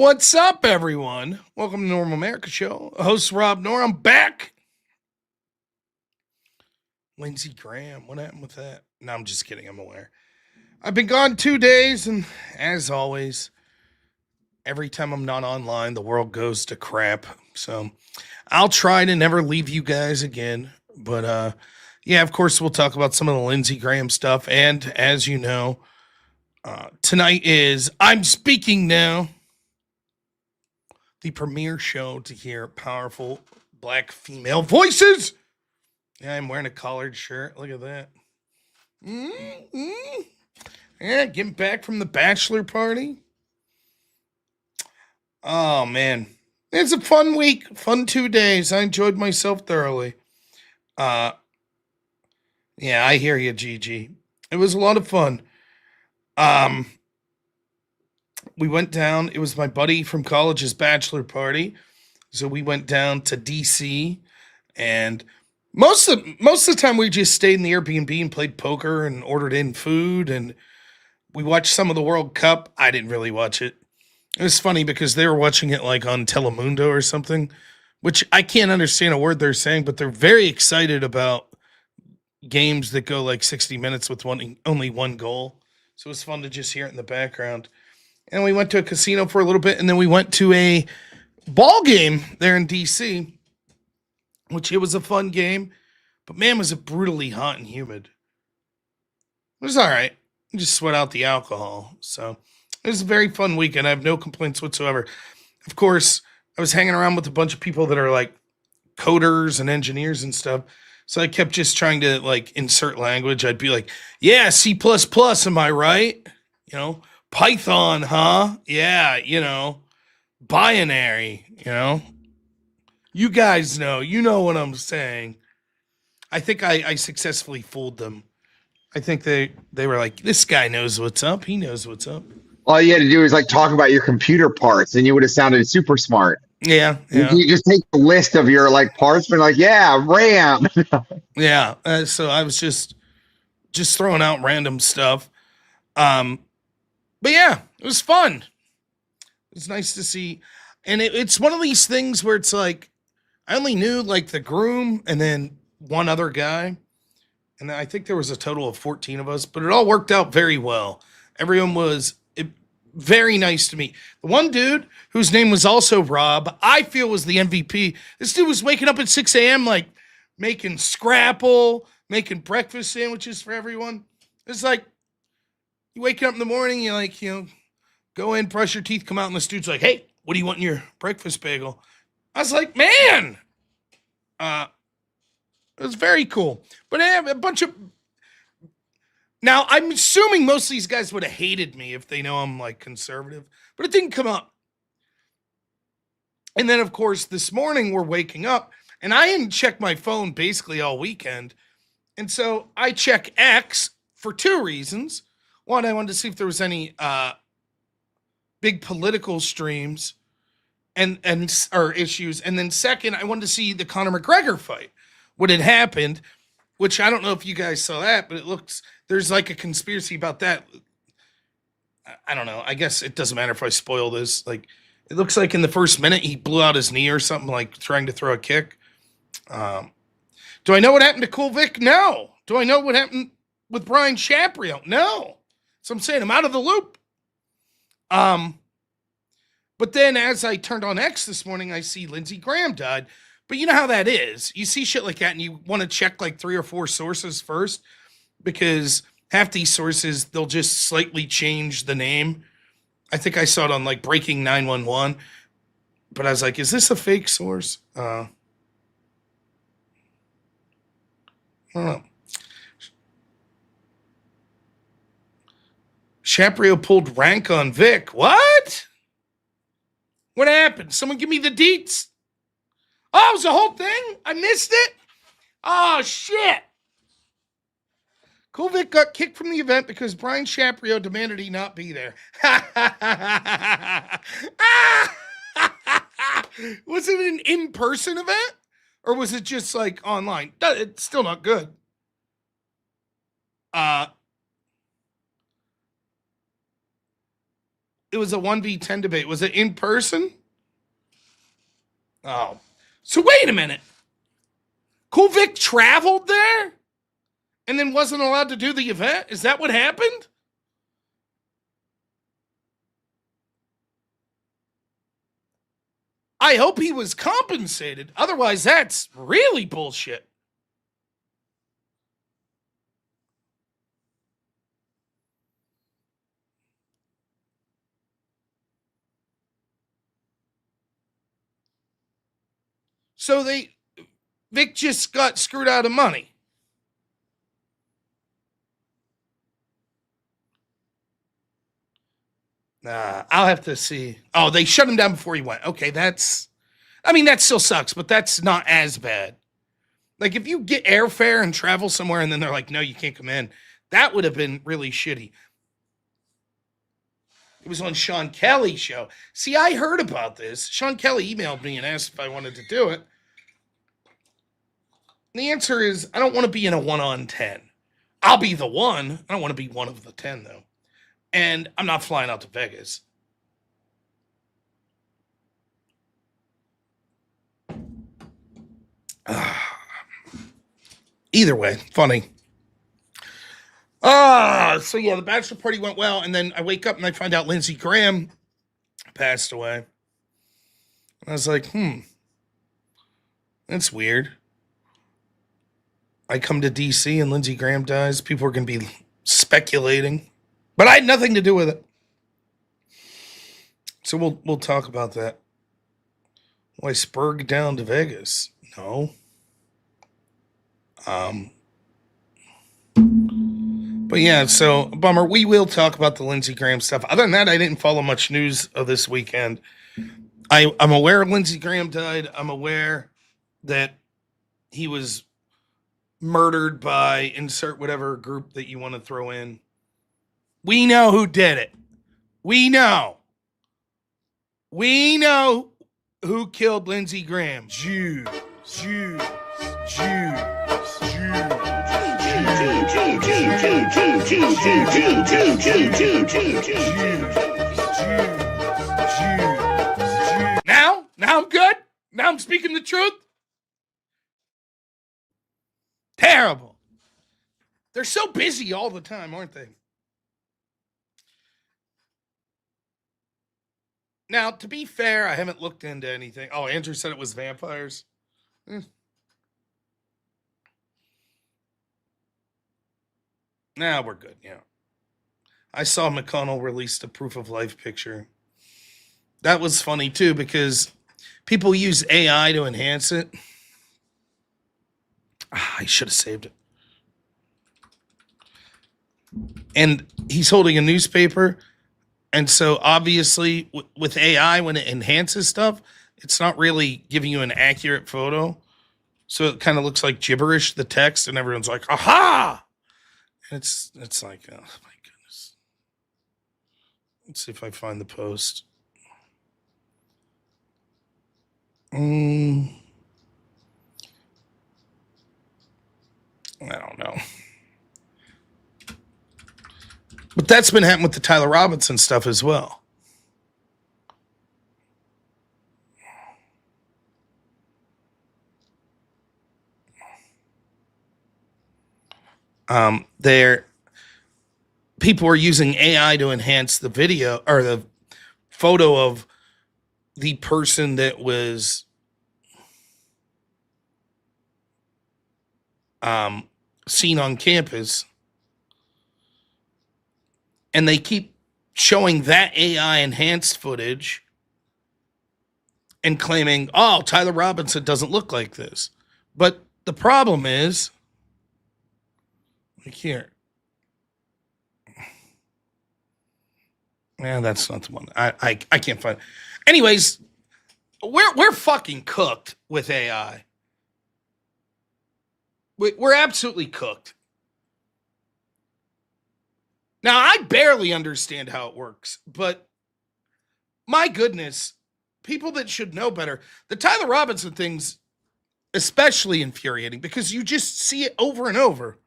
What's up, everyone? Welcome to Normal America Show. Host robnoerr. I'm back. Lindsey Graham. What happened with that? No, I'm just kidding. I'm aware. I've been gone 2 days, and as always, every time I'm not online, the world goes to crap. So I'll try to never leave you guys again. But yeah, of course, we'll talk about some of the Lindsey Graham stuff. And as you know, tonight is I'm Speaking Now, the premiere show to hear powerful black female voices. Yeah, I'm wearing a collared shirt. Look at that. Mm-hmm. Yeah, getting back from the bachelor party. Oh, man. It's a fun week. Fun 2 days. I enjoyed myself thoroughly. Uh, yeah, I hear you, Gigi. It was a lot of fun. Um, we went down. It was my buddy from college's bachelor party. So we went down to DC, and most of the time we just stayed in the Airbnb and played poker and ordered in food, and we watched some of the World Cup. I didn't really watch it. It was funny because they were watching it like on Telemundo or something, which I can't understand a word they're saying, but they're very excited about games that go like 60 minutes with only one goal. So it was fun to just hear it in the background. And we went to a casino for a little bit, and then we went to a ball game there in DC, which it was a fun game, but man, was it brutally hot and humid. It was all right. You just sweat out the alcohol. So it was a very fun weekend. I have no complaints whatsoever. Of course, I was hanging around with a bunch of people that are like coders and engineers and stuff. So I kept just trying to like insert language. I'd be like, yeah, C++, am I right? Python, huh? Yeah, binary, You guys know. You know what I'm saying. I think I successfully fooled them. I think they were like, this guy knows what's up. He knows what's up. All you had to do is like talk about your computer parts, and you would have sounded super smart. Yeah, You, yeah, you just take a list of your like parts, and like, yeah, RAM. yeah. So I was just throwing out random stuff. Um, but yeah, it was fun. It's nice to see, and it's one of these things where it's like I only knew like the groom and then one other guy, and I think there was a total of 14 of us, but it all worked out very well. Everyone was very nice to me. The one dude whose name was also Rob, I feel was the MVP. This dude was waking up at 6 a.m. like making scrapple, making breakfast sandwiches for everyone. It's like you wake up in the morning, you like, go in, brush your teeth, come out, and this dude's like, hey, what do you want in your breakfast bagel? I was like, man, it was very cool. But I have a bunch of. Now, I'm assuming most of these guys would have hated me if they know I'm like conservative, but it didn't come up. And then, of course, this morning we're waking up, and I didn't check my phone basically all weekend. And so I check X for two reasons. One, I wanted to see if there was any big political streams and or issues. And then second, I wanted to see the Conor McGregor fight, what had happened, which I don't know if you guys saw that, but it looks there's like a conspiracy about that. I don't know. I guess it doesn't matter if I spoil this. Like, it looks like in the first minute he blew out his knee or something, like trying to throw a kick. Do I know what happened to Cool Vic? No. Do I know what happened with Brian Shaprio? No. So I'm saying I'm out of the loop. But then as I turned on X this morning, I see Lindsey Graham died. But you know how that is. You see shit like that and you want to check like 3 or 4 sources first, because half these sources, they'll just slightly change the name. I think I saw it on like Breaking 911, but I was like, is this a fake source? I don't know. Shaprio pulled rank on Vic. What? What happened? Someone give me the deets. Oh, it was the whole thing? I missed it? Oh, shit. Cool Vic got kicked from the event because Brian Shaprio demanded he not be there. Was it an in-person event? Or was it just like online? It's still not good. It was a 1v10 debate. Was it in person? Oh. So wait a minute. Cool Vic traveled there and then wasn't allowed to do the event? Is that what happened? I hope he was compensated. Otherwise, that's really bullshit. So Vic just got screwed out of money. I'll have to see. Oh, they shut him down before he went. Okay, that still sucks, but that's not as bad. Like, if you get airfare and travel somewhere and then they're like, no, you can't come in, that would have been really shitty. It was on Sean Kelly's show. See, I heard about this. Sean Kelly emailed me and asked if I wanted to do it. And the answer is, I don't want to be in a 1-on-10. I'll be the one. I don't want to be one of the 10, though. And I'm not flying out to Vegas. Either way, funny. So yeah, the bachelor party went well, and then I wake up and I find out Lindsey Graham passed away. And I was like, that's weird. I come to DC and Lindsey Graham dies. People are going to be speculating, but I had nothing to do with it. So we'll talk about that. Why Spurg down to Vegas? No. But yeah, so bummer. We will talk about the Lindsey Graham stuff. Other than that, I didn't follow much news of this weekend. I'm aware Lindsey Graham died. I'm aware that he was murdered by insert whatever group that you want to throw in. We know who did it. We know who killed Lindsey Graham. Jews. Now I'm good. Now I'm speaking the truth. Terrible. They're so busy all the time, aren't they? Now, to be fair, I haven't looked into anything. Oh, Andrew said it was vampires. Nah, we're good. Yeah. I saw McConnell released a proof of life picture. That was funny too because people use AI to enhance it. I should have saved it. And he's holding a newspaper. And so obviously with AI, when it enhances stuff, it's not really giving you an accurate photo. So it kind of looks like gibberish, the text, and everyone's like, aha! And it's like, oh my goodness. Let's see if I find the post. I don't know. But that's been happening with the Tyler Robinson stuff as well. People are using AI to enhance the video or the photo of the person that was seen on campus. And they keep showing that AI enhanced footage and claiming, oh, Tyler Robinson doesn't look like this. But the problem is, like here. Yeah, that's not the one. I can't find it. Anyways, we're fucking cooked with AI. We're absolutely cooked. Now, I barely understand how it works, but my goodness, people that should know better. The Tyler Robinson thing's especially infuriating because you just see it over and over.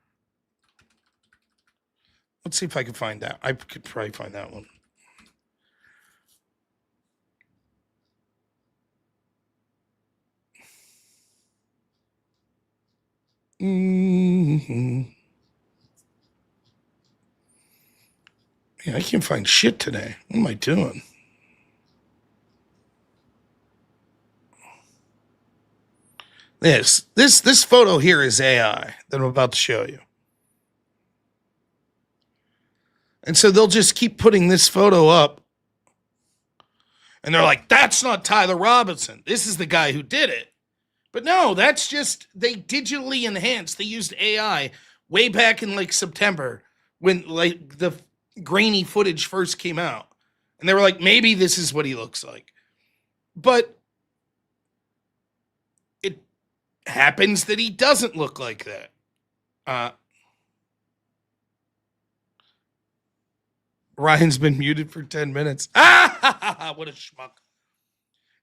Let's see if I can find that. I could probably find that one. Hmm. Yeah, I can't find shit today. What am I doing? This photo here is AI that I'm about to show you. And so they'll just keep putting this photo up. And they're like, that's not Tyler Robinson. This is the guy who did it. But no, that's just, they digitally enhanced. They used AI way back in like September when like the grainy footage first came out. And they were like, maybe this is what he looks like. But it happens that he doesn't look like that. Uh, Ryan's been muted for 10 minutes. Ah, what a schmuck.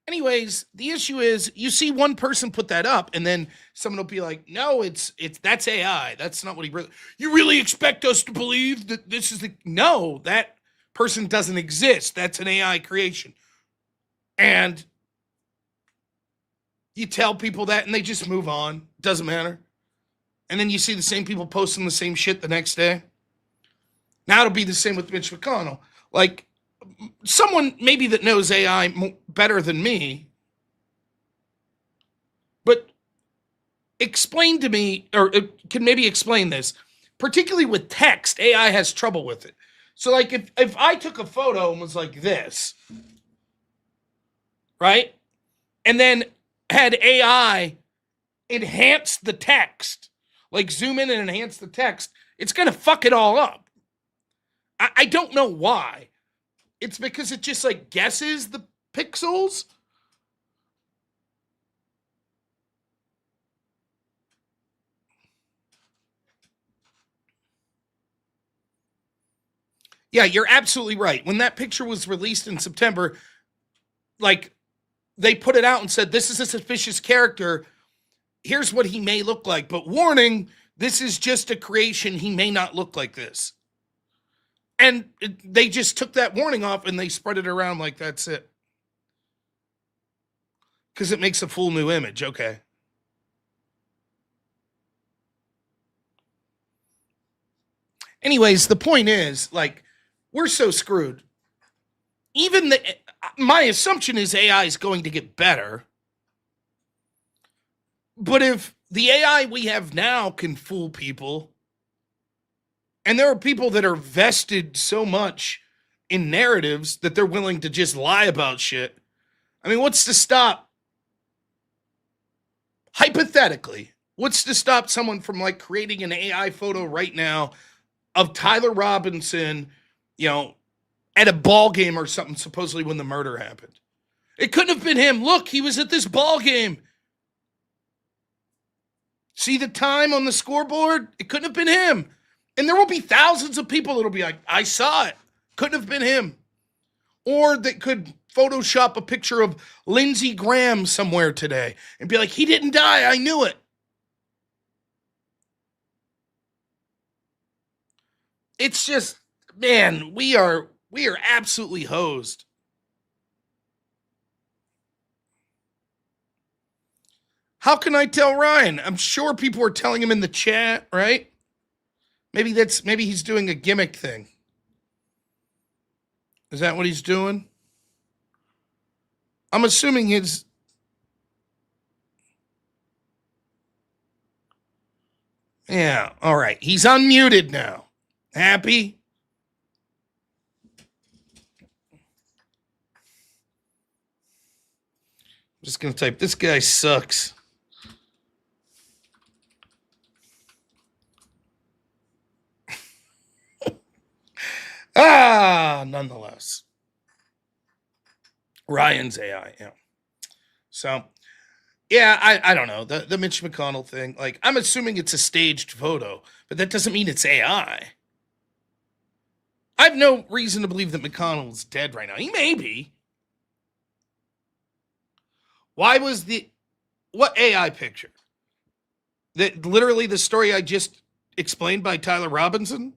Anyways, the issue is you see one person put that up and then someone will be like, no, it's that's AI. That's not what he really, you really expect us to believe that this is the, no, that person doesn't exist. That's an AI creation. And you tell people that and they just move on. Doesn't matter. And then you see the same people posting the same shit the next day. Now it'll be the same with Mitch McConnell. Like, someone maybe that knows AI better than me, but explain to me, or can maybe explain this, particularly with text, AI has trouble with it. So like if I took a photo and was like this, right? And then had AI enhance the text, like zoom in and enhance the text, it's going to fuck it all up. I don't know why. It's because it just like guesses the pixels. Yeah, you're absolutely right. When that picture was released in September, like they put it out and said, this is a suspicious character. Here's what he may look like. But warning, this is just a creation. He may not look like this. And they just took that warning off and they spread it around like that's it. Because it makes a full new image. Okay. Anyways, the point is, like, we're so screwed. Even my assumption is AI is going to get better. But if the AI we have now can fool people, and there are people that are vested so much in narratives that they're willing to just lie about shit. I mean, what's to stop, hypothetically, what's to stop someone from like creating an AI photo right now of Tyler Robinson, you know, at a ball game or something, supposedly when the murder happened? It couldn't have been him. Look, he was at this ball game. See the time on the scoreboard? It couldn't have been him. And there will be thousands of people that'll be like, I saw it. Couldn't have been him. Or they could Photoshop a picture of Lindsey Graham somewhere today and be like, he didn't die. I knew it. It's just, man, we are absolutely hosed. How can I tell Ryan? I'm sure people are telling him in the chat, right? Maybe he's doing a gimmick thing. Is that what he's doing? I'm assuming his. Yeah, all right. He's unmuted now. Happy? I'm just going to type, this guy sucks. Nonetheless. Ryan's AI, yeah. So, yeah, I don't know. The Mitch McConnell thing, like, I'm assuming it's a staged photo, but that doesn't mean it's AI. I have no reason to believe that McConnell's dead right now. He may be. Why was what AI picture? That literally the story I just explained by Tyler Robinson?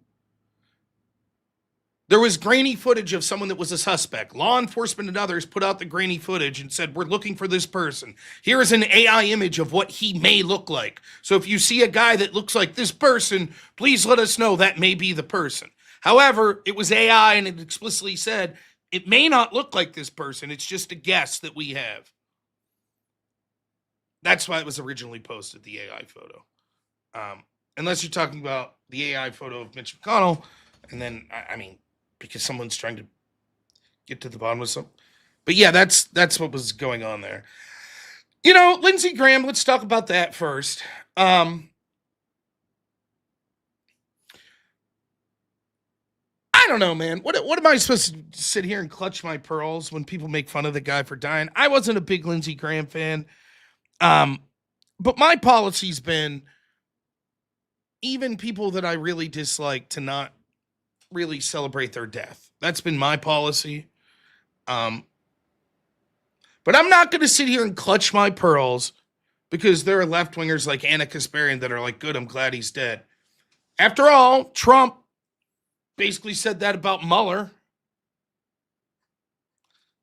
There was grainy footage of someone that was a suspect. Law enforcement and others put out the grainy footage and said, we're looking for this person. Here is an AI image of what he may look like. So if you see a guy that looks like this person, please let us know that may be the person. However, it was AI and it explicitly said, it may not look like this person. It's just a guess that we have. That's why it was originally posted, the AI photo. Unless you're talking about the AI photo of Mitch McConnell, and then, I mean, because someone's trying to get to the bottom of something. But yeah, that's what was going on there. You know, Lindsey Graham, let's talk about that first. I don't know, man. What am I supposed to sit here and clutch my pearls when people make fun of the guy for dying? I wasn't a big Lindsey Graham fan. But my policy's been even people that I really dislike to not really celebrate their death. That's been my policy. But I'm not going to sit here and clutch my pearls because there are left-wingers like Anna Kasparian that are like, good, I'm glad he's dead. After all, Trump basically said that about Mueller.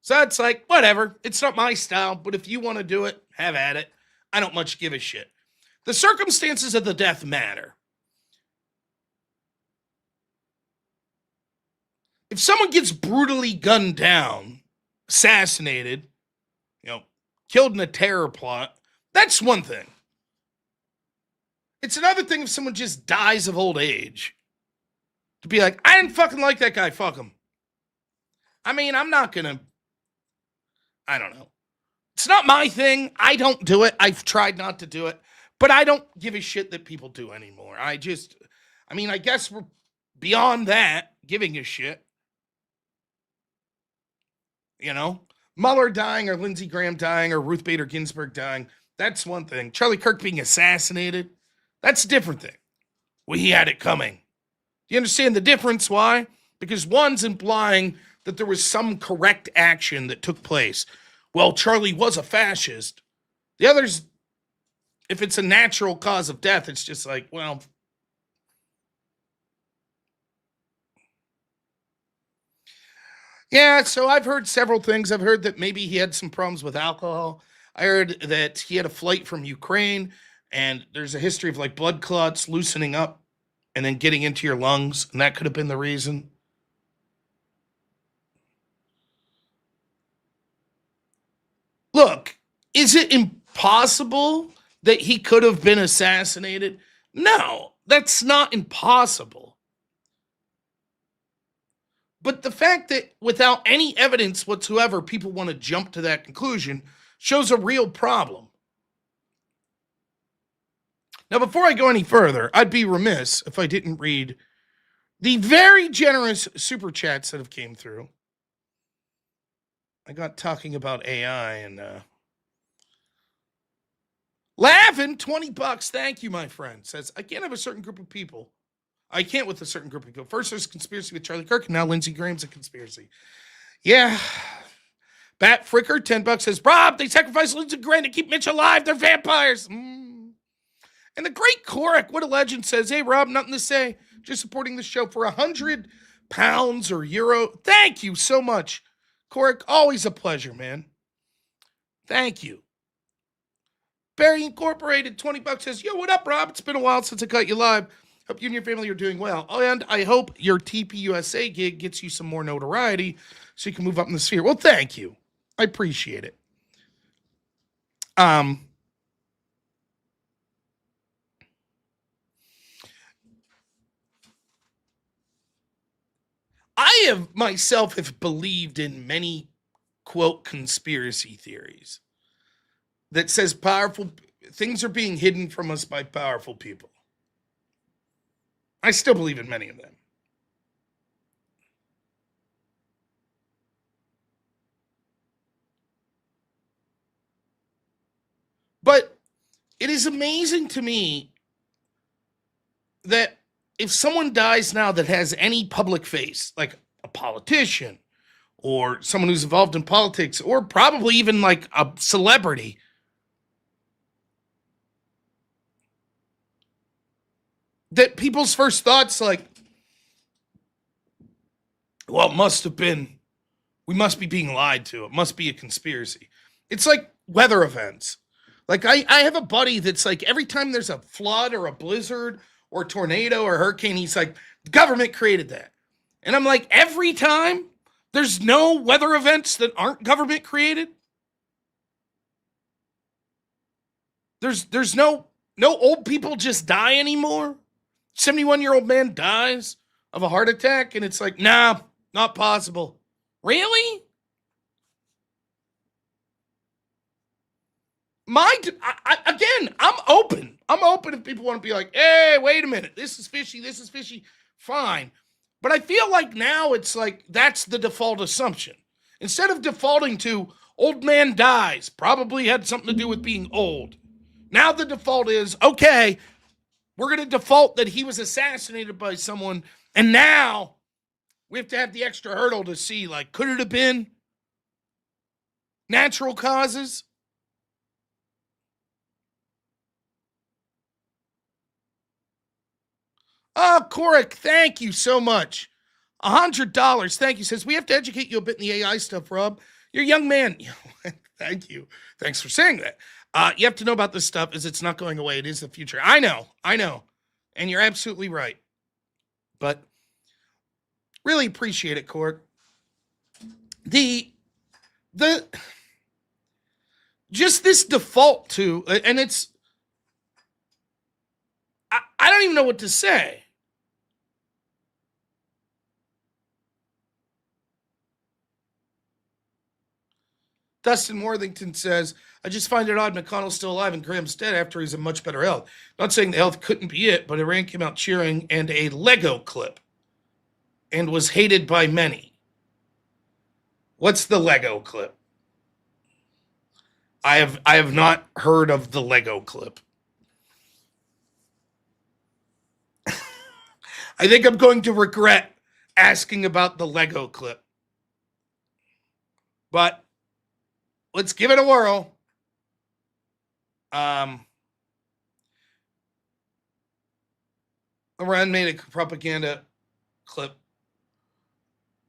So it's like, whatever. It's not my style, but if you want to do it, have at it. I don't much give a shit. The circumstances of the death matter. If someone gets brutally gunned down, assassinated, killed in a terror plot, that's one thing. It's another thing if someone just dies of old age. To be like, I didn't fucking like that guy, fuck him. I mean, I'm not gonna, I don't know. It's not my thing. I don't do it. I've tried not to do it. But I don't give a shit that people do anymore. I guess we're beyond that, giving a shit. Mueller dying or Lindsey Graham dying or Ruth Bader Ginsburg dying, that's one thing. Charlie Kirk being assassinated, that's a different thing. Well, he had it coming. Do you understand the difference? Why? Because one's implying that there was some correct action that took place. Well, Charlie was a fascist. The other's, if it's a natural cause of death, it's just like, well, yeah, so I've heard several things. I've heard that maybe he had some problems with alcohol. I heard that he had a flight from Ukraine, and there's a history of like blood clots loosening up and then getting into your lungs, and that could have been the reason. Look, is it impossible that he could have been assassinated? No, that's not impossible. But the fact that without any evidence whatsoever, people want to jump to that conclusion shows a real problem. Now, before I go any further, I'd be remiss if I didn't read the very generous super chats that have came through. I got talking about AI and laughing, $20. Thank you, my friend. Says, I can't have a certain group of people. I can't with a certain group of people. First, there's a conspiracy with Charlie Kirk, and now Lindsey Graham's a conspiracy. Yeah. Bat Fricker, $10 says, Rob, they sacrificed Lindsey Graham to keep Mitch alive. They're vampires. And the great Korik, what a legend, says, hey, Rob, nothing to say. Just supporting the show for £100 or euro. Thank you so much. Korik, always a pleasure, man. Thank you. Barry Incorporated, $20 says, yo, what up, Rob? It's been a while since I caught you live. Hope you and your family are doing well. Oh, and I hope your TPUSA gig gets you some more notoriety so you can move up in the sphere. Well, thank you. I appreciate it. I have myself have believed in many, quote, conspiracy theories that says powerful things are being hidden from us by powerful people. I still believe in many of them. But it is amazing to me that if someone dies now that has any public face, like a politician or someone who's involved in politics or probably even like a celebrity, that people's first thoughts like, Well, it must have been, we must be being lied to. It must be a conspiracy. It's like weather events. Like I have a buddy that's like every time there's a flood or a blizzard or tornado or hurricane, he's like, the government created that. And I'm like, every time there's no weather events that aren't government created. There's no old people just die anymore. 71-year-old man dies of a heart attack, and it's like, nah, not possible. Really? Again, I'm open. I'm open if people want to be like, hey, wait a minute, this is fishy, this is fishy. Fine. But I feel like now it's like that's the default assumption. Instead of defaulting to old man dies, probably had something to do with being old. Now the default is, okay, we're going to default that he was assassinated by someone, and now we have to have the extra hurdle to see, like, could it have been natural causes? Oh, Korik, thank you so much. $100. Thank you. Says, we have to educate you a bit in the AI stuff, Rob. You're a young man. Thank you. Thanks for saying that. You have to know about this stuff as it's not going away. It is the future. I know. And you're absolutely right. But really appreciate it, Korik. The just this default to, and it's, I don't even know what to say. Dustin Worthington says, I just find it odd McConnell's still alive and Graham's dead after he's in much better health. Not saying the health couldn't be it, but Iran came out cheering and a Lego clip and was hated by many. What's the Lego clip? I have not heard of the Lego clip. I think I'm going to regret asking about the Lego clip. But let's give it a whirl. Iran made a propaganda clip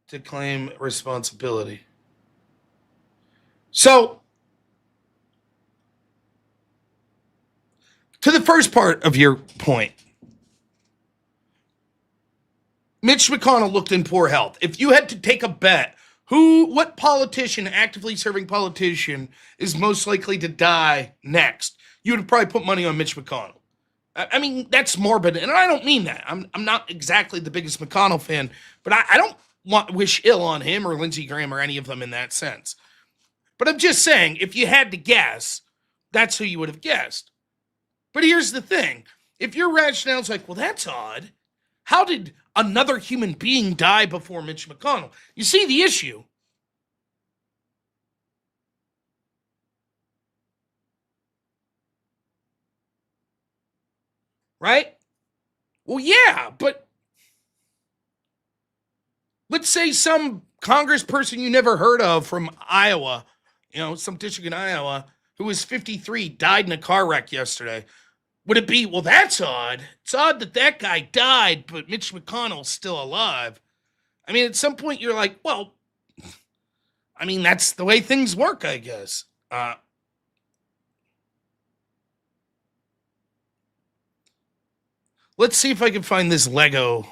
to claim responsibility. So, to the first part of your point, Mitch McConnell looked in poor health. If you had to take a bet, what politician, actively serving politician, is most likely to die next, you would probably put money on Mitch McConnell. I mean, that's morbid, and I don't mean that. I'm not exactly the biggest McConnell fan, but I don't wish ill on him or Lindsey Graham or any of them in that sense. But I'm just saying, if you had to guess, that's who you would have guessed. But here's the thing. If your rationale is like, well, that's odd. How did another human being die before Mitch McConnell? You see the issue. Right? Well, yeah, but let's say some congressperson you never heard of from Iowa, some district in Iowa, who was 53, died in a car wreck yesterday. Would it be, well, that's odd. It's odd that guy died, but Mitch McConnell's still alive. I mean, at some point you're like, well, I mean, that's the way things work, I guess. Let's see if I can find this Lego,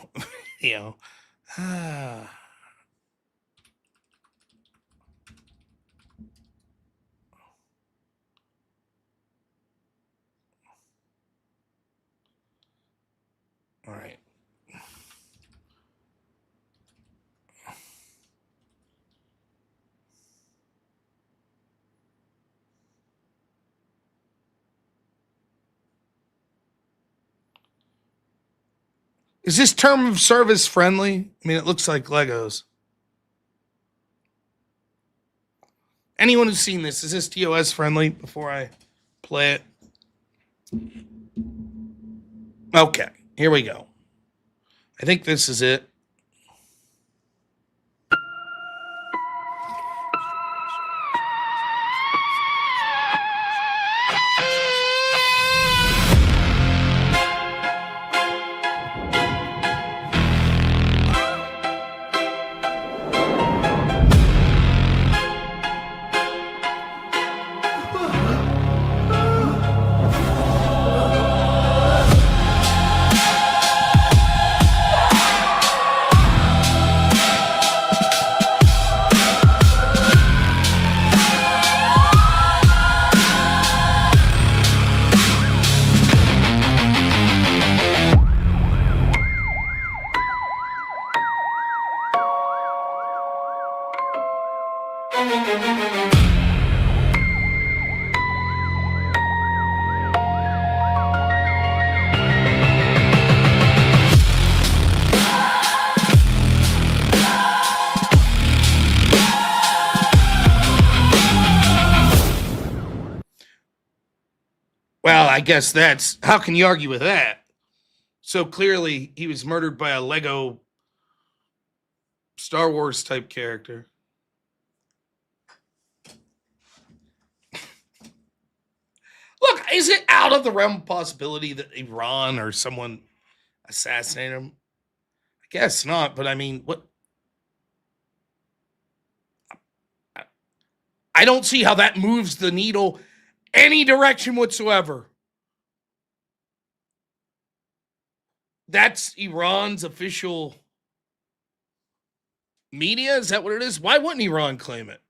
All right. Is this term of service friendly? I mean, it looks like Legos. Anyone who's seen this, is this TOS friendly before I play it? Okay, here we go. I think this is it. I guess that's how can you argue with that? So clearly he was murdered by a Lego Star Wars type character. Look, is it out of the realm of possibility that Iran or someone assassinated him? I guess not, but I mean, what? I don't see how that moves the needle any direction whatsoever. That's Iran's official media? Is that what it is? Why wouldn't Iran claim it?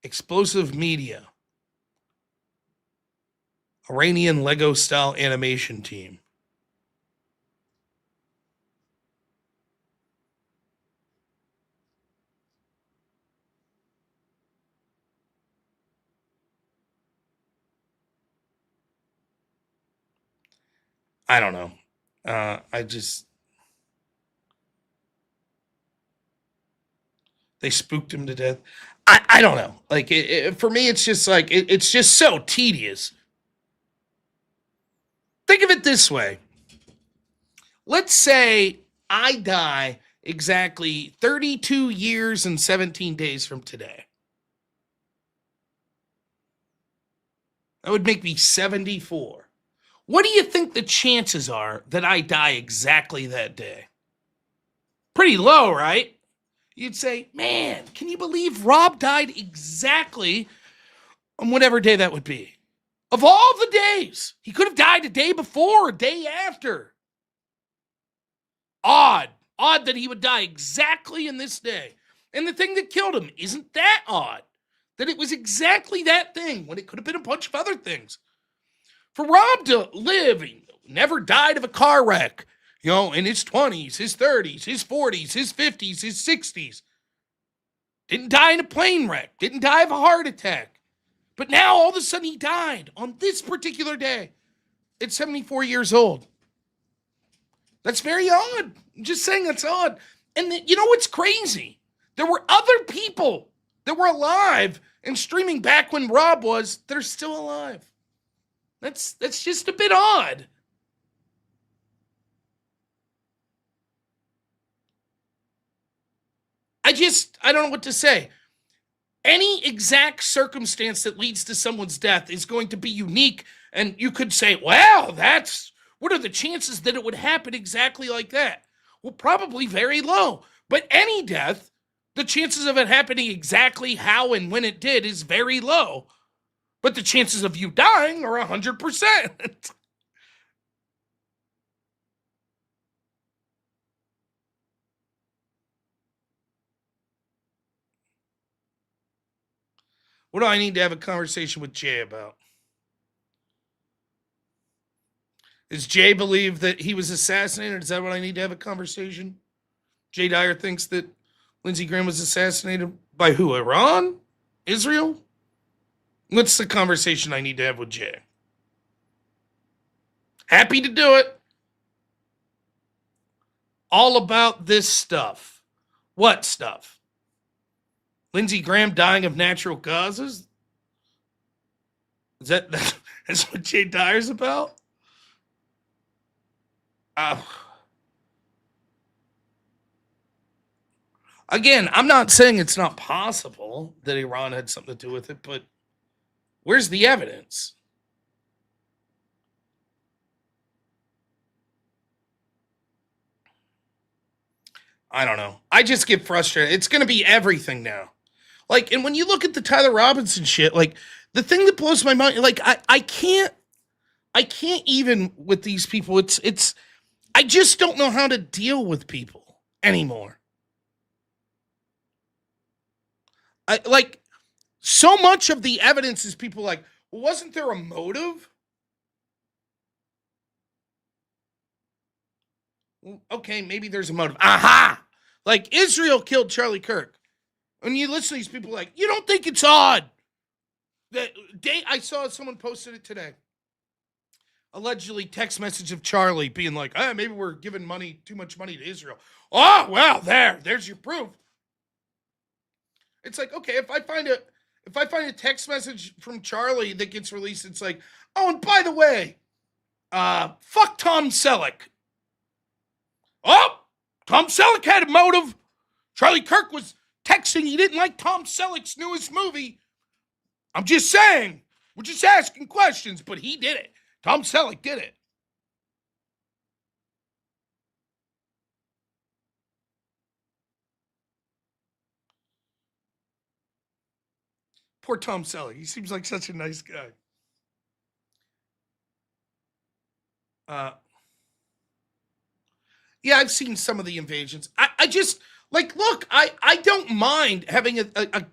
Explosive media. Iranian Lego style animation team. I don't know. I just they spooked him to death. I don't know. Like for me, it's just like it's just so tedious. Think of it this way. Let's say I die exactly 32 years and 17 days from today. That would make me 74. What do you think the chances are that I die exactly that day? Pretty low, right? You'd say, man, can you believe Rob died exactly on whatever day that would be? Of all the days, he could have died a day before, a day after. Odd. Odd that he would die exactly in this day. And the thing that killed him isn't that odd. That it was exactly that thing when it could have been a bunch of other things. For Rob to live, he never died of a car wreck, in his 20s, his 30s, his 40s, his 50s, his 60s. Didn't die in a plane wreck, didn't die of a heart attack. But now all of a sudden he died on this particular day at 74 years old. That's very odd. I'm just saying that's odd. And you know what's crazy? There were other people that were alive and streaming back when Rob was that are still alive. That's just a bit odd. I don't know what to say. Any exact circumstance that leads to someone's death is going to be unique. And you could say, well, what are the chances that it would happen exactly like that? Well, probably very low. But any death, the chances of it happening exactly how and when it did is very low. But the chances of you dying are 100%. What do I need to have a conversation with Jay about? Does Jay believe that he was assassinated? Is that what I need to have a conversation? Jay Dyer thinks that Lindsey Graham was assassinated by who? Iran? Israel? What's the conversation I need to have with Jay? Happy to do it. All about this stuff. What stuff? Lindsey Graham dying of natural causes? Is that's what Jay Dyer's about? Uh, Again, I'm not saying it's not possible that Iran had something to do with it, but where's the evidence? I don't know. I just get frustrated. It's going to be everything now. Like, and when you look at the Tyler Robinson shit, like the thing that blows my mind, like I can't even with these people. It's I just don't know how to deal with people anymore. I like so much of the evidence is people like, well, wasn't there a motive? Well, okay, maybe there's a motive. Aha! Like Israel killed Charlie Kirk. When you listen to these people, like, you don't think it's odd that I saw someone posted it today. Allegedly text message of Charlie being like, maybe we're giving too much money to Israel. Oh, well, there's your proof. It's like, okay, if I find a text message from Charlie that gets released, it's like, oh, and by the way, fuck Tom Selleck. Oh, Tom Selleck had a motive. Charlie Kirk was texting he didn't like Tom Selleck's newest movie. I'm just saying. We're just asking questions, but he did it. Tom Selleck did it. Poor Tom Selleck. He seems like such a nice guy. Uh, yeah, I've seen some of the invasions. I just like look. I don't mind having a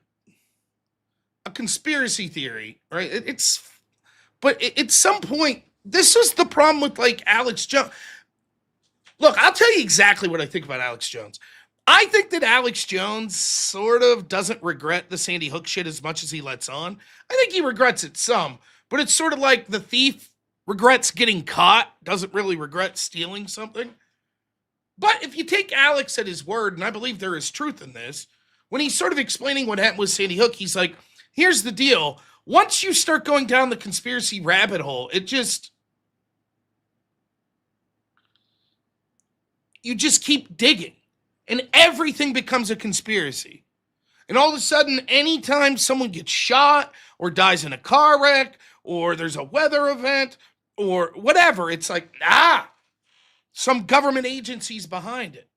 conspiracy theory, right? But at some point, this is the problem with like Alex Jones. Look, I'll tell you exactly what I think about Alex Jones. I think that Alex Jones sort of doesn't regret the Sandy Hook shit as much as he lets on. I think he regrets it some, but it's sort of like the thief regrets getting caught, doesn't really regret stealing something. But if you take Alex at his word, and I believe there is truth in this, when he's sort of explaining what happened with Sandy Hook, he's like, here's the deal. Once you start going down the conspiracy rabbit hole, you just keep digging and everything becomes a conspiracy. And all of a sudden, anytime someone gets shot or dies in a car wreck or there's a weather event or whatever, it's like, some government agency's behind it.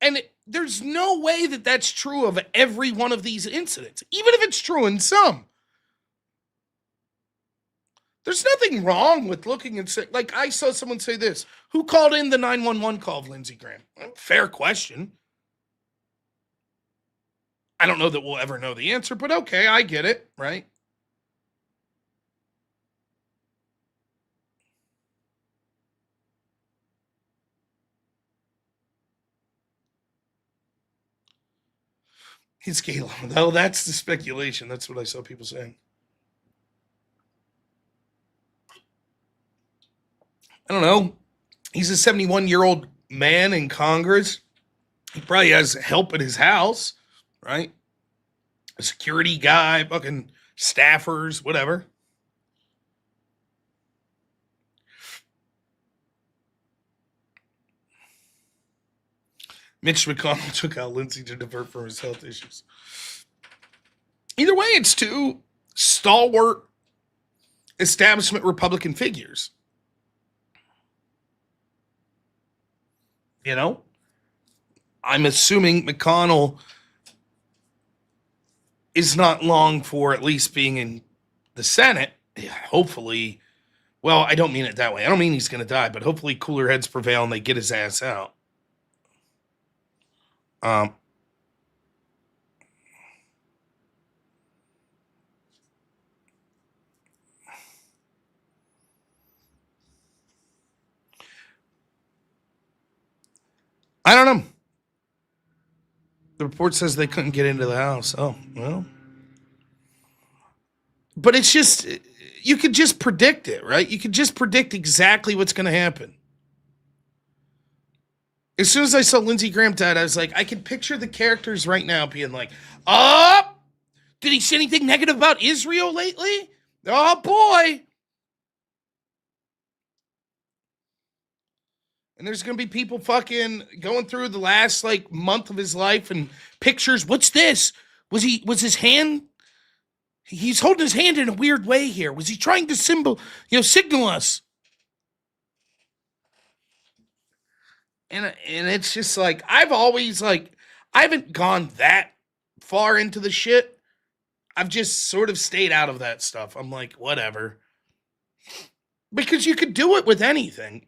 And there's no way that that's true of every one of these incidents, even if it's true in some. There's nothing wrong with looking and say, like, I saw someone say this: who called in the 911 call of Lindsey Graham? Fair question. I don't know that we'll ever know the answer, but okay, I get it, right? His Galo. No, that's the speculation. That's what I saw people saying. I don't know. He's a 71-year-old man in Congress. He probably has help at his house, right? A security guy, fucking staffers, whatever. Mitch McConnell took out Lindsey to divert from his health issues. Either way, it's two stalwart establishment Republican figures. You know? I'm assuming McConnell is not long for at least being in the Senate. Hopefully, well, I don't mean it that way. I don't mean he's going to die, but hopefully cooler heads prevail and they get his ass out. Um, I don't know. The report says they couldn't get into the house. Oh, well. But it's just, you could just predict it, right? You could just predict exactly what's going to happen. As soon as I saw Lindsey Graham died, I was like, I can picture the characters right now being like, oh, did he say anything negative about Israel lately? Oh, boy. And there's going to be people fucking going through the last like month of his life and pictures. What's this? Was his hand? He's holding his hand in a weird way here. Was he trying to signal us? And it's just like, I've always like, I haven't gone that far into the shit. I've just sort of stayed out of that stuff. I'm like, whatever. Because you could do it with anything.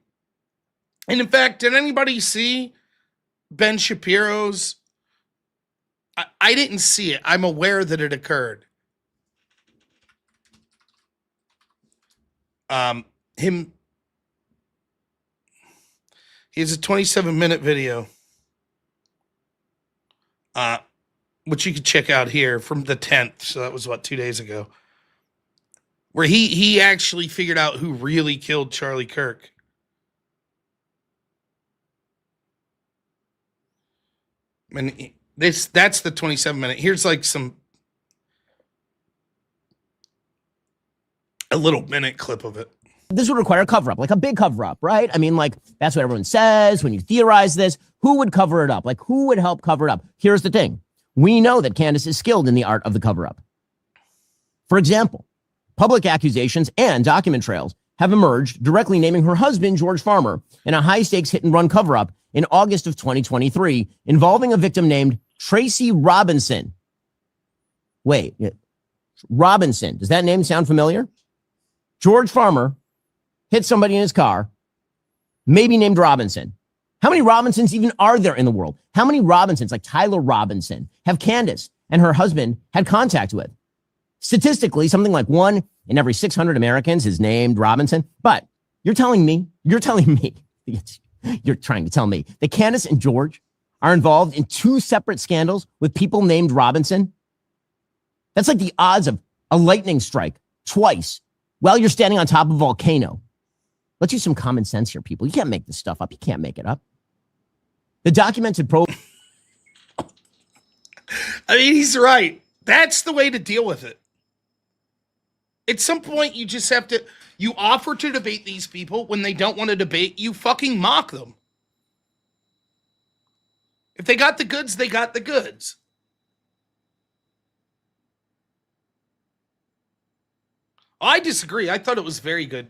And in fact, did anybody see Ben Shapiro's? I didn't see it. I'm aware that it occurred. He has a 27-minute video, which you can check out here from the 10th. So that was 2 days ago, where he actually figured out who really killed Charlie Kirk. And that's the 27-minute. Here's like a little minute clip of it. This would require a cover-up, like a big cover-up, right? I mean, like, that's what everyone says when you theorize this. Who would cover it up? Like, who would help cover it up? Here's the thing. We know that Candace is skilled in the art of the cover-up. For example, public accusations and document trails have emerged directly naming her husband, George Farmer, in a high-stakes hit-and-run cover-up in August of 2023 involving a victim named Tracy Robinson. Wait, Robinson. Does that name sound familiar? George Farmer hit somebody in his car, maybe named Robinson. How many Robinsons even are there in the world? How many Robinsons, like Tyler Robinson, have Candace and her husband had contact with? Statistically, something like 1 in every 600 Americans is named Robinson. But you're telling me, you're trying to tell me that Candace and George are involved in 2 separate scandals with people named Robinson? That's like the odds of a lightning strike twice while you're standing on top of a volcano. Let's use some common sense here, people. You can't make this stuff up. You can't make it up. The documented I mean, he's right. That's the way to deal with it. At some point, you just have to, you offer to debate these people. When they don't want to debate, you fucking mock them. If they got the goods, they got the goods. I disagree. I thought it was very good.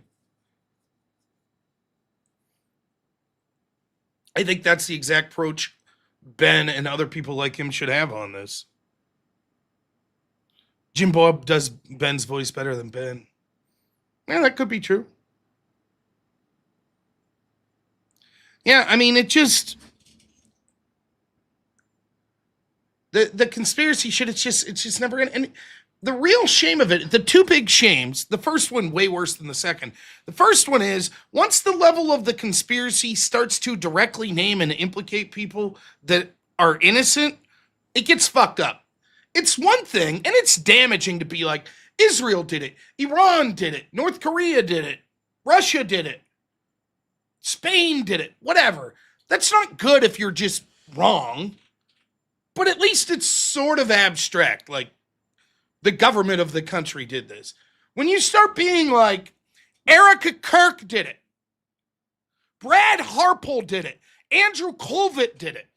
I think that's the exact approach Ben and other people like him should have on this. Jim Bob does Ben's voice better than Ben. Yeah, that could be true. Yeah, I mean, it just... The conspiracy shit, it's just never gonna... And the real shame of it, the 2 big shames, the first one way worse than the second. The first one is, once the level of the conspiracy starts to directly name and implicate people that are innocent, it gets fucked up. It's one thing, and it's damaging to be like, Israel did it, Iran did it, North Korea did it, Russia did it, Spain did it, whatever. That's not good if you're just wrong, but at least it's sort of abstract, like, the government of the country did this. When you start being like, Erica Kirk did it, Brad Harpel did it, Andrew Colvett did it.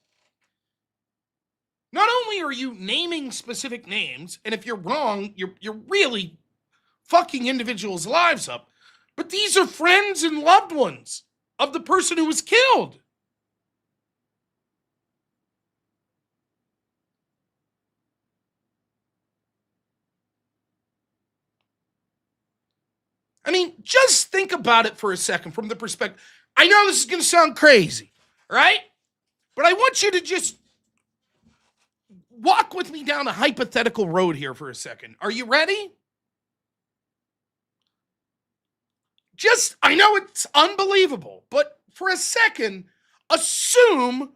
Not only are you naming specific names, and if you're wrong, you're really fucking individuals' lives up, but these are friends and loved ones of the person who was killed. I mean, just think about it for a second from the perspective. I know this is going to sound crazy, right? But I want you to just walk with me down a hypothetical road here for a second. Are you ready? I know it's unbelievable, but for a second, assume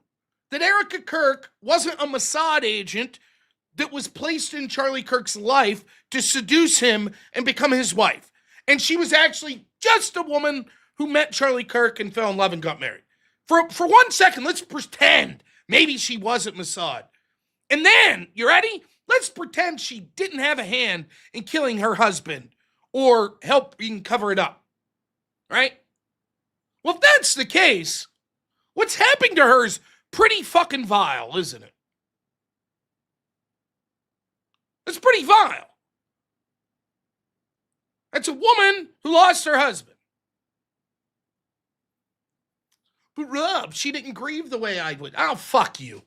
that Erica Kirk wasn't a Mossad agent that was placed in Charlie Kirk's life to seduce him and become his wife. And she was actually just a woman who met Charlie Kirk and fell in love and got married. For 1 second, let's pretend maybe she wasn't Mossad. And then, you ready? Let's pretend she didn't have a hand in killing her husband or helping cover it up. Right? Well, if that's the case, what's happening to her is pretty fucking vile, isn't it? It's pretty vile. That's a woman who lost her husband. But Rob, she didn't grieve the way I would. Oh, fuck you.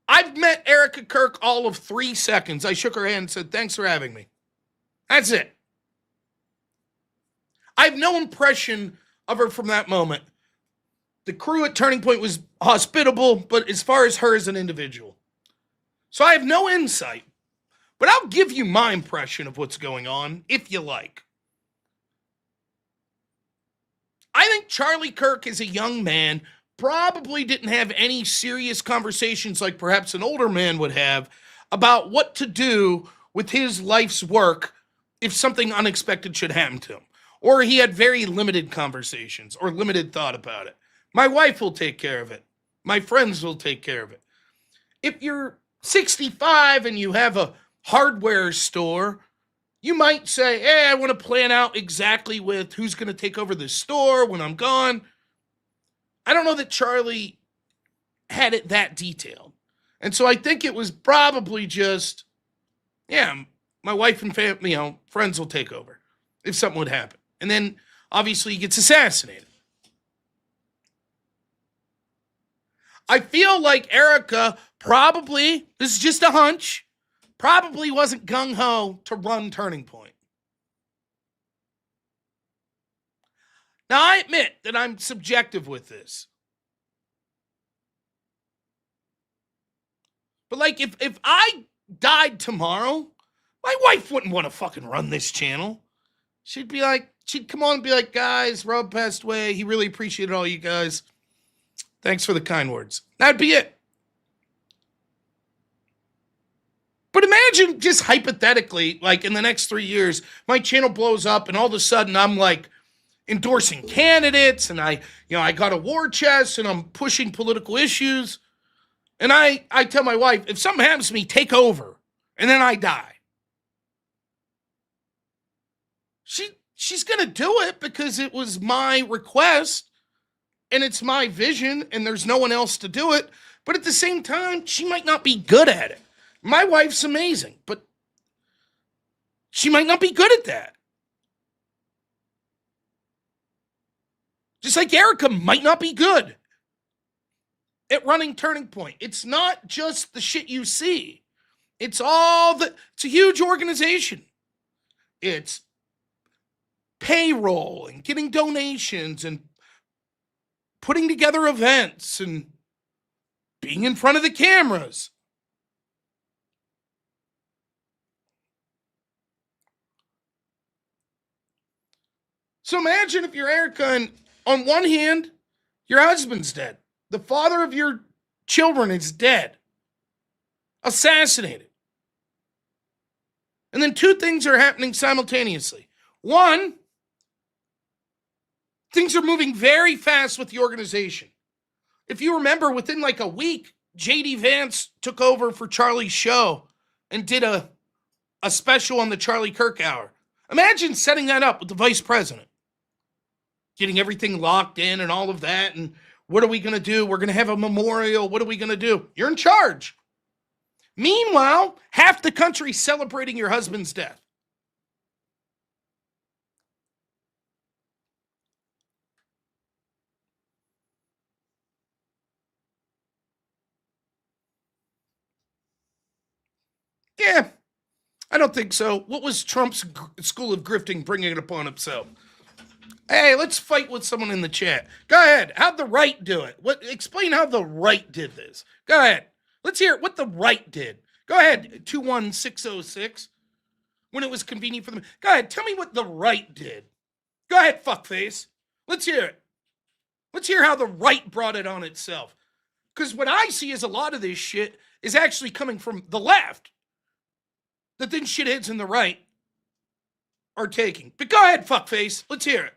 I've met Erica Kirk all of 3 seconds. I shook her hand and said, thanks for having me. That's it. I have no impression of her from that moment. The crew at Turning Point was hospitable, but as far as her as an individual. So I have no insight. But I'll give you my impression of what's going on, if you like. I think Charlie Kirk is a young man, probably didn't have any serious conversations like perhaps an older man would have about what to do with his life's work if something unexpected should happen to him. or he had very limited conversations or limited thought about it. My wife will take care of it. My friends will take care of it. If you're 65 and you have a hardware store, you might say, hey, I want to plan out exactly with who's going to take over the store when I'm gone. I don't know that Charlie had it that detailed. And so I think it was probably just, yeah, my wife and family, friends will take over if something would happen. And then obviously he gets assassinated. I feel like Erica probably, this is just a hunch, probably wasn't gung-ho to run Turning Point. Now, I admit that I'm subjective with this. But like, if I died tomorrow, my wife wouldn't want to fucking run this channel. She'd come on and be like, guys, Rob passed away. He really appreciated all you guys. Thanks for the kind words. That'd be it. But imagine just hypothetically, like in the next 3 years, my channel blows up and all of a sudden I'm like endorsing candidates and I got a war chest and I'm pushing political issues. And I tell my wife, if something happens to me, take over. And then I die. She's going to do it because it was my request and it's my vision and there's no one else to do it. But at the same time, she might not be good at it. My wife's amazing, but she might not be good at that. Just like Erica might not be good at running Turning Point. It's not just the shit you see. It's a huge organization. It's payroll and getting donations and putting together events and being in front of the cameras. So imagine if you're Erica and on one hand, your husband's dead. The father of your children is dead. Assassinated. And then two things are happening simultaneously. One, things are moving very fast with the organization. If you remember, within like a week, J.D. Vance took over for Charlie's show and did a special on the Charlie Kirk Hour. Imagine setting that up with the vice president. Getting everything locked in and all of that. And what are we going to do? We're going to have a memorial. What are we going to do? You're in charge. Meanwhile, half the country's celebrating your husband's death. Yeah, I don't think so. What was Trump's school of grifting bringing it upon himself? Hey, let's fight with someone in the chat. Go ahead. How'd the right do it? Explain how the right did this. Go ahead. Let's hear what the right did. Go ahead, 21606. When it was convenient for them. Go ahead, tell me what the right did. Go ahead, fuckface. Let's hear it. Let's hear how the right brought it on itself. Because what I see is a lot of this shit is actually coming from the left. That then shitheads in the right are taking. But go ahead, fuckface. Let's hear it.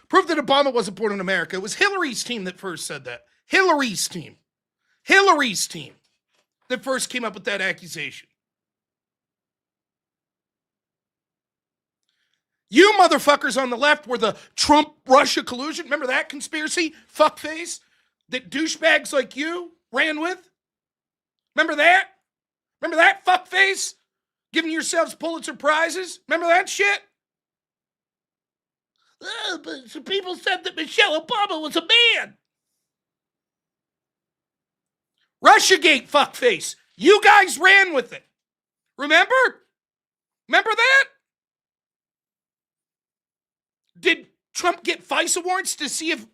Prove that Obama wasn't born in America. It was Hillary's team that first said that. Hillary's team that first came up with that accusation. You motherfuckers on the left were the Trump-Russia collusion. Remember that conspiracy? Fuckface? That douchebags like you ran with? Remember that? Remember that fuckface? Giving yourselves Pulitzer Prizes? Remember that shit? But some people said that Michelle Obama was a man. Russiagate, fuckface. You guys ran with it. Remember? Remember that? Did Trump get FISA warrants to see if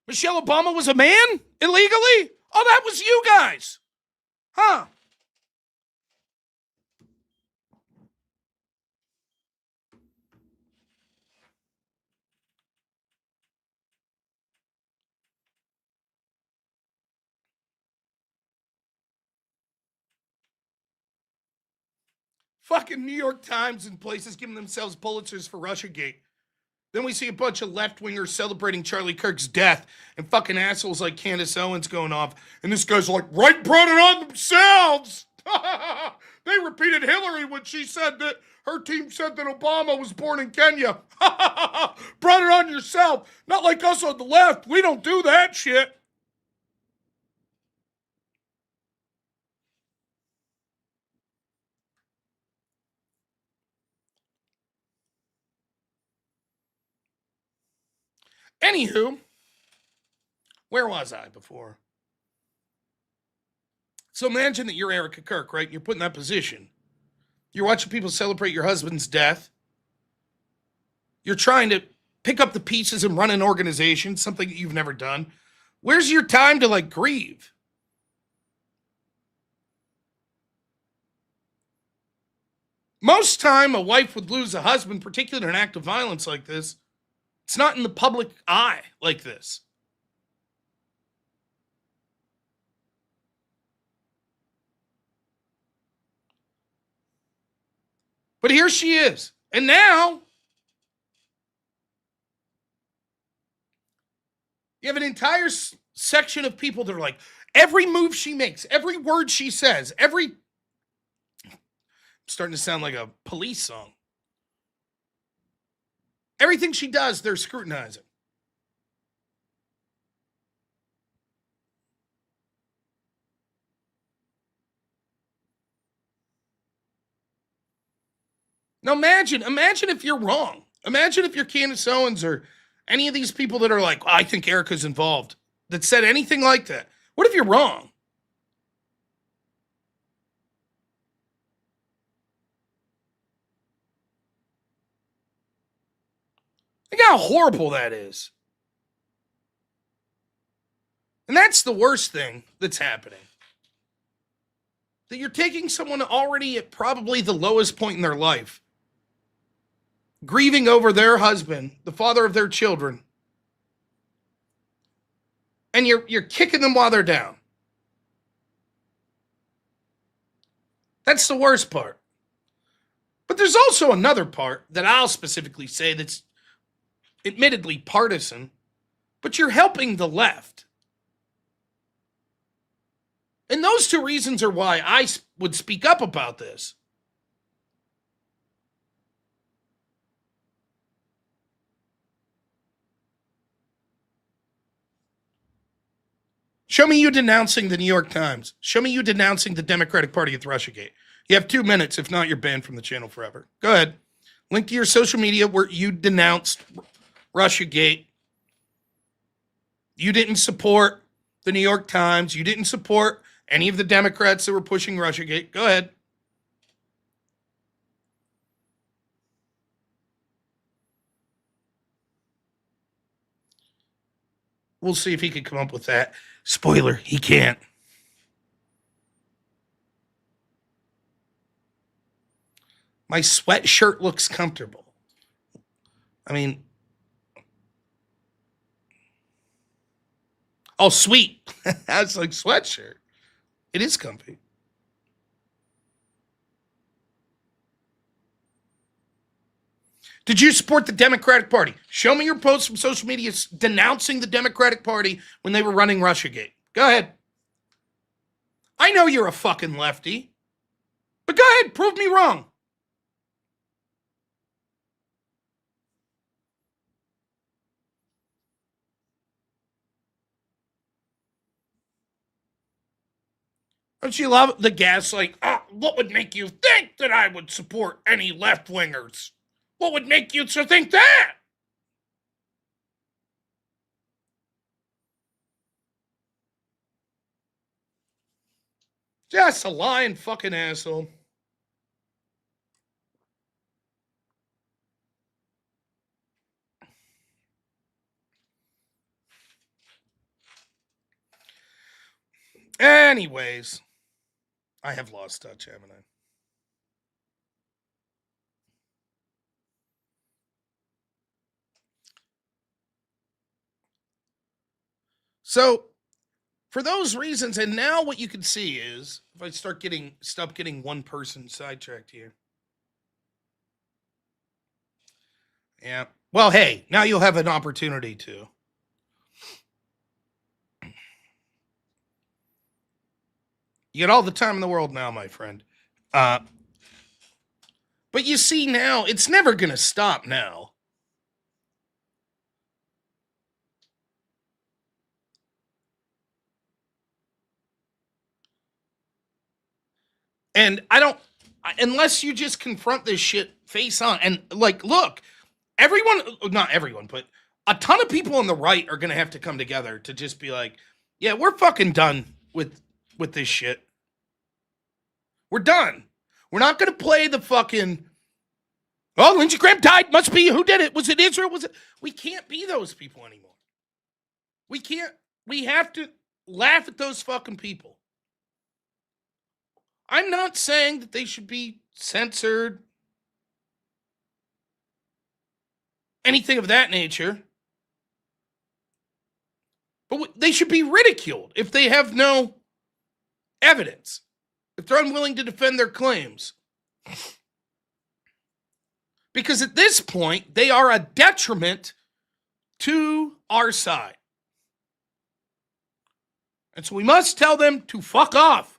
Michelle Obama was a man illegally? Oh, that was you guys. Huh. Fucking New York Times and places giving themselves Pulitzers for Russiagate. Then we see a bunch of left-wingers celebrating Charlie Kirk's death and fucking assholes like Candace Owens going off. And this guy's like, right, brought it on themselves. They repeated Hillary when she said that her team said that Obama was born in Kenya. Brought it on yourself. Not like us on the left. We don't do that shit. Anywho, where was I before? So imagine that you're Erica Kirk, right? You're put in that position. You're watching people celebrate your husband's death. You're trying to pick up the pieces and run an organization, something that you've never done. Where's your time to like grieve? Most time a wife would lose a husband, particularly in an act of violence like this. It's not in the public eye like this. But here she is. And now you have an entire section of people that are like, every move she makes, every word she says, I'm starting to sound like a police song. Everything she does, they're scrutinizing. Now imagine if you're wrong. Imagine if you're Candace Owens or any of these people that are like, I think Erica's involved, that said anything like that. What if you're wrong? Think how horrible that is. And that's the worst thing that's happening. That you're taking someone already at probably the lowest point in their life, grieving over their husband, the father of their children, and you're kicking them while they're down. That's the worst part. But there's also another part that I'll specifically say that's admittedly partisan, but you're helping the left. And those two reasons are why I would speak up about this. Show me you denouncing the New York Times. Show me you denouncing the Democratic Party at Russiagate. You have 2 minutes. If not, you're banned from the channel forever. Go ahead. Link to your social media where you denounced Russiagate. You didn't support the New York Times. You didn't support any of the Democrats that were pushing Russiagate. Go ahead. We'll see if he can come up with that. Spoiler, he can't. My sweatshirt looks comfortable. I mean, oh, sweet. That's like sweatshirt. It is comfy. Did you support the Democratic Party? Show me your posts from social media denouncing the Democratic Party when they were running Russiagate. Go ahead. I know you're a fucking lefty, but go ahead, prove me wrong. Don't you love the gaslight? Oh, what would make you think that I would support any left-wingers? What would make you to think that? Just a lying fucking asshole. Anyways, I have lost touch, haven't I? So, for those reasons, and now what you can see is, if I stop getting one person sidetracked here. Yeah. Well, hey, now you'll have an opportunity to. You get all the time in the world now, my friend. But you see now, it's never going to stop now. And I don't, unless you just confront this shit face on and like, look, everyone, not everyone, but a ton of people on the right are going to have to come together to just be like, yeah, we're fucking done with this shit. We're done. We're not going to play the fucking, oh, Lindsey Graham died. Must be who did it. Was it Israel? Was it? We can't be those people anymore. We can't. We have to laugh at those fucking people. I'm not saying that they should be censored, anything of that nature. But they should be ridiculed if they have no evidence, if they're unwilling to defend their claims. Because at this point, they are a detriment to our side. And so we must tell them to fuck off.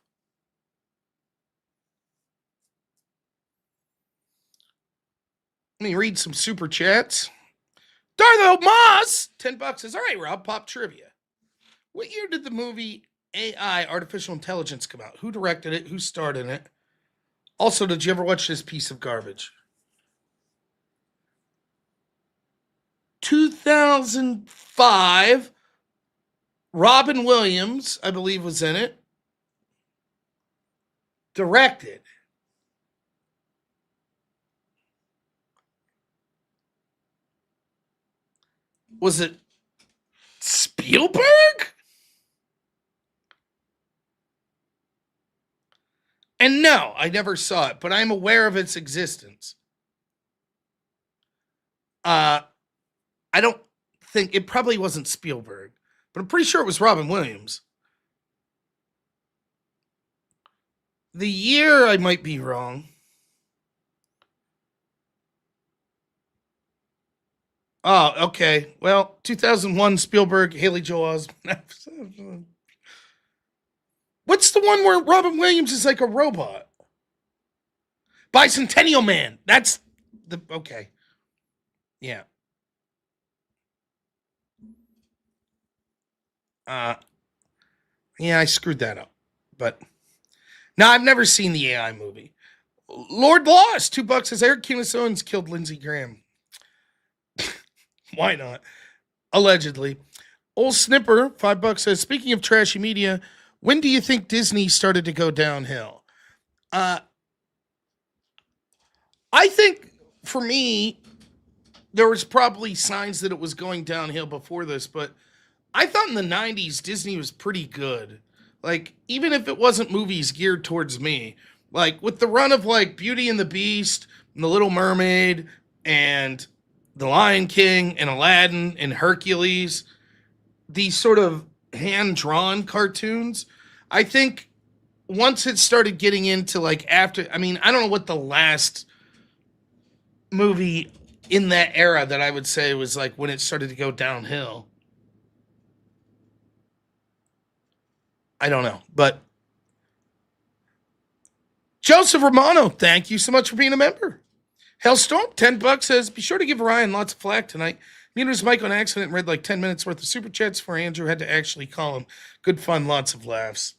Let me read some super chats. Dartho Moss, $10 says, all right, Rob, pop trivia. What year did the movie AI, Artificial Intelligence, come out? Who directed it? Who starred in it? Also, did you ever watch this piece of garbage? 2005. Robin Williams, I believe, was in it. Directed. Was it Spielberg? And no, I never saw it, but I'm aware of its existence. I don't think it probably wasn't Spielberg, but I'm pretty sure it was Robin Williams. The year I might be wrong. Oh, okay. Well, 2001, Spielberg, Haley Joel Osment. What's the one where Robin Williams is like a robot? Bicentennial Man. That's the okay. Yeah. Yeah, I screwed that up. But no, I've never seen the AI movie. Lord Lost, $2 says Eric Keenan Owens killed Lindsey Graham. Why not? Allegedly. Old Snipper, $5 says, speaking of trashy media, when do you think Disney started to go downhill? I think for me, there was probably signs that it was going downhill before this, but I thought in the 90s, Disney was pretty good. Like, even if it wasn't movies geared towards me, like with the run of like Beauty and the Beast and The Little Mermaid and The Lion King and Aladdin and Hercules, these sort of hand-drawn cartoons, I think once it started getting into like after, I mean, I don't know what the last movie in that era that I would say was like when it started to go downhill. I don't know, but Joseph Romano, thank you so much for being a member. Hellstorm, $10 says, be sure to give Ryan lots of flack tonight. Muted his mic on accident and read like 10 minutes worth of super chats before Andrew had to actually call him. Good fun, lots of laughs.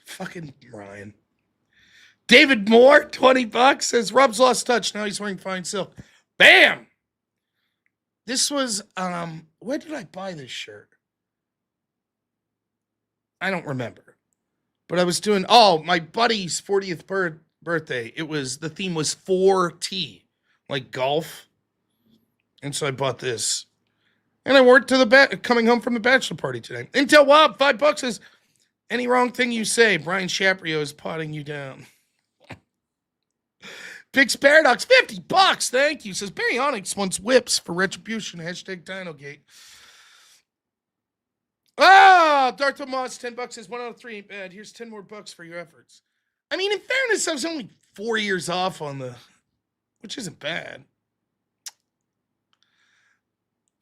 Fucking Ryan. David Moore, $20 says, Rob's lost touch. Now he's wearing fine silk. Bam! This was, where did I buy this shirt? I don't remember. But I was doing, my buddy's 40th birthday. The theme was 4T, like golf. And so I bought this. And I wore it to coming home from the bachelor party today. Intel Wob, $5 says, any wrong thing you say, Brian Shaprio is potting you down. Pix Paradox, $50, thank you. Says Barry Onyx wants whips for retribution. Hashtag Dinogate. Darth Moss, $10 says 1 out of 3 ain't bad. Here's 10 more bucks for your efforts. I mean, in fairness, I was only 4 years off on which isn't bad.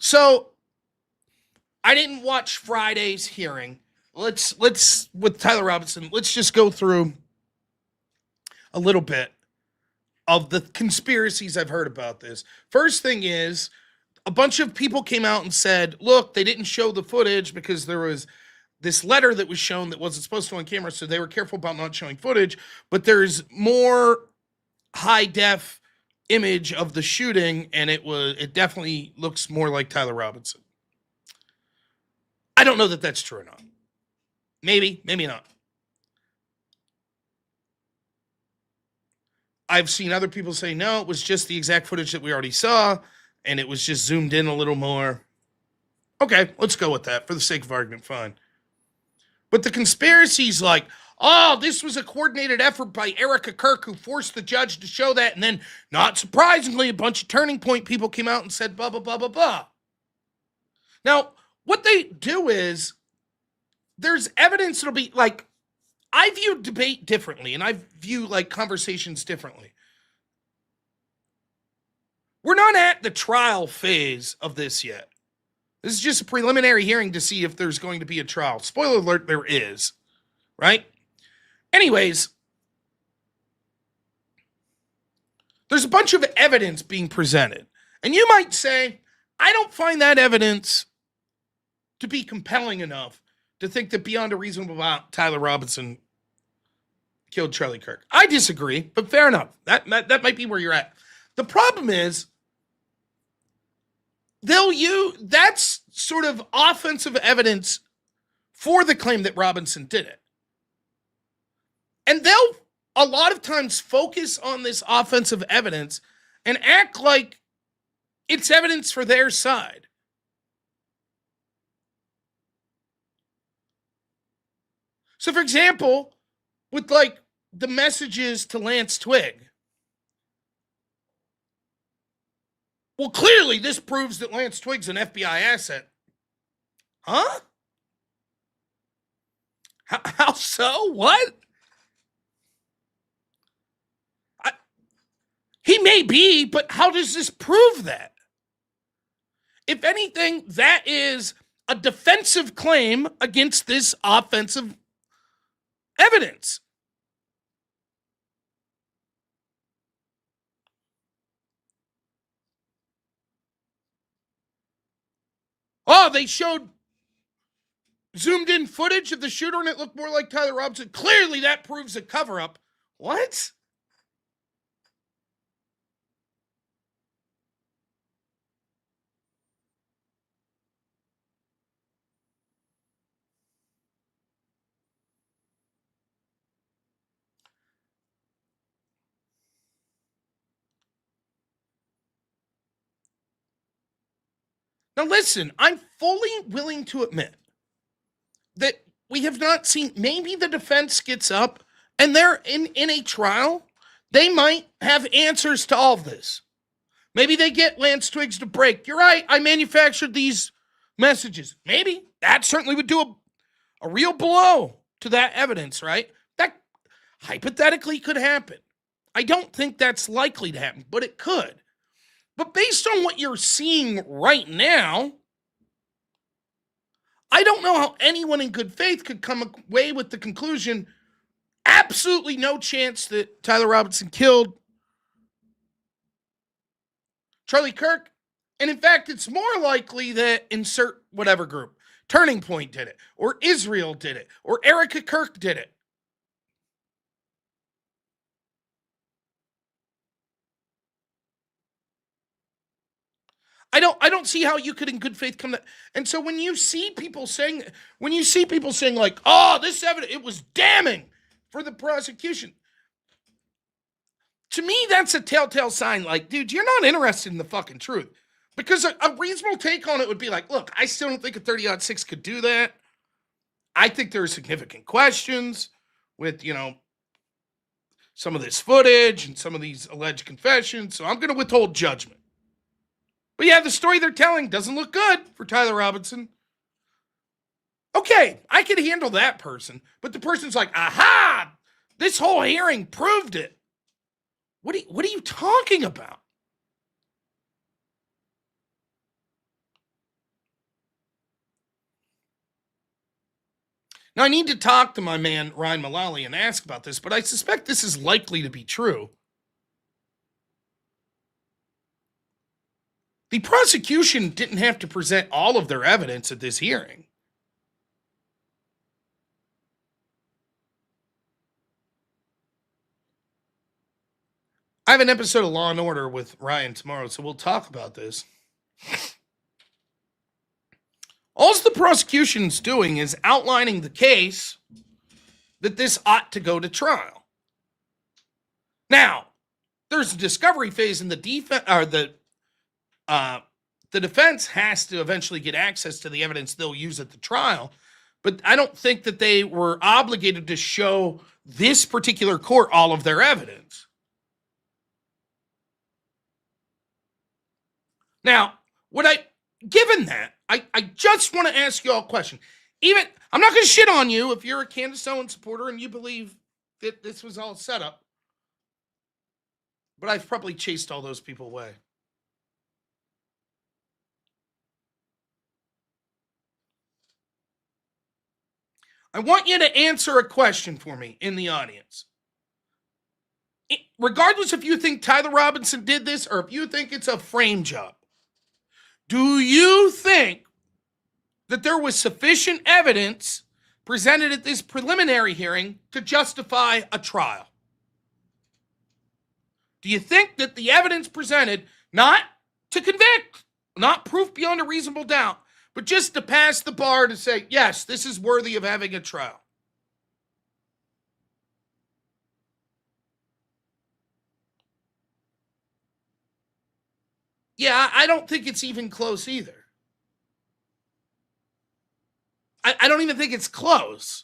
So I didn't watch Friday's hearing. Let's with Tyler Robinson, let's just go through a little bit of the conspiracies I've heard about this. First thing is, a bunch of people came out and said, look, they didn't show the footage because there was this letter that was shown that wasn't supposed to on camera, so they were careful about not showing footage, but there's more high def image of the shooting, and it definitely looks more like Tyler Robinson. I don't know that that's true or not. Maybe not. I've seen other people say, no, it was just the exact footage that we already saw, and it was just zoomed in a little more. Okay, let's go with that for the sake of argument, fine. But the conspiracy's like, oh, this was a coordinated effort by Erica Kirk who forced the judge to show that, and then, not surprisingly, a bunch of Turning Point people came out and said blah, blah, blah, blah, blah. Now, what they do is, there's evidence that'll be, like, I view debate differently, and I view, like, conversations differently. We're not at the trial phase of this yet. This is just a preliminary hearing to see if there's going to be a trial. Spoiler alert, there is. Right? Anyways, there's a bunch of evidence being presented. And you might say, I don't find that evidence to be compelling enough to think that beyond a reasonable doubt, Tyler Robinson killed Charlie Kirk. I disagree, but fair enough. That might be where you're at. The problem is, that's sort of offensive evidence for the claim that Robinson did it. And they'll a lot of times focus on this offensive evidence and act like it's evidence for their side. So, for example, with like the messages to Lance Twigg, well, clearly this proves that Lance Twigg's an FBI asset. Huh? How so? What? He may be, but how does this prove that? If anything, that is a defensive claim against this offensive evidence. Oh, they showed zoomed in footage of the shooter and it looked more like Tyler Robinson. Clearly that proves a cover-up. What? Now listen, I'm fully willing to admit that we have not seen, maybe the defense gets up and they're in a trial. They might have answers to all of this. Maybe they get Lance Twiggs to break. You're right, I manufactured these messages. Maybe that certainly would do a real blow to that evidence, right? That hypothetically could happen. I don't think that's likely to happen, but it could. But based on what you're seeing right now, I don't know how anyone in good faith could come away with the conclusion, absolutely no chance that Tyler Robinson killed Charlie Kirk. And in fact, it's more likely that insert whatever group, Turning Point did it, or Israel did it, or Erica Kirk did it. I don't see how you could in good faith come to. And so when you see people saying like, oh, this evidence, it was damning for the prosecution. To me, that's a telltale sign. Like, dude, you're not interested in the fucking truth. Because a reasonable take on it would be like, look, I still don't think a 30-06 could do that. I think there are significant questions with, some of this footage and some of these alleged confessions. So I'm going to withhold judgment. But yeah, the story they're telling doesn't look good for Tyler Robinson. Okay, I could handle that person. But the person's like, aha, this whole hearing proved it. What are you talking about? Now, I need to talk to my man, Ryan Mullally, and ask about this, but I suspect this is likely to be true. The prosecution didn't have to present all of their evidence at this hearing. I have an episode of Law & Order with Ryan tomorrow, so we'll talk about this. All the prosecution's doing is outlining the case that this ought to go to trial. Now, there's a discovery phase, and the defense has to eventually get access to the evidence they'll use at the trial. But I don't think that they were obligated to show this particular court all of their evidence. Now, given that, I just want to ask you all a question. I'm not going to shit on you if you're a Candace Owens supporter and you believe that this was all set up. But I've probably chased all those people away. I want you to answer a question for me in the audience. Regardless if you think Tyler Robinson did this or if you think it's a frame job, do you think that there was sufficient evidence presented at this preliminary hearing to justify a trial? Do you think that the evidence presented, not to convict, not proof beyond a reasonable doubt, but just to pass the bar to say, yes, this is worthy of having a trial? Yeah, I don't think it's even close either. I don't even think it's close.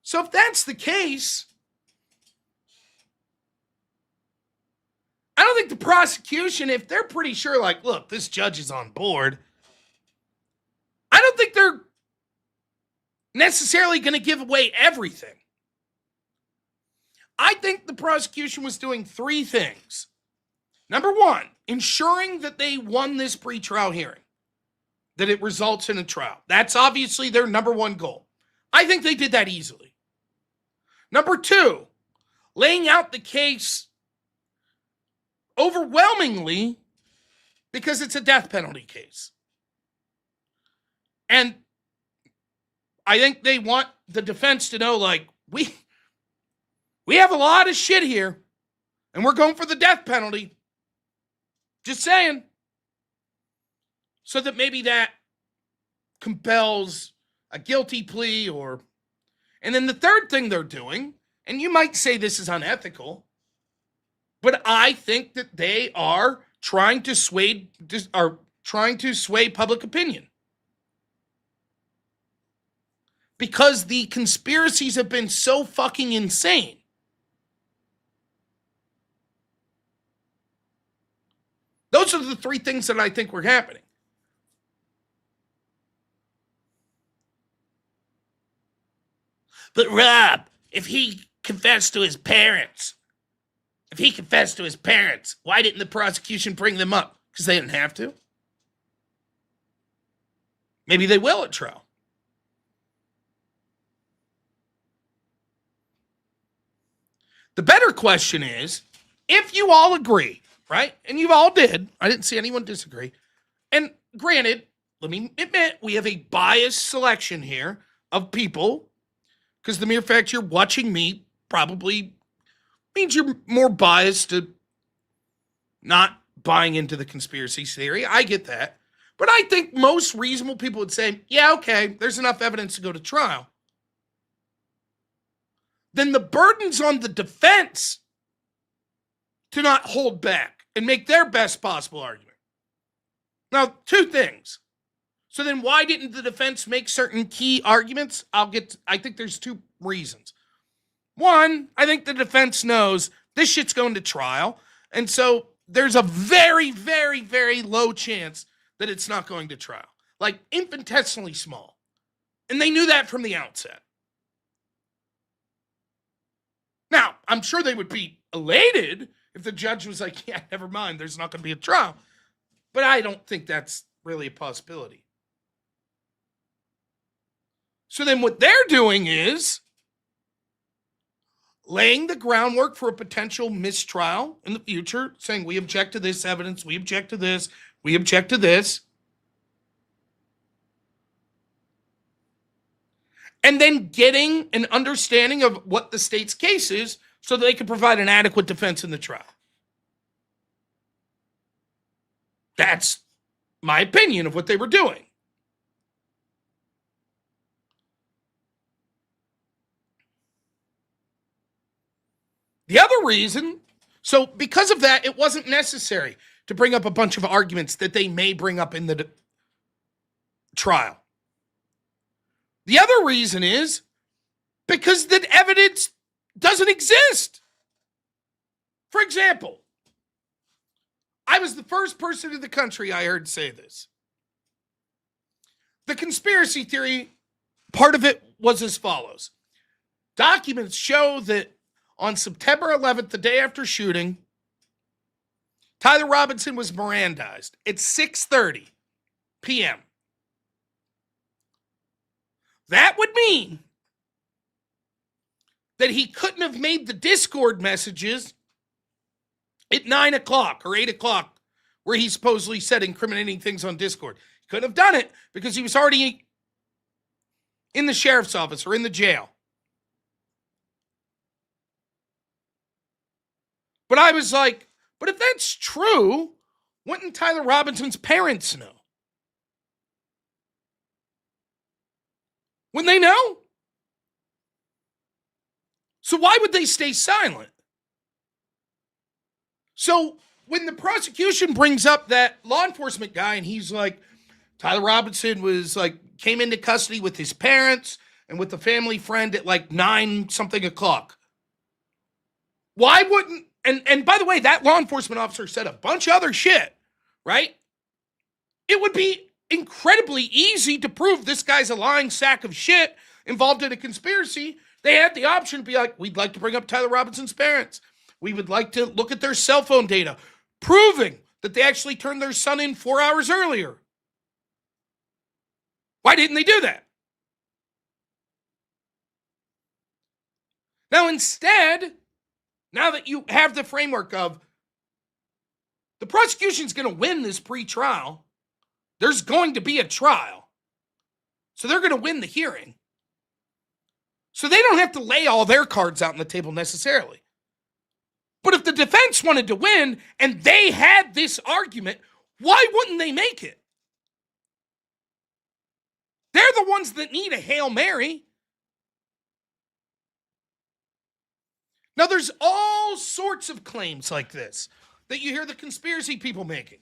So if that's the case, I don't think the prosecution, if they're pretty sure, like, look, this judge is on board, I don't think they're necessarily going to give away everything. I think the prosecution was doing three things. Number one, ensuring that they won this pretrial hearing, that it results in a trial. That's obviously their number one goal. I think they did that easily. Number two, laying out the case overwhelmingly because it's a death penalty case. And I think they want the defense to know, like, we have a lot of shit here, and we're going for the death penalty. Just saying. So that maybe that compels a guilty plea or... And then the third thing they're doing, and you might say this is unethical, but I think that they are trying to sway public opinion. Because the conspiracies have been so fucking insane. Those are the three things that I think were happening. But Rob, if he confessed to his parents, why didn't the prosecution bring them up? Because they didn't have to. Maybe they will at trial. The better question is, if you all agree, right? And you all did. I didn't see anyone disagree. And granted, let me admit, we have a biased selection here of people, because the mere fact you're watching me probably means you're more biased to not buying into the conspiracy theory. I get that. But I think most reasonable people would say, yeah, okay, there's enough evidence to go to trial. Then the burden's on the defense to not hold back and make their best possible argument. Now, two things. So then why didn't the defense make certain key arguments? I think there's two reasons. One, I think the defense knows this shit's going to trial. And so there's a very, very, very low chance that it's not going to trial. Like infinitesimally small. And they knew that from the outset. Now, I'm sure they would be elated if the judge was like, yeah, never mind, there's not going to be a trial. But I don't think that's really a possibility. So then what they're doing is laying the groundwork for a potential mistrial in the future, saying we object to this evidence, we object to this, we object to this. And then getting an understanding of what the state's case is so that they can provide an adequate defense in the trial. That's my opinion of what they were doing. The other reason, so because of that, it wasn't necessary to bring up a bunch of arguments that they may bring up in the trial. The other reason is because the evidence doesn't exist. For example, I was the first person in the country I heard say this. The conspiracy theory, part of it was as follows. Documents show that on September 11th, the day after shooting, Tyler Robinson was Mirandized at 6:30 p.m. That would mean that he couldn't have made the Discord messages at 9 o'clock or 8 o'clock, where he supposedly said incriminating things on Discord. He couldn't have done it because he was already in the sheriff's office or in the jail. But I was like, but if that's true, wouldn't Tyler Robinson's parents know? Wouldn't they know? So why would they stay silent? So when the prosecution brings up that law enforcement guy and he's like, Tyler Robinson was like, came into custody with his parents and with a family friend at like 9 something o'clock. Why wouldn't, and by the way, that law enforcement officer said a bunch of other shit, right? It would be incredibly easy to prove this guy's a lying sack of shit involved in a conspiracy. They had the option to be like, we'd like to bring up Tyler Robinson's parents. We would like to look at their cell phone data, proving that they actually turned their son in 4 hours earlier. Why didn't they do that? Now, instead, now that you have the framework of the prosecution's going to win this pre-trial, there's going to be a trial. So they're going to win the hearing. So they don't have to lay all their cards out on the table necessarily. But if the defense wanted to win and they had this argument, why wouldn't they make it? They're the ones that need a Hail Mary. Now, there's all sorts of claims like this that you hear the conspiracy people making.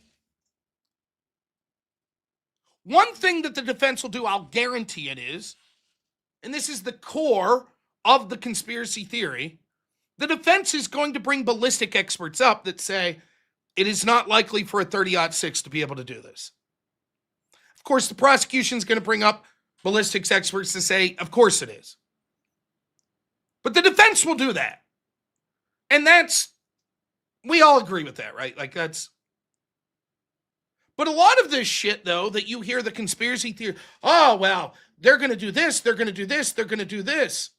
One thing that the defense will do, I'll guarantee it is, and this is the core of the conspiracy theory, the defense is going to bring ballistic experts up that say it is not likely for a 30-06 to be able to do this. Of course, the prosecution is going to bring up ballistics experts to say, of course it is. But the defense will do that. And that's, we all agree with that, right? Like that's, but a lot of this shit, though, that you hear the conspiracy theory, oh, well, they're going to do this, they're going to do this, they're going to do this.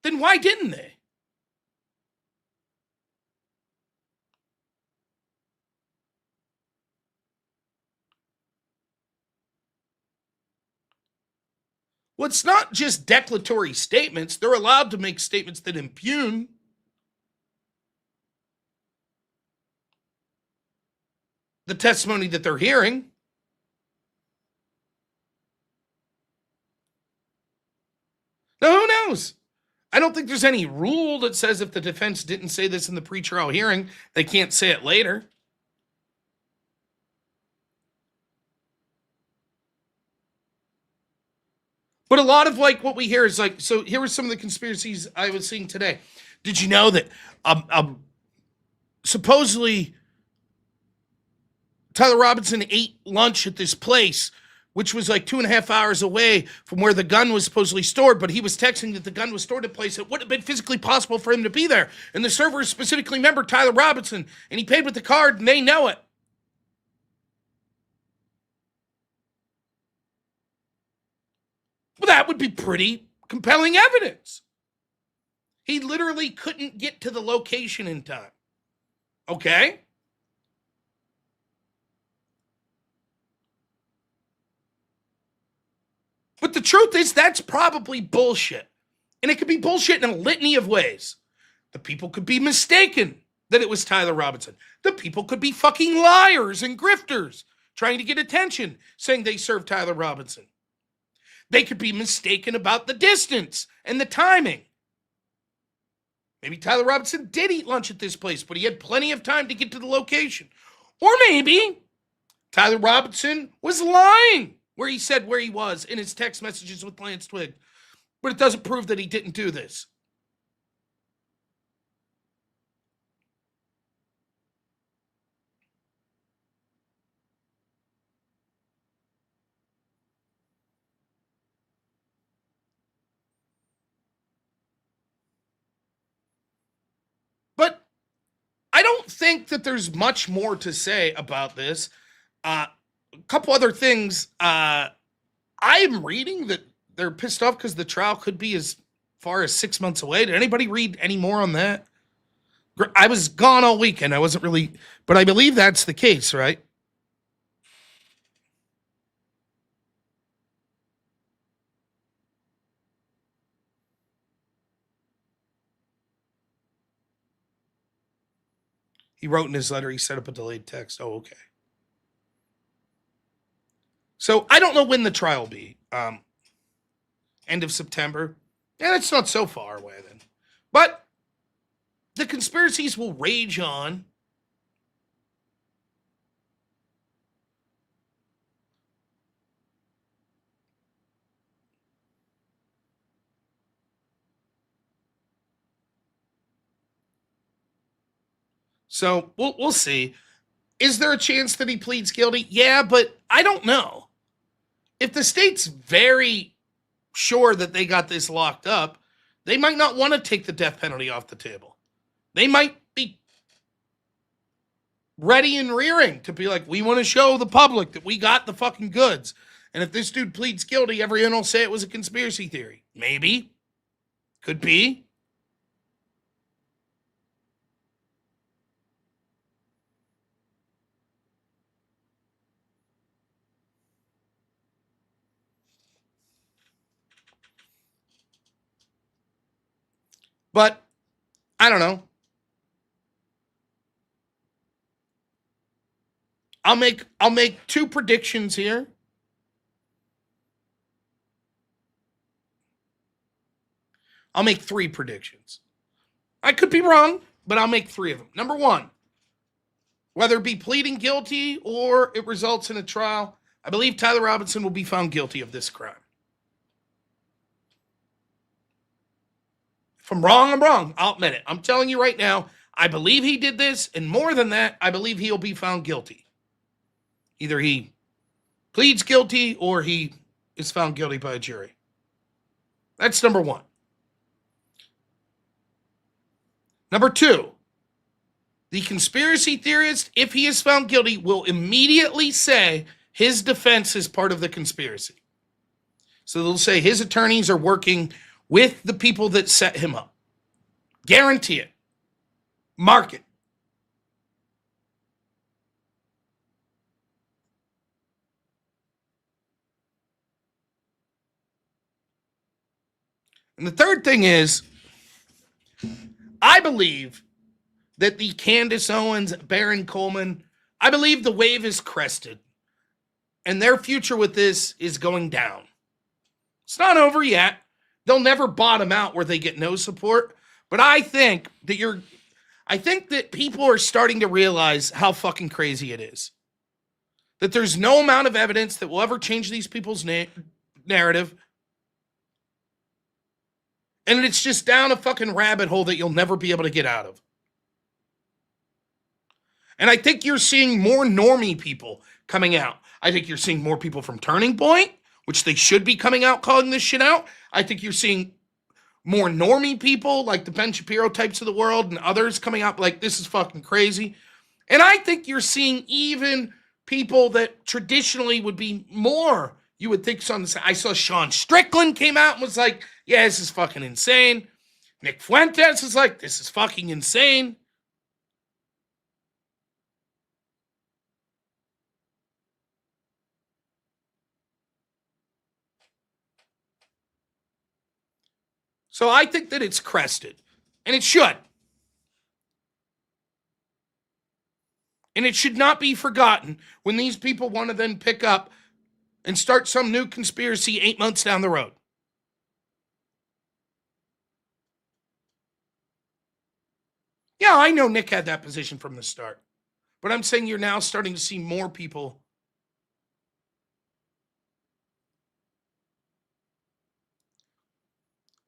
Then why didn't they? Well, it's not just declaratory statements. They're allowed to make statements that impugn the testimony that they're hearing. Now, who knows? I don't think there's any rule that says if the defense didn't say this in the pretrial hearing, they can't say it later. But a lot of like what we hear is like, so here were some of the conspiracies I was seeing today. Did you know that supposedly Tyler Robinson ate lunch at this place, which was like 2.5 hours away from where the gun was supposedly stored, but he was texting that the gun was stored at a place that wouldn't have been physically possible for him to be there. And the server specifically remembered Tyler Robinson, and he paid with the card, and they know it. Well, that would be pretty compelling evidence. He literally couldn't get to the location in time. Okay? But the truth is, that's probably bullshit. And it could be bullshit in a litany of ways. The people could be mistaken that it was Tyler Robinson. The people could be fucking liars and grifters trying to get attention, saying they served Tyler Robinson. They could be mistaken about the distance and the timing. Maybe Tyler Robinson did eat lunch at this place, but he had plenty of time to get to the location. Or maybe Tyler Robinson was lying where he said where he was in his text messages with Lance Twig. But it doesn't prove that he didn't do this. But I don't think that there's much more to say about this. A couple other things. I am reading that they're pissed off because the trial could be as far as 6 months away. Did anybody read any more on that? I was gone all weekend. I wasn't really, but I believe that's the case, right? He wrote in his letter, he set up a delayed text. Oh, okay. So I don't know when the trial will be. End of September. Yeah, that's not so far away then. But the conspiracies will rage on. So we'll see. Is there a chance that he pleads guilty? Yeah, but I don't know. If the state's very sure that they got this locked up, they might not want to take the death penalty off the table. They might be ready and rearing to be like, we want to show the public that we got the fucking goods. And if this dude pleads guilty, everyone will say it was a conspiracy theory. Maybe. Could be. But I don't know. I'll make two predictions here. I'll make three predictions. I could be wrong, but I'll make three of them. Number one, whether it be pleading guilty or it results in a trial, I believe Tyler Robinson will be found guilty of this crime. If I'm wrong, I'm wrong. I'll admit it. I'm telling you right now, I believe he did this, and more than that, I believe he'll be found guilty. Either he pleads guilty or he is found guilty by a jury. That's number one. Number two, the conspiracy theorist, if he is found guilty, will immediately say his defense is part of the conspiracy. So they'll say his attorneys are working with the people that set him up. Guarantee it. Mark it. And the third thing is, I believe that the Candace Owens, Baron Coleman, I believe the wave is crested. And their future with this is going down. It's not over yet. They'll never bottom out where they get no support. But I think that people are starting to realize how fucking crazy it is. That there's no amount of evidence that will ever change these people's narrative. And it's just down a fucking rabbit hole that you'll never be able to get out of. And I think you're seeing more normie people coming out. I think you're seeing more people from Turning Point, which they should be coming out calling this shit out. I think you're seeing more normie people like the Ben Shapiro types of the world and others coming out like this is fucking crazy. And I think you're seeing even people that traditionally would be more you would think something. I saw Sean Strickland came out and was like, yeah, this is fucking insane. Nick Fuentes is like, this is fucking insane. So I think that it's crested. And it should. And it should not be forgotten when these people want to then pick up and start some new conspiracy 8 months down the road. Yeah, I know Nick had that position from the start. But I'm saying you're now starting to see more people.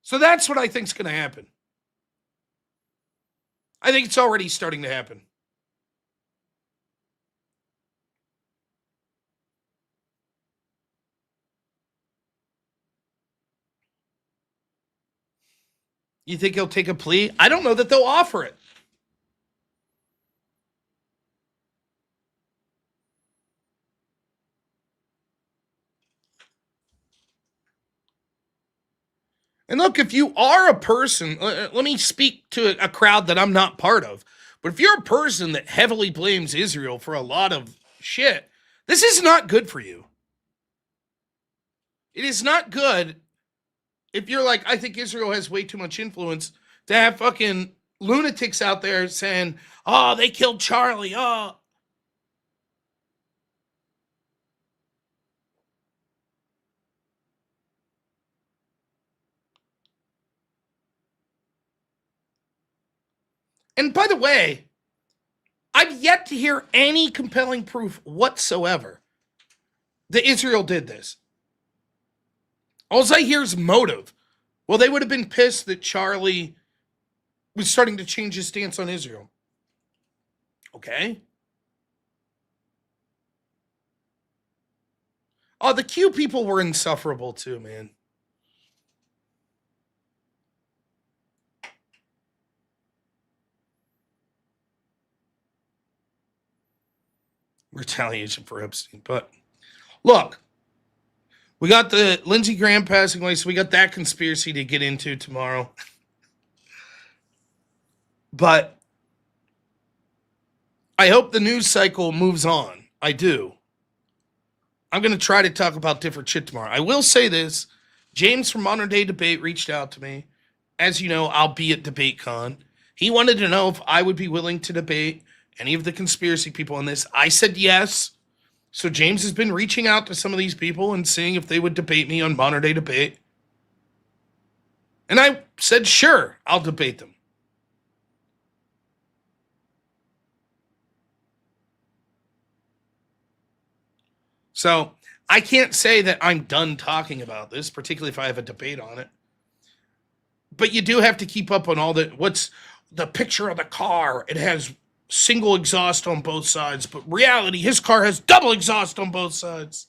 So that's what I think is going to happen. I think it's already starting to happen. You think he'll take a plea? I don't know that they'll offer it. And look, if you are a person, let me speak to a crowd that I'm not part of. But if you're a person that heavily blames Israel for a lot of shit, this is not good for you. It is not good if you're like, I think Israel has way too much influence to have fucking lunatics out there saying, oh, they killed Charlie. Oh. And by the way, I've yet to hear any compelling proof whatsoever that Israel did this. All I hear is motive. Well, they would have been pissed that Charlie was starting to change his stance on Israel. Okay. Oh, the Q people were insufferable too, man. Retaliation for Epstein. But look, we got the Lindsey Graham passing away, so we got that conspiracy to get into tomorrow. But I hope the news cycle moves on. I do. I'm going to try to talk about different shit tomorrow. I will say this. James from Modern Day Debate reached out to me. As you know, I'll be at DebateCon. He wanted to know if I would be willing to debate any of the conspiracy people on this. I said yes. So James has been reaching out to some of these people and seeing if they would debate me on Modern Day Debate. And I said, sure, I'll debate them. So I can't say that I'm done talking about this, particularly if I have a debate on it. But you do have to keep up on all the, what's the picture of the car. It has single exhaust on both sides, but reality, his car has double exhaust on both sides.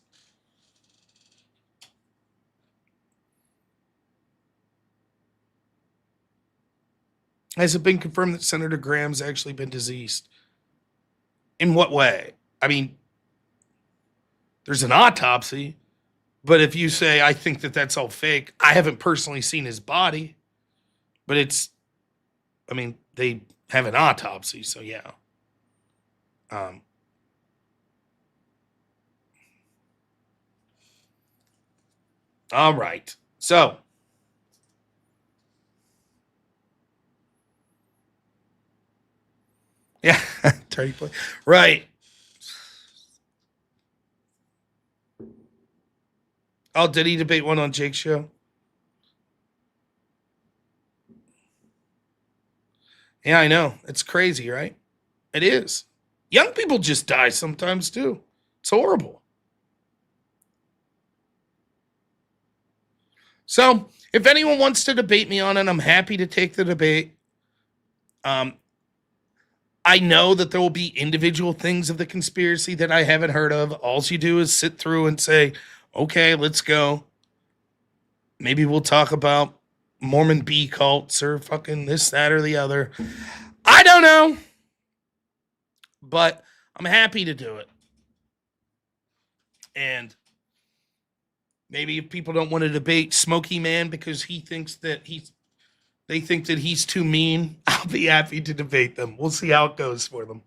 Has it been confirmed that Senator Graham's actually been deceased? In what way? I mean, there's an autopsy, but if you say, I think that that's all fake, I haven't personally seen his body, but it's, I mean, they have an autopsy, so yeah. All right. So, yeah, Tardy play. Right. Oh, did he debate one on Jake's show? Yeah, I know. It's crazy, right? It is. Young people just die sometimes too. It's horrible. So, if anyone wants to debate me on it, I'm happy to take the debate. I know that there will be individual things of the conspiracy that I haven't heard of. All you do is sit through and say, okay, let's go. Maybe we'll talk about Mormon bee cults or fucking this, that, or the other. I don't know. But I'm happy to do it. And Maybe if people don't want to debate Smokey Man because they think that he's too mean, I'll be happy to debate them. We'll see how it goes for them.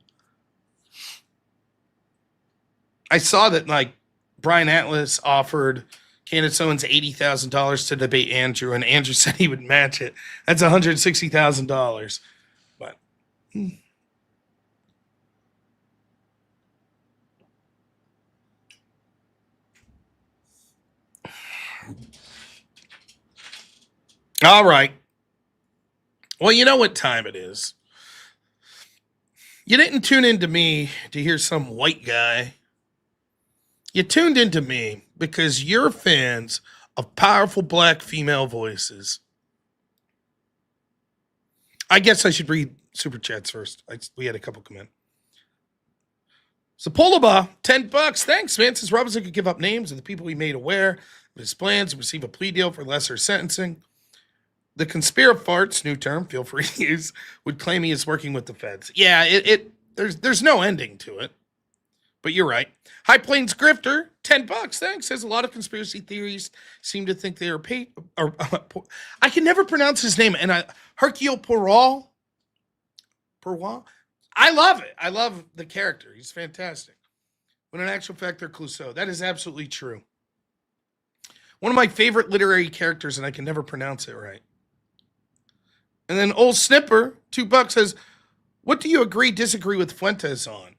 I saw that like Brian Atlas offered Candace Owens $80,000 to debate Andrew, and Andrew said he would match it. That's $160,000. But all right. Well, you know what time it is. You didn't tune into me to hear some white guy. You tuned into me because you're fans of powerful black female voices. I guess I should read super chats first. We had a couple come in. Sapolaba, $10. Thanks, man. Since Robinson could give up names of the people he made aware of his plans and receive a plea deal for lesser sentencing, the conspirafarts, new term, feel free to use, would claim he is working with the feds. Yeah, there's no ending to it. But you're right. High Plains Grifter, $10. Thanks. Says a lot of conspiracy theories seem to think they are paid. I can never pronounce his name. And Hercule Poirot. I love it. I love the character. He's fantastic. When in actual fact, they're Clouseau. That is absolutely true. One of my favorite literary characters, and I can never pronounce it right. And then Old Snipper, $2, says, what do you agree, disagree with Fuentes on?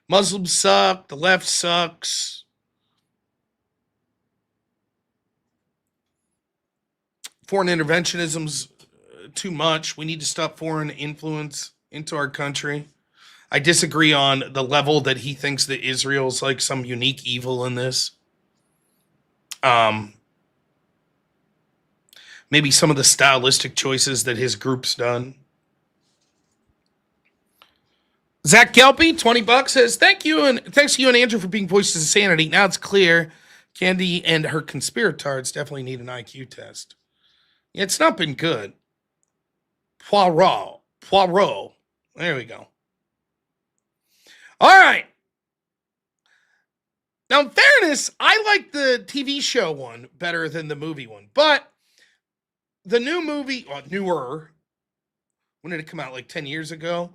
Muslims suck. The left sucks. Foreign interventionism's too much. We need to stop foreign influence into our country. I disagree on the level that he thinks that Israel's like some unique evil in this. Maybe some of the stylistic choices that his group's done. Zach Gelpy, $20, says, thanks to you and Andrew for being voices of sanity. Now it's clear Candy and her conspiratards definitely need an IQ test. Yeah, it's not been good. Poirot. There we go. All right. Now, in fairness, I like the TV show one better than the movie one. But the new movie, newer, when did it come out? Like 10 years ago?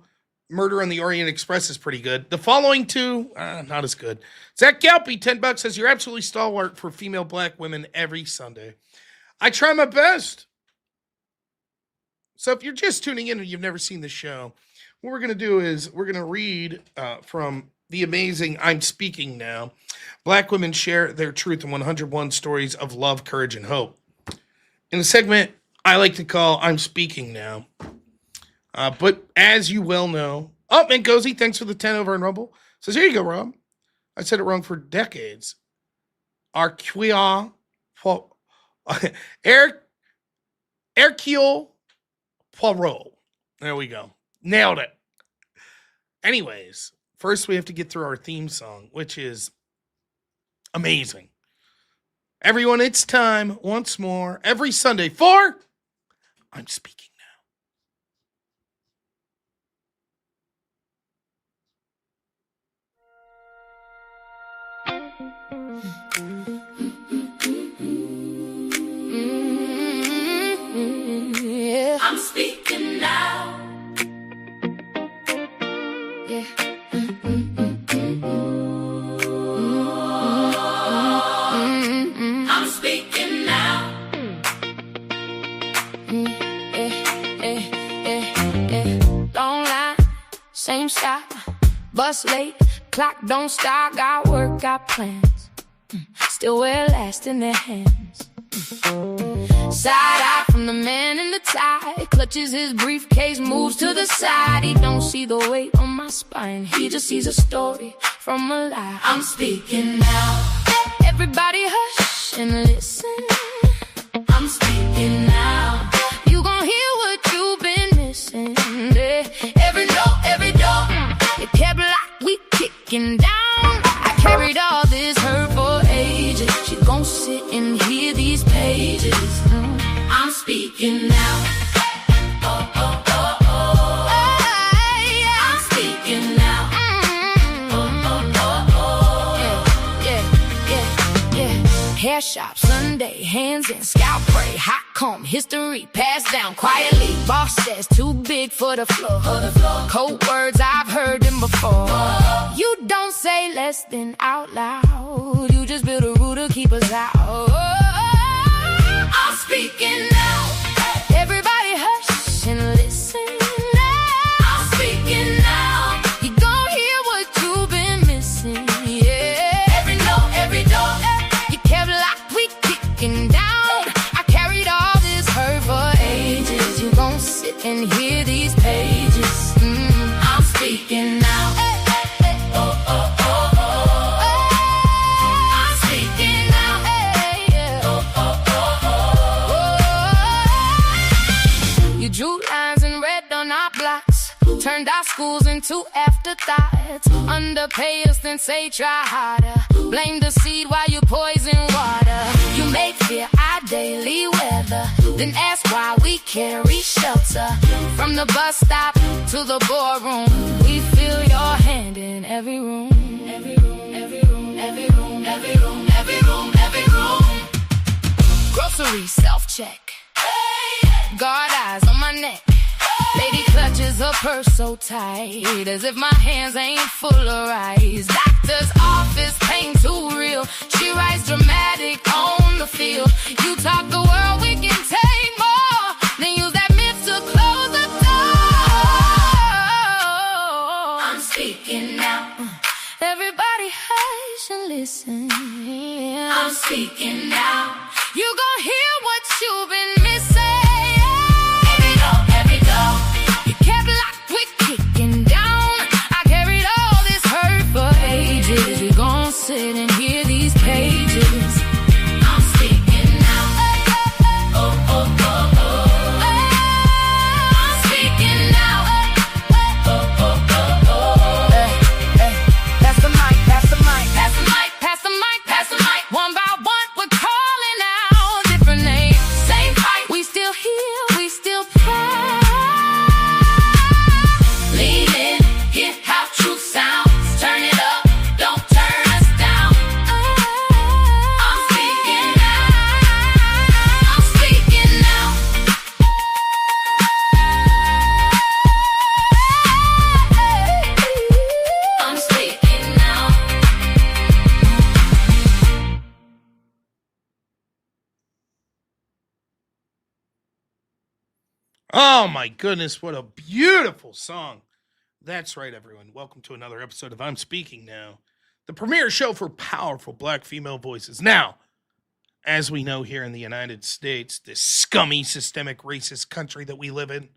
Murder on the Orient Express is pretty good. The following two, not as good. Zach Galpy, $10, says, you're absolutely stalwart for female black women every Sunday. I try my best. So if you're just tuning in and you've never seen the show, what we're going to do is we're going to read from the amazing I'm Speaking Now. Black women share their truth in 101 stories of love, courage, and hope. In a segment I like to call I'm Speaking Now. But as you well know, and Gozy, thanks for the 10 over in Rumble. Says, here you go, Rob. I said it wrong for decades. Hercule Poirot. There we go. Nailed it. Anyways, first we have to get through our theme song, which is amazing. Everyone, it's time once more every Sunday for I'm Speaking Yeah. I'm speaking now. Yeah. I'm speaking now. Don't lie, same shot, bus late, clock don't stop, got work, got plans. Still wear last in their hands. Side eye from the man in the tie, clutches his briefcase, moves to the side. He don't see the weight on my spine, he just sees a story from a lie. I'm speaking now. Everybody hush and listen. I'm speaking now. You gon' hear what you've been missing. Every door, you kept locked, we kicking down. I carried all this hurt for ages. She gon' sit and hear these pages. I'm speaking now. Oh, oh, oh, oh. I'm speaking now. Oh, oh, oh, oh. Yeah, yeah. shop, Sunday, hands in, scalp pray, hot comb, history, passed down quietly. Boss says too big for the floor. Cold words, I've heard them before. You don't say less than out loud. You just build a rule to keep us out. I'm speaking now. Everybody hush and listen. I'm speaking now. You gon' hear what you've been missing. Yeah. Every door. You kept locked, we kicking down. I carried all this hurt for ages. You gon' sit and hear these pages. I'm speaking now. I'm speaking now. You drew lines in red on our blocks, turned our schools into afterthoughts. Underpay us, then say try harder. Blame the seed while you poison water. You make fear our daily weather, then ask why we carry shelter. From the bus stop to the boardroom, we feel your hand in every room. Every room, every room, every room, every room, every room, every room. Grocery self-check. Guard eyes on my neck. Lady clutches her purse so tight, as if my hands ain't full of rice. Doctor's office, pain too real. She writes dramatic on the field. You talk the world, we can take more. Then use that myth to close the door. I'm speaking now. Everybody hush and listen. I'm speaking now. You gon' hear what you've been missing. You kept locked, we kicking down. I carried all this hurt for ages. You gon' sit and hear these pages. I'm speaking now. I'm speaking now. Pass the mic, pass the mic, pass the mic, pass the mic, pass the mic. One by one, we're calling out different names. Same fight, we still heal, we still pray. Lean in, hear how truth sounds. Turn it up, don't turn us down. I'm speaking now. I'm speaking now. I'm speaking now. Oh my goodness, what a beautiful song. That's right, everyone. Welcome to another episode of I'm Speaking Now, the premier show for powerful black female voices. Now, as we know here in the United States, this scummy, systemic, racist country that we live in,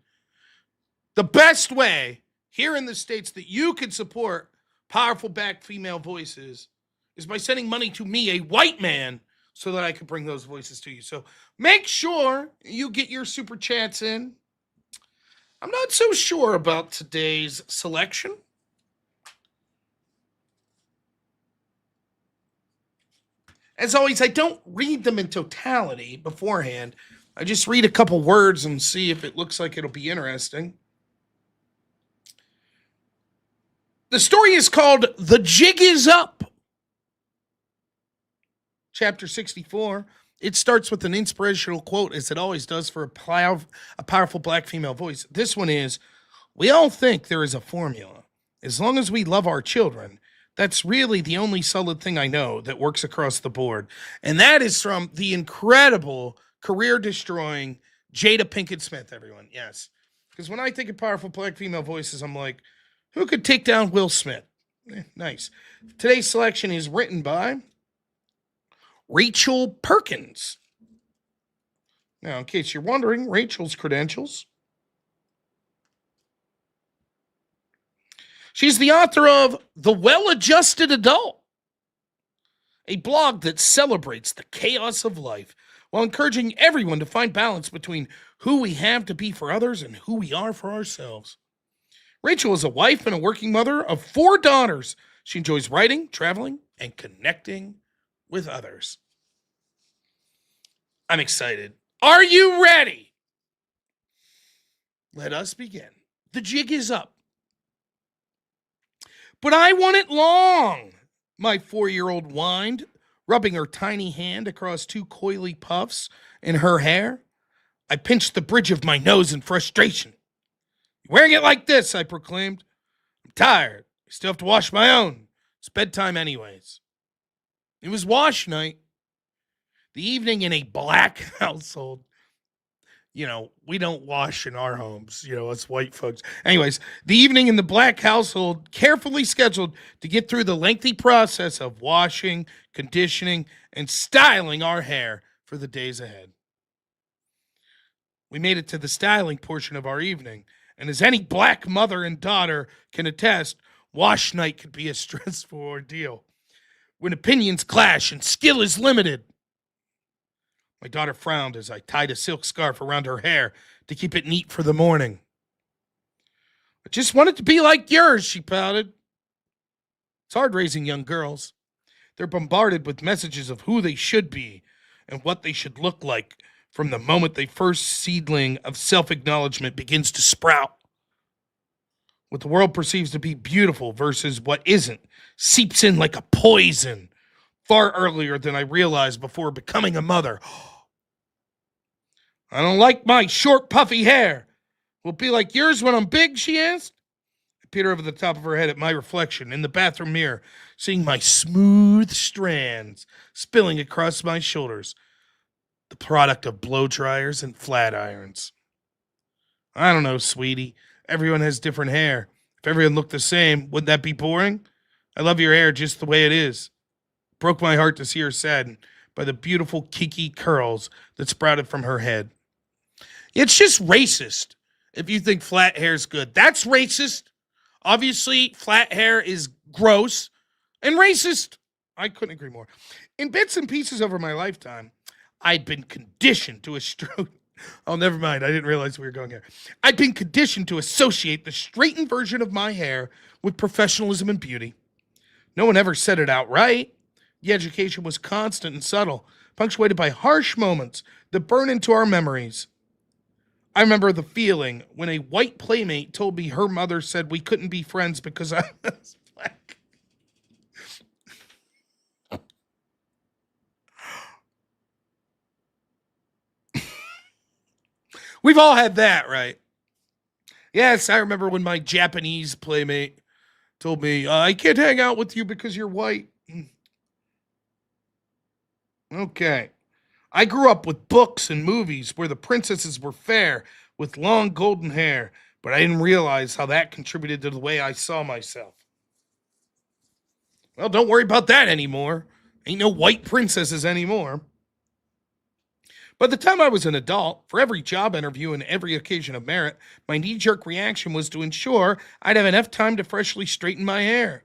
the best way here in the States that you can support powerful black female voices is by sending money to me, a white man, so that I can bring those voices to you. So make sure you get your super chats in. I'm not so sure about today's selection. As always, I don't read them in totality beforehand. I just read a couple words and see if it looks like it'll be interesting. The story is called The Jig Is Up. Chapter 64. It starts with an inspirational quote, as it always does for a powerful black female voice. This one is, we all think there is a formula. As long as we love our children, that's really the only solid thing I know that works across the board. And that is from the incredible, career-destroying Jada Pinkett Smith, everyone. Yes. Because when I think of powerful black female voices, I'm like, who could take down Will Smith? Nice. Today's selection is written by Rachel Perkins. Now, in case you're wondering, Rachel's credentials. She's the author of The Well-Adjusted Adult, a blog that celebrates the chaos of life while encouraging everyone to find balance between who we have to be for others and who we are for ourselves. Rachel is a wife and a working mother of 4 daughters. She enjoys writing, traveling, and connecting with others. I'm excited. Are you ready? Let us begin. The jig is up. But I want it long, my 4-year-old whined, Rubbing her tiny hand across two coily puffs in her hair, I pinched the bridge of my nose in frustration. "You're wearing it like this," I proclaimed. "I'm tired. I still have to wash my own. It's bedtime anyways." It was wash night. The evening in a black household. We don't wash in our homes, us white folks. Anyways, the evening in the black household, carefully scheduled to get through the lengthy process of washing, conditioning, and styling our hair for the days ahead. We made it to the styling portion of our evening, and as any black mother and daughter can attest, wash night can be a stressful ordeal when opinions clash and skill is limited. My daughter frowned as I tied a silk scarf around her hair to keep it neat for the morning. "I just want it to be like yours," she pouted. It's hard raising young girls. They're bombarded with messages of who they should be and what they should look like from the moment the first seedling of self-acknowledgement begins to sprout. What the world perceives to be beautiful versus what isn't seeps in like a poison far earlier than I realized before becoming a mother. "I don't like my short, puffy hair. Will it be like yours when I'm big?" she asked. I peered over the top of her head at my reflection in the bathroom mirror, seeing my smooth strands spilling across my shoulders, the product of blow dryers and flat irons. "I don't know, sweetie. Everyone has different hair. If everyone looked the same, wouldn't that be boring? I love your hair just the way it is." It broke my heart to see her saddened by the beautiful kinky curls that sprouted from her head. It's just racist if you think flat hair is good. That's racist. Obviously, flat hair is gross and racist. I couldn't agree more. In bits and pieces over my lifetime, I'd been conditioned to oh, never mind. I didn't realize we were going here. I'd been conditioned to associate the straightened version of my hair with professionalism and beauty. No one ever said it outright. The education was constant and subtle, punctuated by harsh moments that burn into our memories. I remember the feeling when a white playmate told me her mother said we couldn't be friends because I was black. We've all had that, right? Yes, I remember when my Japanese playmate told me, "I can't hang out with you because you're white." Okay. I grew up with books and movies where the princesses were fair with long golden hair, but I didn't realize how that contributed to the way I saw myself. Well, don't worry about that anymore. Ain't no white princesses anymore. By the time I was an adult, for every job interview and every occasion of merit, my knee-jerk reaction was to ensure I'd have enough time to freshly straighten my hair.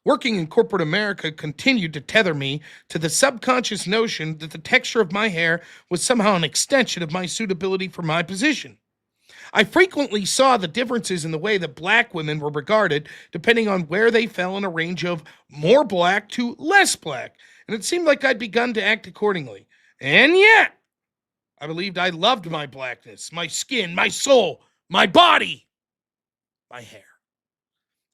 Working in corporate America continued to tether me to the subconscious notion that the texture of my hair was somehow an extension of my suitability for my position. I frequently saw the differences in the way that black women were regarded depending on where they fell in a range of more black to less black, and it seemed like I'd begun to act accordingly. And yet, I believed I loved my blackness, my skin, my soul, my body, my hair.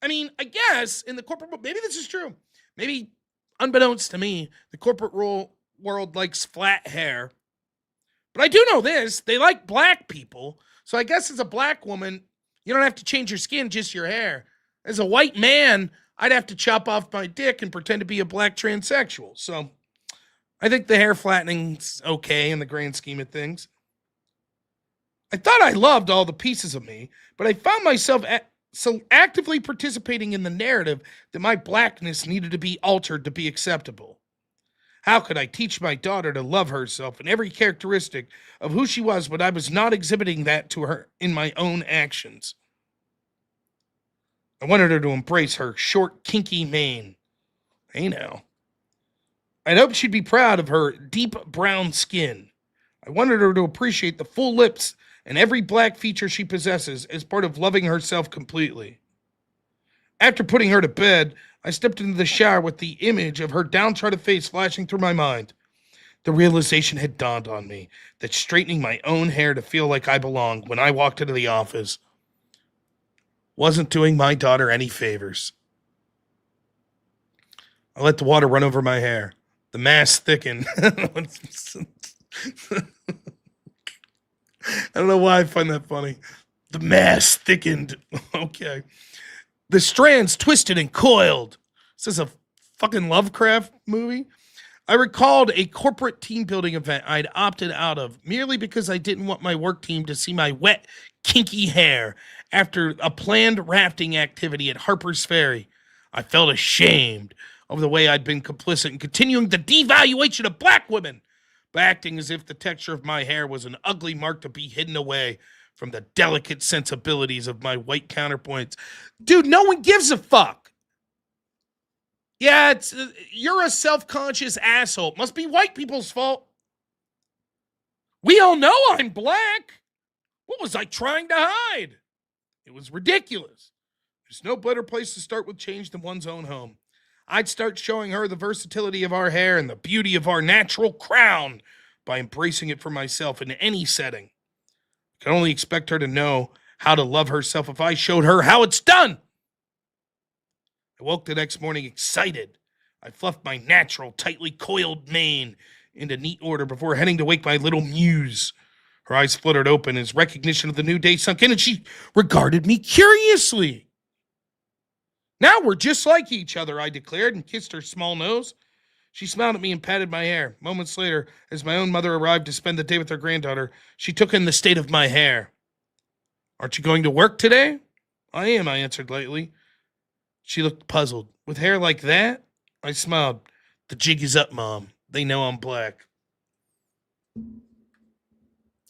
I mean, I guess in the corporate world, maybe this is true. Maybe, unbeknownst to me, the corporate world likes flat hair. But I do know this. They like black people. So I guess as a black woman, you don't have to change your skin, just your hair. As a white man, I'd have to chop off my dick and pretend to be a black transsexual. So I think the hair flattening's okay in the grand scheme of things. I thought I loved all the pieces of me, but I found myself so actively participating in the narrative that my blackness needed to be altered to be acceptable. How could I teach my daughter to love herself and every characteristic of who she was when I was not exhibiting that to her in my own actions? I wanted her to embrace her short, kinky mane. Hey now. I'd hoped she'd be proud of her deep brown skin. I wanted her to appreciate the full lips and every black feature she possesses as part of loving herself completely. After putting her to bed, I stepped into the shower with the image of her downtrodden face flashing through my mind. The realization had dawned on me that straightening my own hair to feel like I belonged when I walked into the office wasn't doing my daughter any favors. I let the water run over my hair. The mass thickened. I don't know why I find that funny. The mass thickened. Okay. The strands twisted and coiled. Is this a fucking Lovecraft movie? I recalled a corporate team building event I'd opted out of merely because I didn't want my work team to see my wet, kinky hair after a planned rafting activity at Harper's Ferry. I felt ashamed of the way I'd been complicit in continuing the devaluation of black women by acting as if the texture of my hair was an ugly mark to be hidden away from the delicate sensibilities of my white counterpoints. Dude, no one gives a fuck. Yeah, you're a self-conscious asshole. Must be white people's fault. We all know I'm black. What was I trying to hide? It was ridiculous. There's no better place to start with change than one's own home. I'd start showing her the versatility of our hair and the beauty of our natural crown by embracing it for myself in any setting. I can only expect her to know how to love herself if I showed her how it's done. I woke the next morning excited. I fluffed my natural, tightly coiled mane into neat order before heading to wake my little muse. Her eyes fluttered open as recognition of the new day sunk in, and she regarded me curiously. Now we're just like each other, I declared, and kissed her small nose. She smiled at me and patted my hair. Moments later, as my own mother arrived to spend the day with her granddaughter, she took in the state of my hair. Aren't you going to work today? I am, I answered lightly. She looked puzzled. With hair like that? I smiled. The jig is up, Mom. They know I'm black.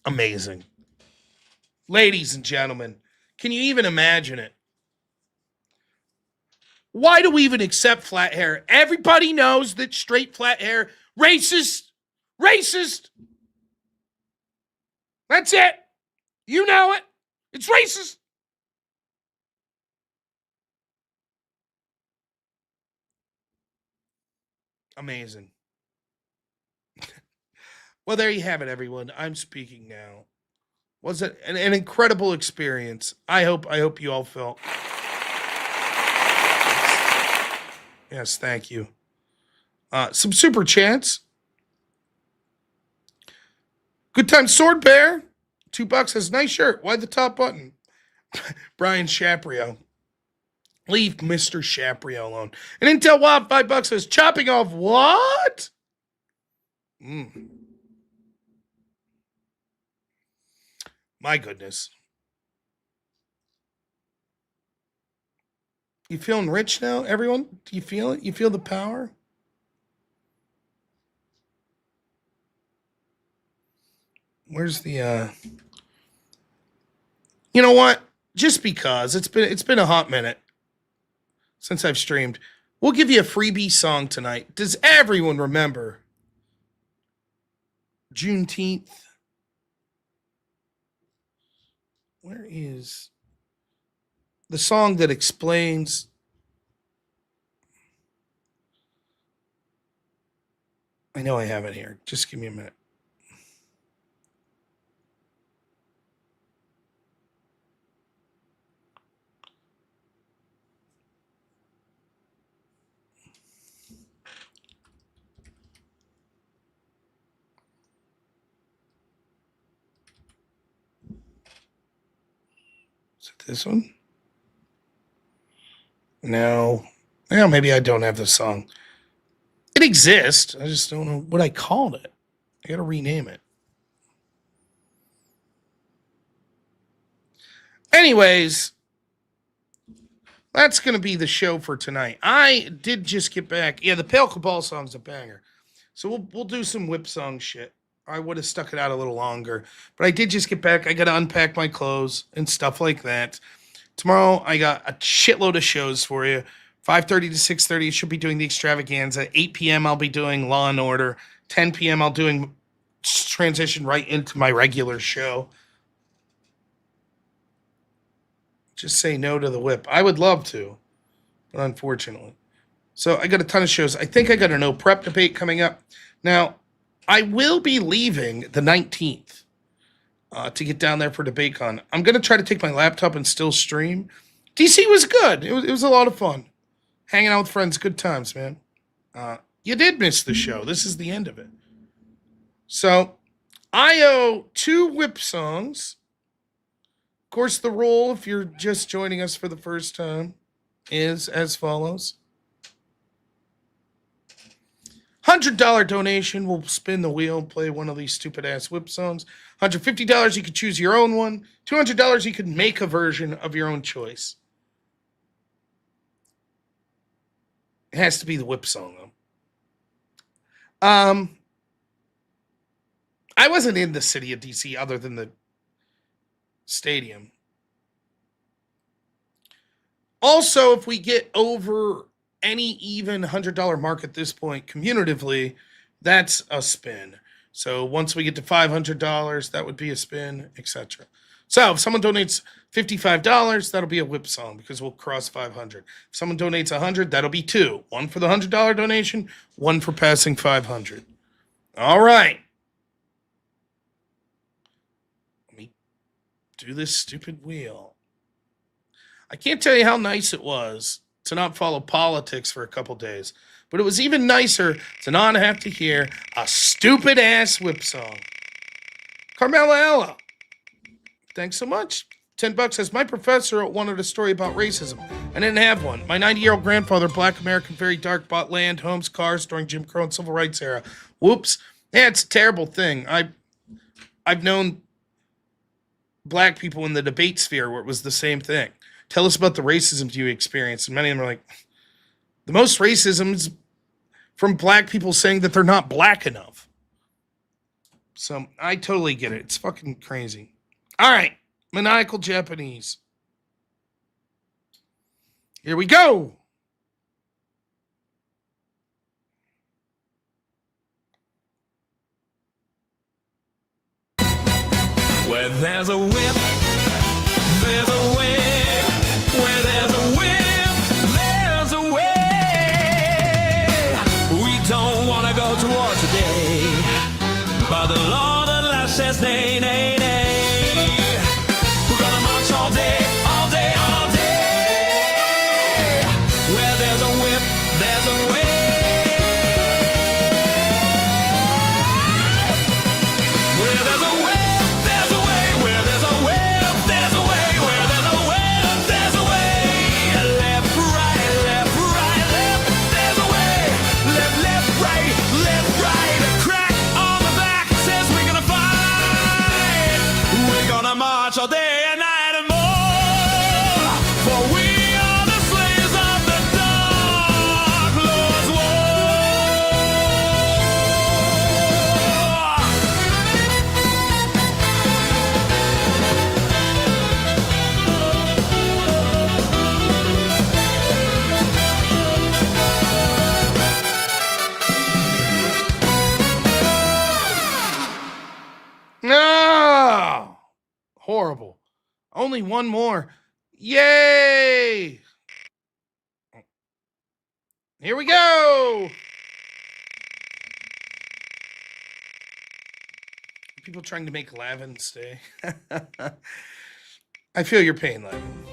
Amazing. Ladies and gentlemen, can you even imagine it? Why do we even accept flat hair? Everybody knows that straight flat hair, racist. Racist. That's it. You know it. It's racist. Amazing. Well, there you have it, everyone. I'm speaking now. Was it an incredible experience? I hope you all felt. Yes, thank you. Some super chats. Good time, Sword Bear. $2 says, nice shirt. Why the top button? Brian Shaprio. Leave Mr. Shaprio alone. And Intel Wild, $5 says, chopping off what? My goodness. You feeling rich now, everyone? Do you feel it? You feel the power? Where's the You know what? Just because it's been a hot minute since I've streamed, we'll give you a freebie song tonight. Does everyone remember Juneteenth? Where is the song that explains? I know I have it here. Just give me a minute. Is it this one? No. Well, maybe I don't have the song. It exists. I just don't know what I called it. I gotta rename it. Anyways, that's gonna be the show for tonight. I did just get back. Yeah, the Pale Cabal song's a banger. So we'll do some whip song shit. I would have stuck it out a little longer. But I did just get back. I gotta unpack my clothes and stuff like that. Tomorrow I got a shitload of shows for you. 5:30 to 6:30, should be doing the extravaganza. 8 p.m. I'll be doing Law and Order. 10 p.m. I'll doing transition right into my regular show. Just say no to the whip. I would love to, but unfortunately. So I got a ton of shows. I think I got a no prep debate coming up. Now, I will be leaving the 19th to get down there for DebateCon. I'm going to try to take my laptop and still stream. DC was good. It was a lot of fun. Hanging out with friends, good times, man. you did miss the show. This is the end of it. So I owe 2 whip songs. Of course, the rule, if you're just joining us for the first time, is as follows. $100 donation, we'll spin the wheel and play one of these stupid ass whip songs. $150, you could choose your own one. $200, you could make a version of your own choice. It has to be the whip song, though. I wasn't in the city of DC other than the stadium. Also, if we get over any even $100 mark at this point, cumulatively, that's a spin. So once we get to $500, that would be a spin, etc. So if someone donates $55, that'll be a whip song because we'll cross 500. If someone donates 100, that'll be 2. One for the $100 donation, one for passing 500. All right. Let me do this stupid wheel. I can't tell you how nice it was to not follow politics for a couple days, but it was even nicer to not have to hear a stupid ass whip song. Carmela Ella, thanks so much. $10 says, my professor wanted a story about racism. I didn't have one. My 90-year-old grandfather, black American, very dark, bought land, homes, cars during Jim Crow and Civil Rights era. Whoops. Yeah, it's a terrible thing. I've known black people in the debate sphere where it was the same thing. Tell us about the racism you experienced. And many of them are like, the most racism is from black people saying that they're not black enough. So I totally get it. It's fucking crazy. All right. Maniacal Japanese. Here we go. Where there's a whip, there's a way. Where there's a whip, there's a way. We don't want to go to war today, but the law that last says nay, nay, nay. We're gonna march all day, all day, all day. Where there's a whip, there's a way. Where there's a whip, there's a way. Where there's a whip, there's a way. Where there's a whip, there's a way. Left, right, left, right, left. There's a way. Left, left, right, left, right. A crack on the back says we're gonna fight. We're gonna march all day and night and more. For we are the slaves of the dark Lord's war. No! Horrible. Only one more. Yay! Here we go. People trying to make Lavin stay. I feel your pain, Lavin.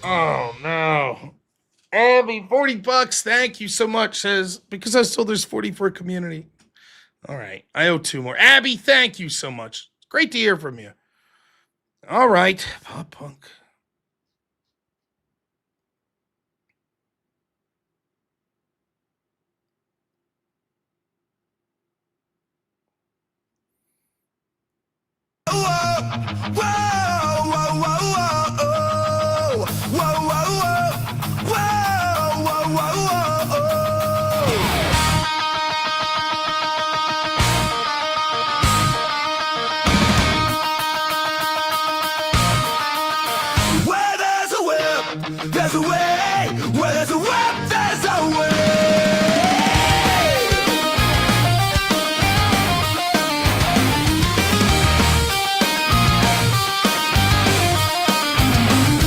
Oh, no. Abby, $40. Thank you so much. Says, because I was told there's 40 for a community. All right. I owe 2 more. Abby, thank you so much. Great to hear from you. All right. Pop punk. Where there's a whip, there's a way. Where there's a whip, there's a way.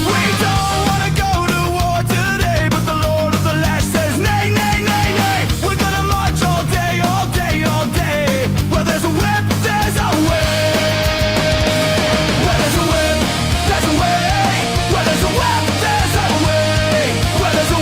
We don't want to go to war today, but the Lord of the Last says nay, nay, nay, nay. We're gonna march all day, all day, all day. Where there's a whip, there's a way. Where there's a whip, there's a way. Where there's a whip, there's a way. Where there's a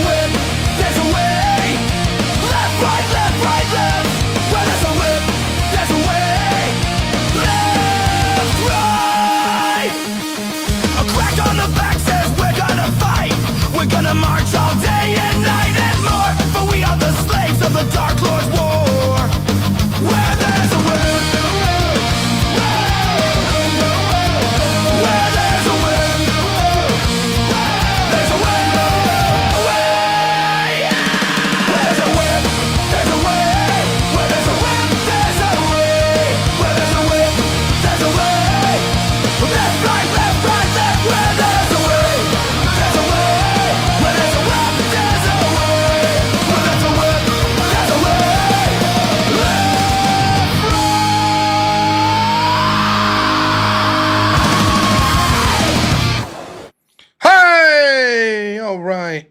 right.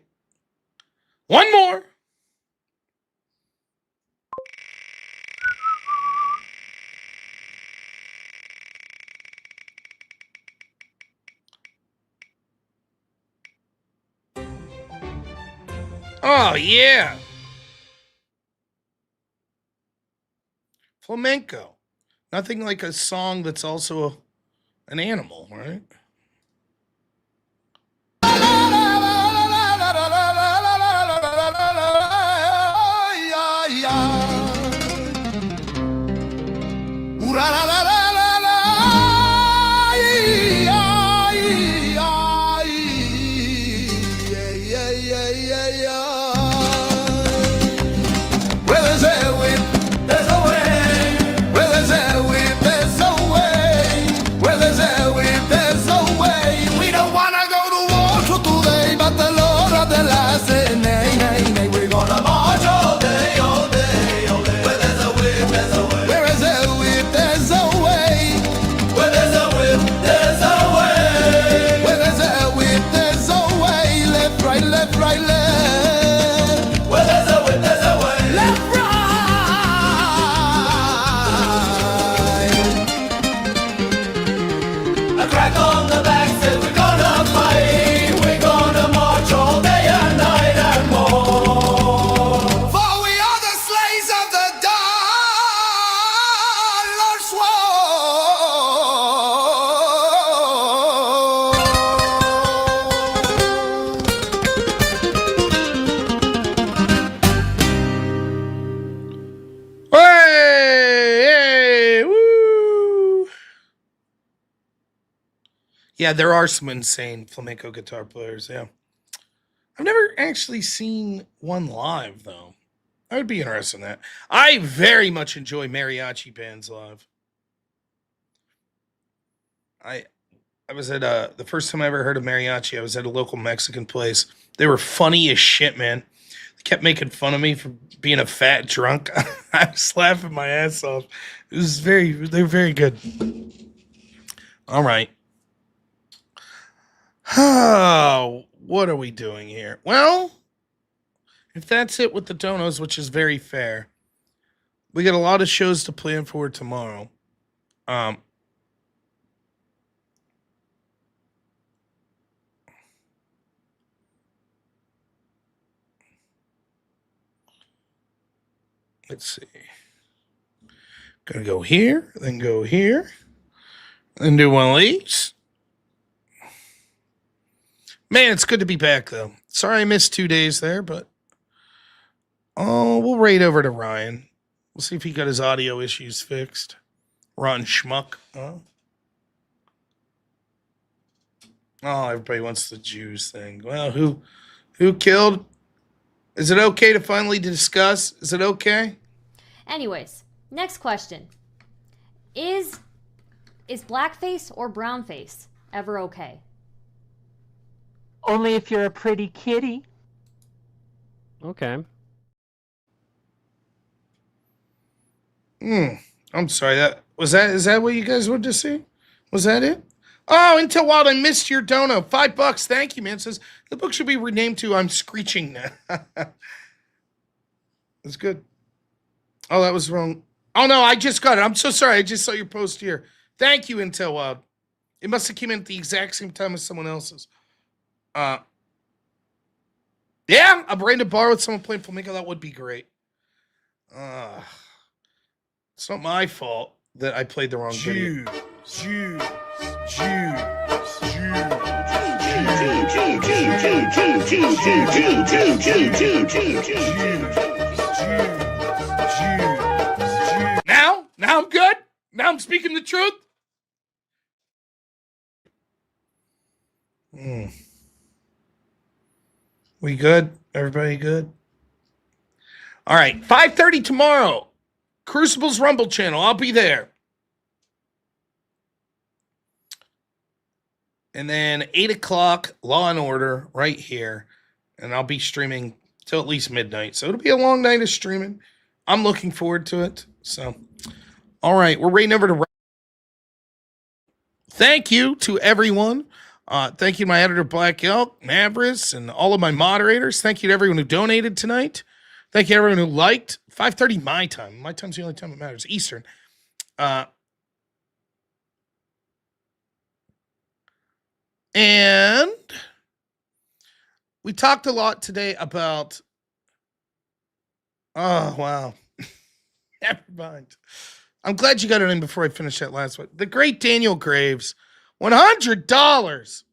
One more. Oh, yeah. Flamenco. Nothing like a song that's also an animal, right? Hey, woo! Yeah, there are some insane flamenco guitar players. Yeah, I've never actually seen one live though. I would be interested in that. I very much enjoy mariachi bands live. I I was at the first time I ever heard of mariachi. I was at a local Mexican place. They were funny as shit, man. They kept making fun of me for being a fat drunk. I was laughing my ass off. They're very good. All right. Oh, what are we doing here? Well, if that's it with the donos, which is very fair, we got a lot of shows to plan for tomorrow. Um, let's see. Gonna go here, then go here, then do one of these. Man, it's good to be back though. Sorry I missed 2 days there, but we'll raid over to Ryan. We'll see if he got his audio issues fixed. Ron Schmuck. Oh, everybody wants the Jews thing. Well, who killed? Is it okay to finally discuss? Is it okay? Anyways, next question. Is blackface or brownface ever okay? Only if you're a pretty kitty. Okay. I'm sorry. Is that what you guys wanted to see? Was that it? Oh, Intel Wild, I missed your dono. $5. Thank you, man. It says the book should be renamed to I'm Screeching Now. That's good. Oh, that was wrong. Oh no, I just got it. I'm so sorry. I just saw your post here. Thank you, Intel Wild. It must have came in at the exact same time as someone else's. Yeah, I'm ready to borrow with someone playing flamenco. That would be great. It's not my fault that I played the wrong video. Now I'm good. Now I'm speaking the truth. We good? Everybody good? All right, 5:30 tomorrow. Crucible's Rumble channel. I'll be there. And then 8 o'clock, Law and Order, right here. And I'll be streaming till at least midnight. So it'll be a long night of streaming. I'm looking forward to it. So, all right, we're raiding over to. Thank you to everyone Thank you to my editor, Black Elk, Mavris, and all of my moderators. Thank you to everyone who donated tonight. Thank you to everyone who liked. 5:30 my time. My time's the only time it matters. Eastern. And we talked a lot today about. Oh, wow. Never mind. I'm glad you got it in before I finish that last one. The great Daniel Graves, $100.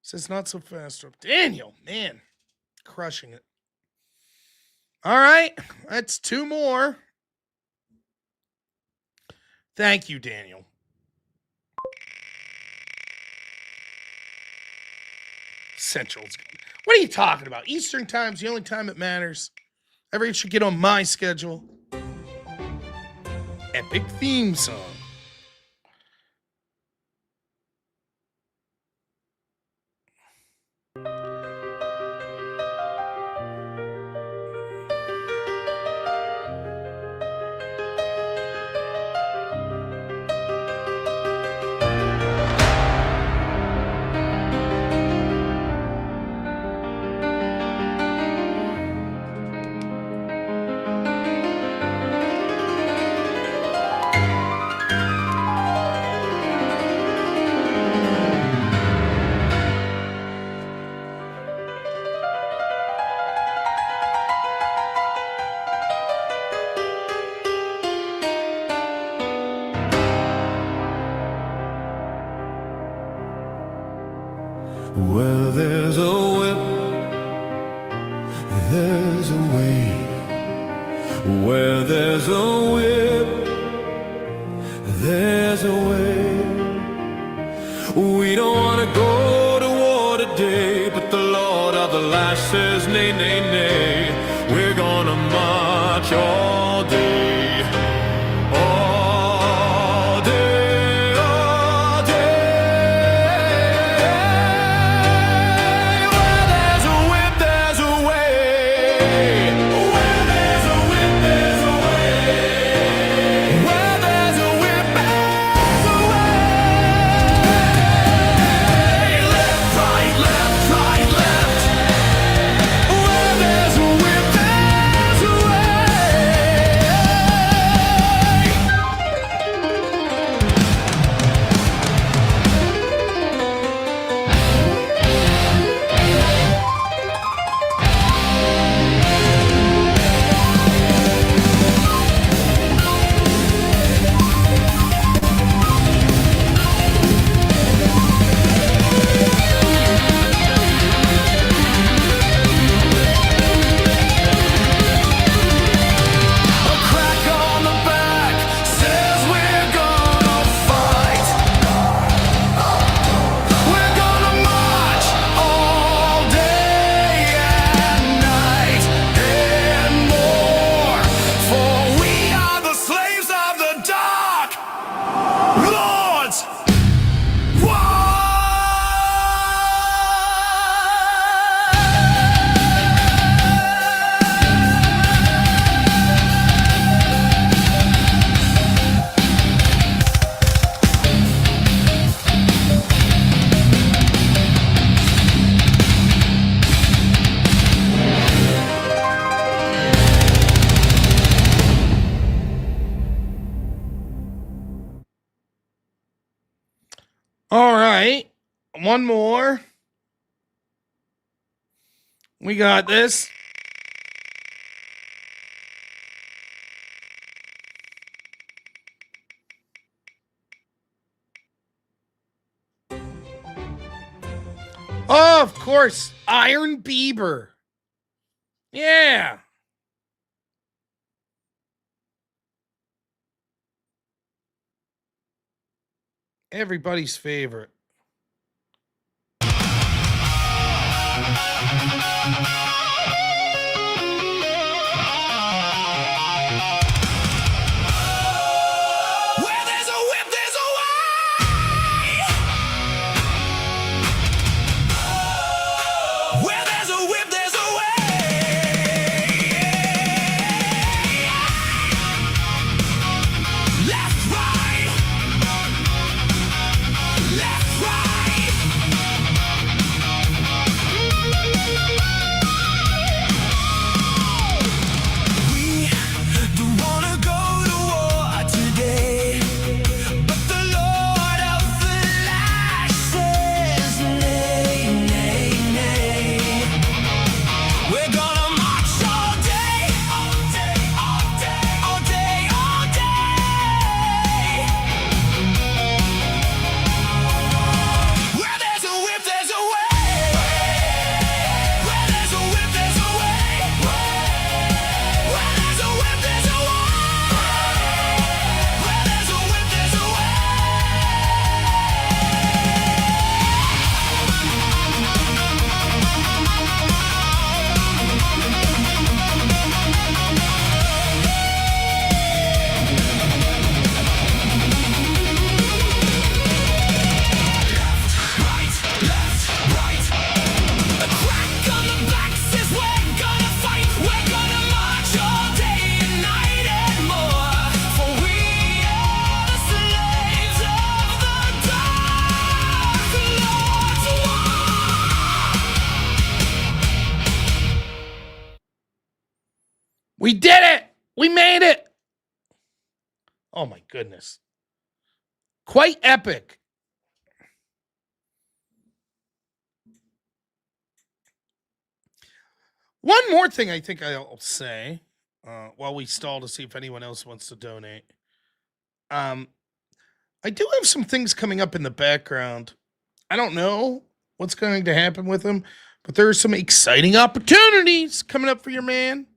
Says not so fast. Daniel, man, crushing it. All right, that's two more. Thank you, Daniel. Central's. What are you talking about? Eastern time's the only time it matters. Everyone should get on my schedule. Epic theme song. Where there's a whip, there's a way. Where there's a whip, there's a way. We don't want to go to war today, but the Lord of the Lash says nay, nay, nay. We're gonna march all day. All day, all day. Where there's a whip, there's a way. Where there's a whip, there's a way. Where there's a whip, there's a way. Left, right, left. Where there's a whip, there's a way. A crack on the back says we're gonna fight. We're gonna march all day and night and more. For we are the slaves of the dark lords. All right. One more. We got this. Oh, of course. Iron Bieber. Yeah. Everybody's favorite. Where there's a whip, there's a way. Where there's a whip, there's a way. Left, right. Left, We did it! We made it! Oh my goodness. Quite epic. One more thing I think I'll say while we stall to see if anyone else wants to donate. I do have some things coming up in the background. I don't know what's going to happen with them, but there are some exciting opportunities coming up for your man.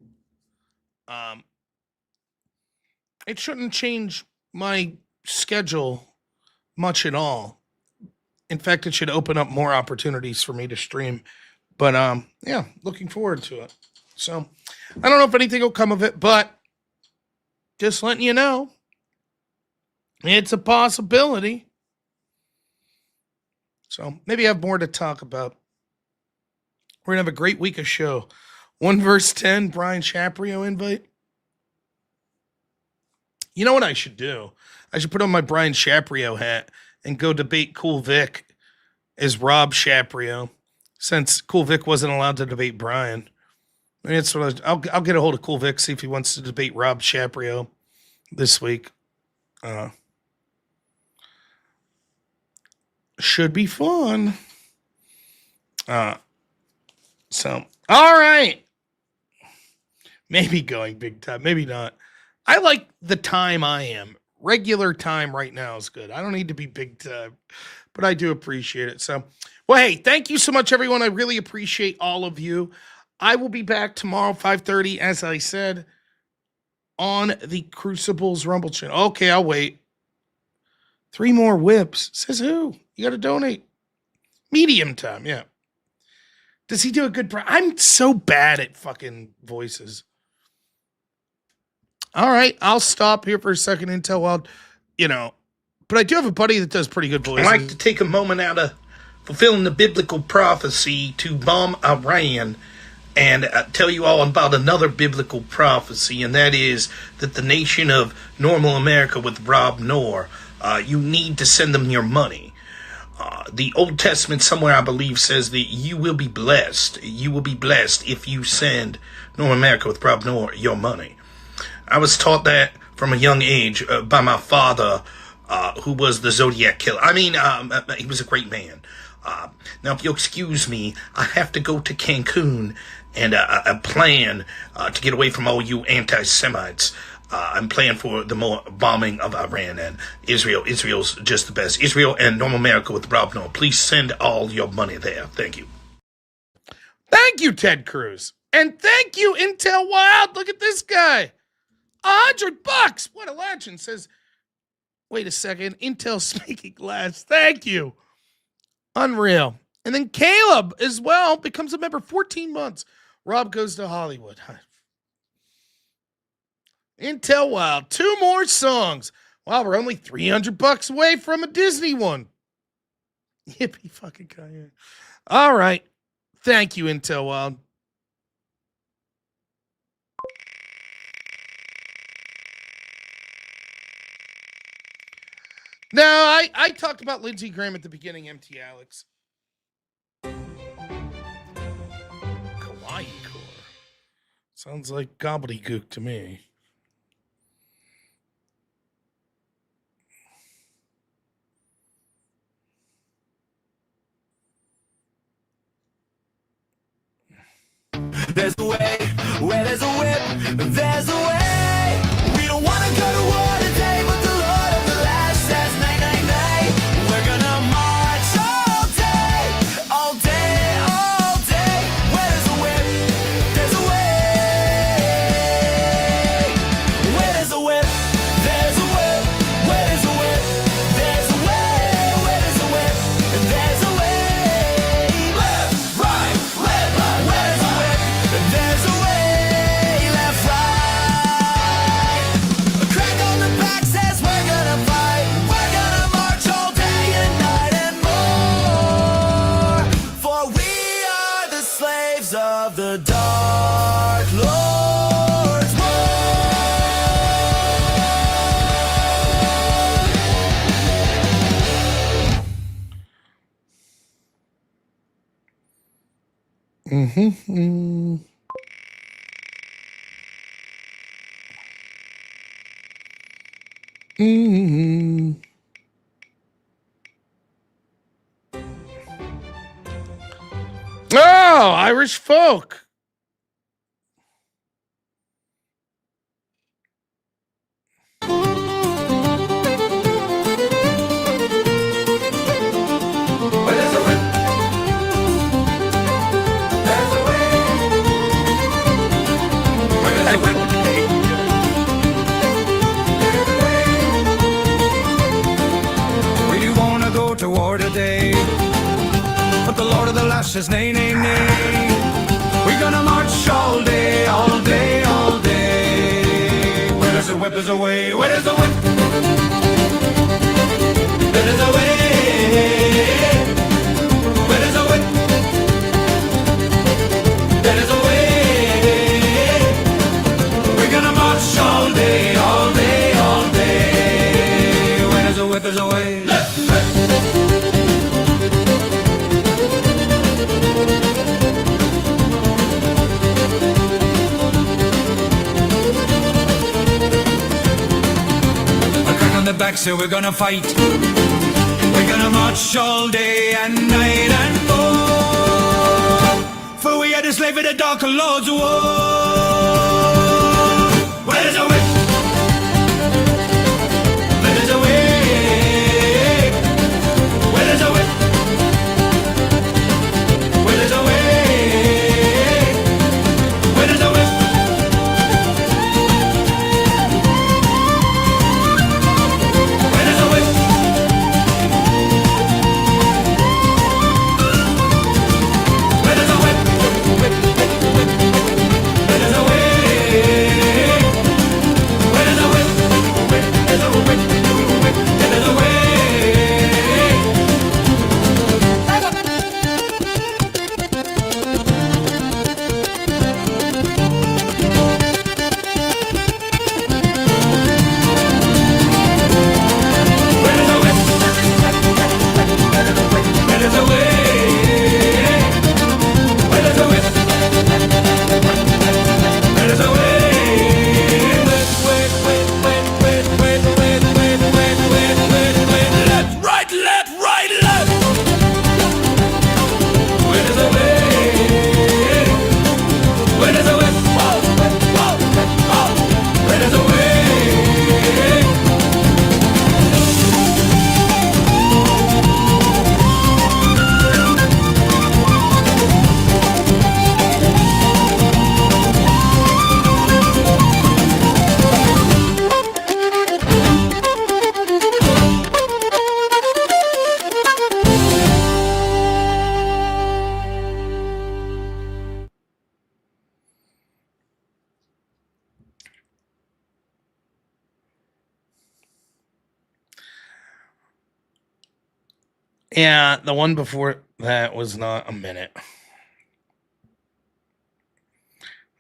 It shouldn't change my schedule much at all. In fact, it should open up more opportunities for me to stream. But yeah, looking forward to it. So I don't know if anything will come of it, but just letting you know, it's a possibility. So maybe I have more to talk about. We're gonna have a great week of show. 1 verse 10, Brian Shaprio invite. You know what I should do? I should put on my Brian Shaprio hat and go debate Cool Vic as Rob Shaprio, since Cool Vic wasn't allowed to debate Brian. Maybe that's what I'll get a hold of Cool Vic, see if he wants to debate Rob Shaprio this week. Should be fun. So, all right. Maybe going big time, maybe not. I like the time I am. Regular time right now is good. I don't need to be big time, but I do appreciate it. So, well, hey, thank you so much, everyone. I really appreciate all of you. I will be back tomorrow, 5:30, as I said, on the Crucibles Rumble channel. Okay, I'll wait. 3 more whips. Says who? You got to donate. Medium time, yeah. Does he do a good... I'm so bad at fucking voices. All right, I'll stop here for a second until I'll, but I do have a buddy that does pretty good voices. I'd like to take a moment out of fulfilling the biblical prophecy to bomb Iran and tell you all about another biblical prophecy, and that is that the nation of normal America with robnoerr, you need to send them your money. The Old Testament somewhere, I believe, says that you will be blessed. You will be blessed if you send normal America with robnoerr your money. I was taught that from a young age by my father, who was the Zodiac killer. I mean, he was a great man. Now, if you'll excuse me, I have to go to Cancun and plan to get away from all you anti-Semites. I'm planning for the more bombing of Iran and Israel. Israel's just the best. Israel and normal America with robnoerr. Please send all your money there. Thank you. Thank you, Ted Cruz. And thank you, Intel Wild. Look at this guy. $100. What a legend. Says, wait a second. Intel's speaking last. Thank you. Unreal. And then Caleb as well becomes a member. 14 months. Rob goes to Hollywood. Intel Wild. 2 more songs. Wow, we're only $300 away from a Disney one. Yippee fucking Kanye. All right. Thank you, Intel Wild. Now, I talked about Lindsey Graham at the beginning, MT Alex. Kawaii Core. Sounds like gobbledygook to me. There's a way, where there's a whip, there's a way. We don't want to go to war today, but the Lord of the Last says, nay, nay, nay. We're gonna march all day, all day, all day. Where there's a whip, there's a way. Where there's a whip, there's a whip. Where there's a whip, there's a way. Where there's a whip, there's a way. Left, right, left, right. Where there's a whip, there's a way, left, right. A crack on the back says we're gonna fight. We're gonna march all day and night and more. For we are the slaves of the Dark Lord's war. Mm-hmm. Mm-hmm. Oh, Irish folk. We do wanna go to war today, but the Lord of the Lash says nay, nay, nay. We're gonna march all day, all day, all day. Where there's a whip, there's a way. Where there's a whip, there is a way. Where there's a whip, there is a way. We're gonna march all day, all day, all day. Where there's a whip, there's a way. The back, so we're gonna fight. We're gonna march all day and night and fall. For we are the slave of the dark Lord's war. Where's the way? Where's the way? Where's the way? Where's the way? Where's the way? Yeah, the one before that was not a minute.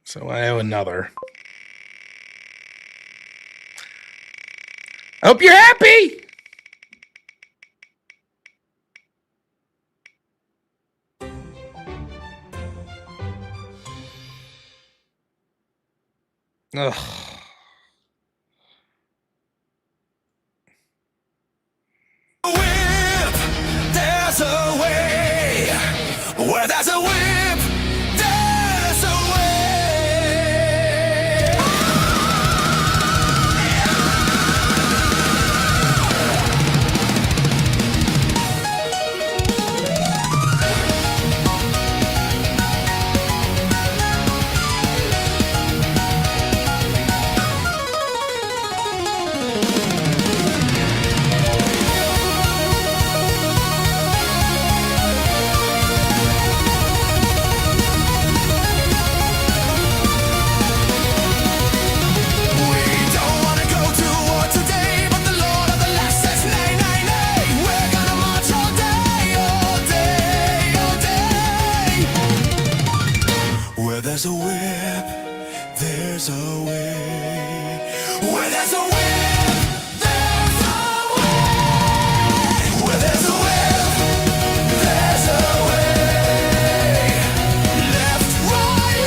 So I have another. I hope you're happy. Ugh. There's a way. Where there's a whip, there's a way. There's a whip, there's a way. Where there's a whip, there's a way. Where there's a whip, there's a way. Left, right,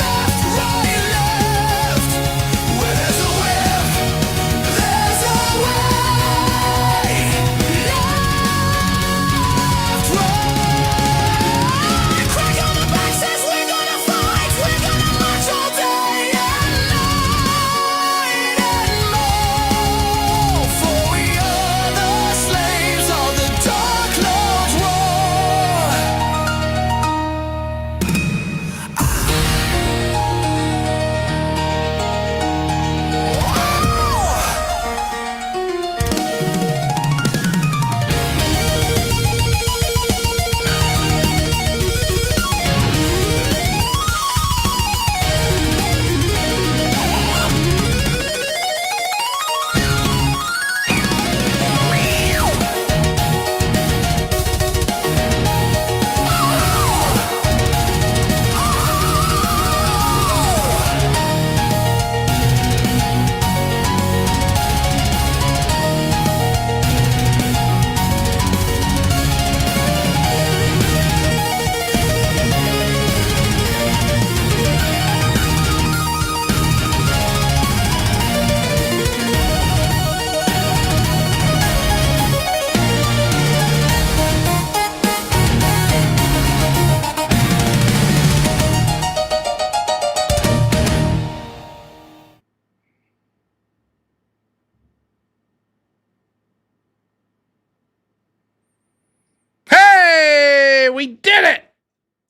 left. Where there's a whip, there's a way.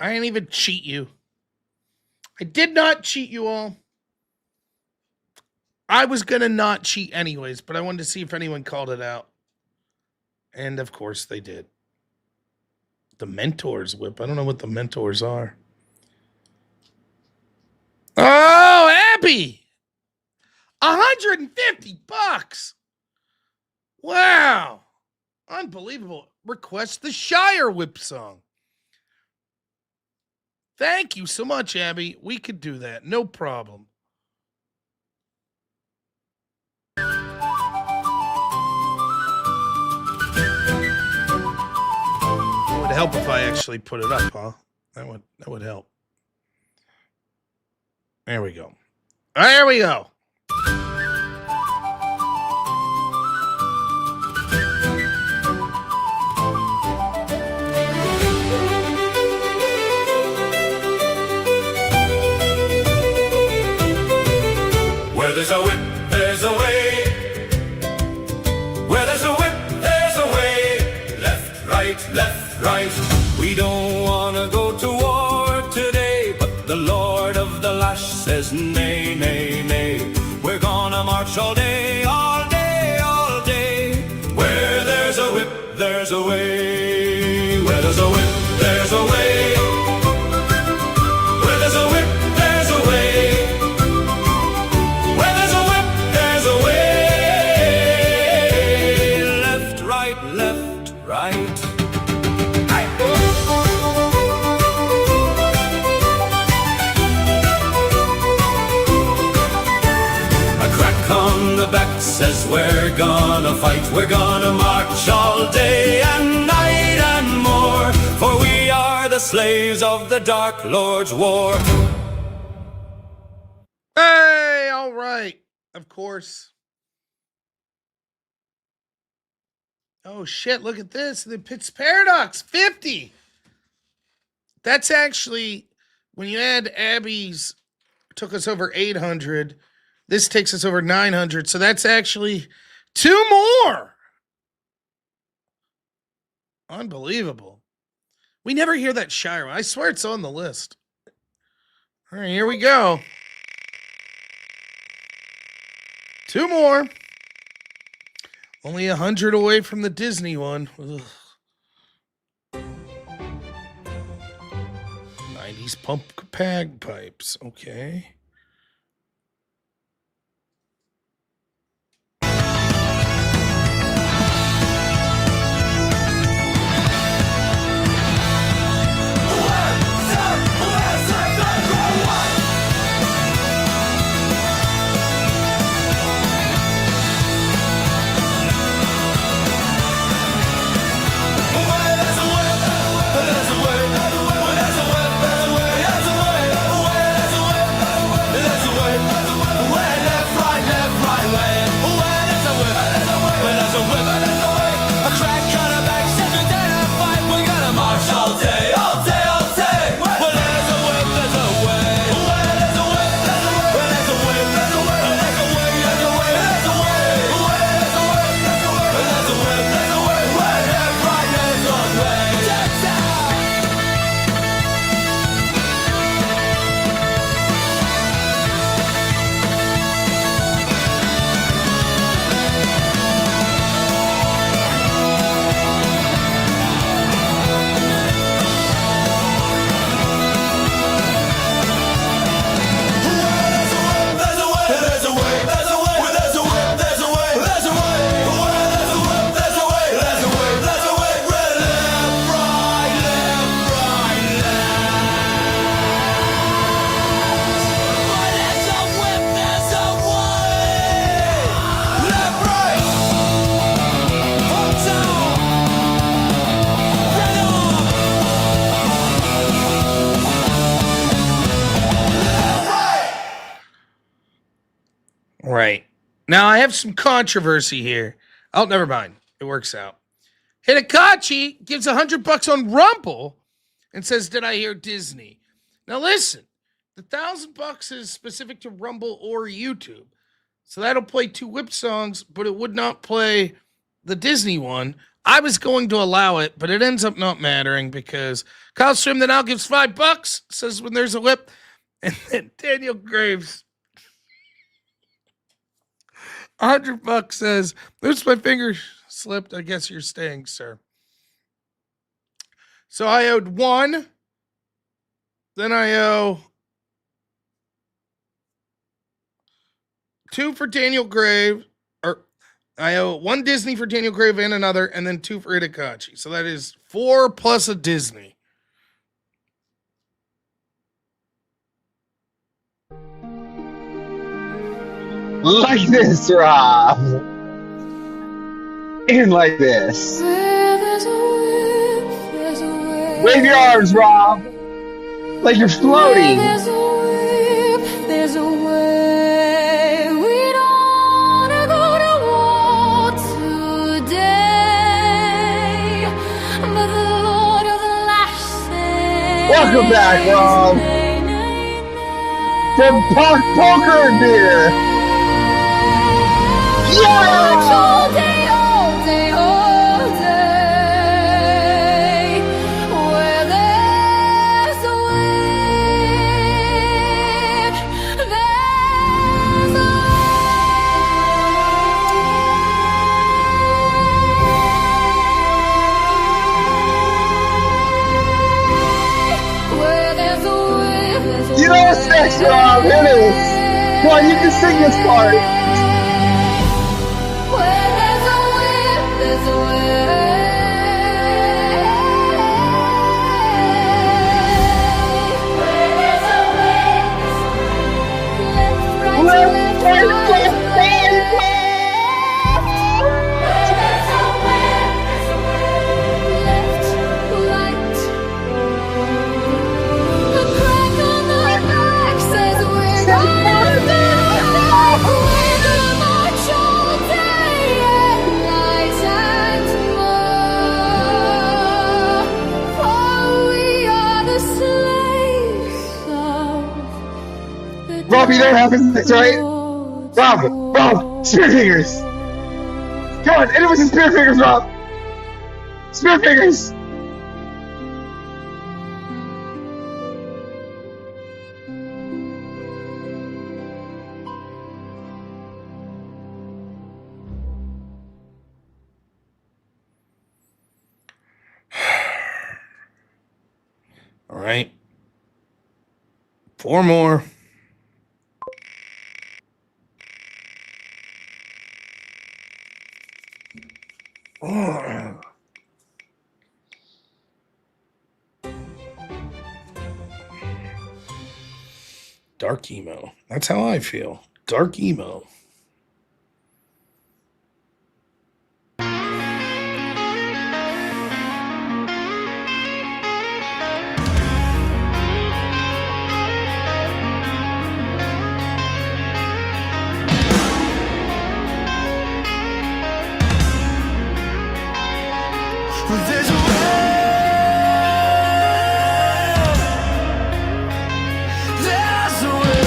I didn't even cheat you. I did not cheat you all. I was going to not cheat anyways, but I wanted to see if anyone called it out. And of course they did. The mentors whip. I don't know what the mentors are. Oh, Abby! $150. Wow. Unbelievable. Request the Shire Whip song. Thank you so much, Abby. We could do that. No problem. It would help if I actually put it up, huh? That would help. There we go. There we go. Where there's a whip, there's a way. Where there's a whip, there's a way. Left, right, left, right. We don't wanna go to war today, but the Lord of the Lash says nay, nay, nay. We're gonna march all day, all day, all day. Where there's a whip, there's a way. Where there's a whip, there's a way. Where there's a whip, there's a way. Where there's a whip, there's a way. Left, right, left, right. A crack on the back says we're gonna fight. We're gonna march all day and night and more, for we are the slaves of the Dark Lord's war. Hey, all right. Of course. Oh, shit. Look at this. The Pitts Paradox 50. That's actually, when you add Abby's, took us over 800. This takes us over 900. So that's actually 2 more. Unbelievable. We never hear that Shire one. I swear it's on the list. All right, here we go. 2 more. Only 100 away from the Disney one. Ugh. 90s pump bagpipes. Okay. Right. Now I have some controversy here. Oh, never mind. It works out. Hitakachi gives $100 on Rumble and says, "Did I hear Disney?" Now listen, the $1,000 is specific to Rumble or YouTube, so that'll play 2 whip songs, but it would not play the Disney one I was going to allow it, but it ends up not mattering because Kyle Strim then now gives $5, says when there's a whip. And then Daniel Graves, $100 says, "Oops, my finger slipped. I guess you're staying, sir." So I owed 1. Then I owe 2 for Daniel Grave, or I owe 1 Disney for Daniel Grave and another, and then 2 for Itakachi. So that is 4 plus a Disney. Like this, Rob. And like this. Wave your arms, Rob. Like you're floating. There's a way. We don't wanna go to war today, but the Lord of the Lash says, Welcome back, Rob. From Poker and Beer. Yeah! All day, all day, all day. Where there's a whip, there's a way. Where there's a whip, there's a You know what's next, Rob? It is. Come on, you can sing this part. Where there's a whip, there's a way. Where there's a whip, left, right, Left, left, right, right, left, right, Where there's a whip, left, right. The crack on the back says we're gonna do it. We're gonna march all day and night and more. For we are the slaves of the Rob, you know what happens next, right? Lord's Rob, war. spear fingers. Come on, hit it with some spear fingers, Rob. Spear fingers. All right. 4 more. Dark emo. That's how I feel. Dark emo. There's a way. There's a way.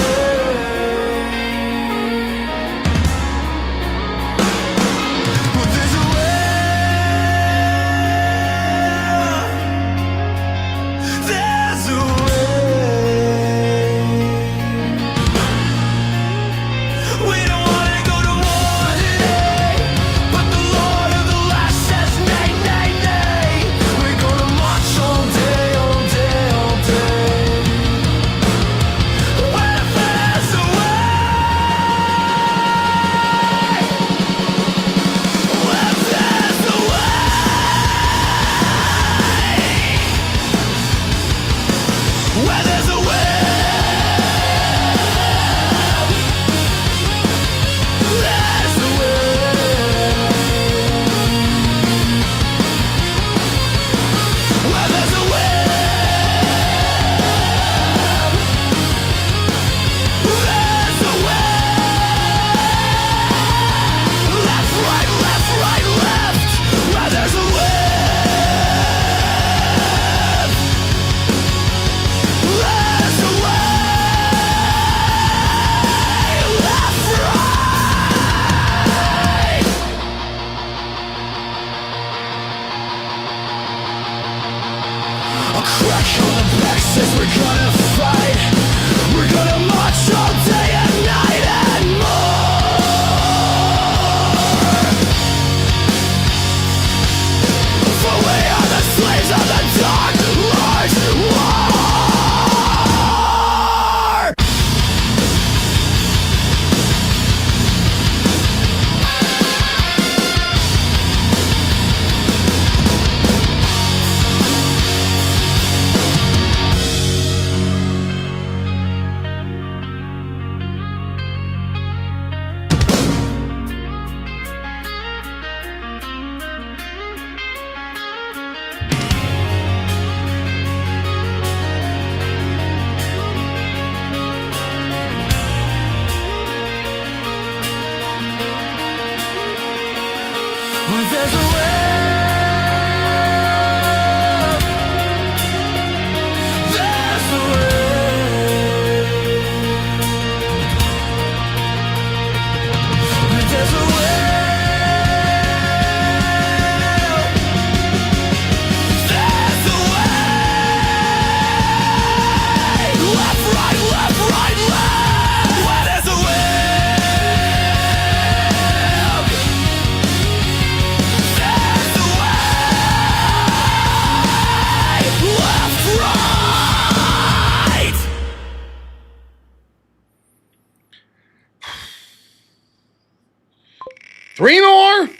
3 more?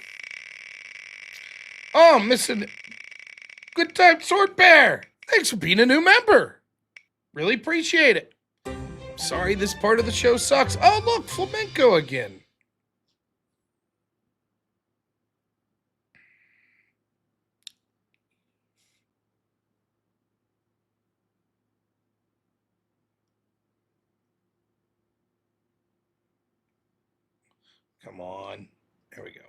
Oh, missing Good Time Sword Bear. Thanks for being a new member. Really appreciate it. Sorry this part of the show sucks. Oh, look, flamenco again. Come on. There we go.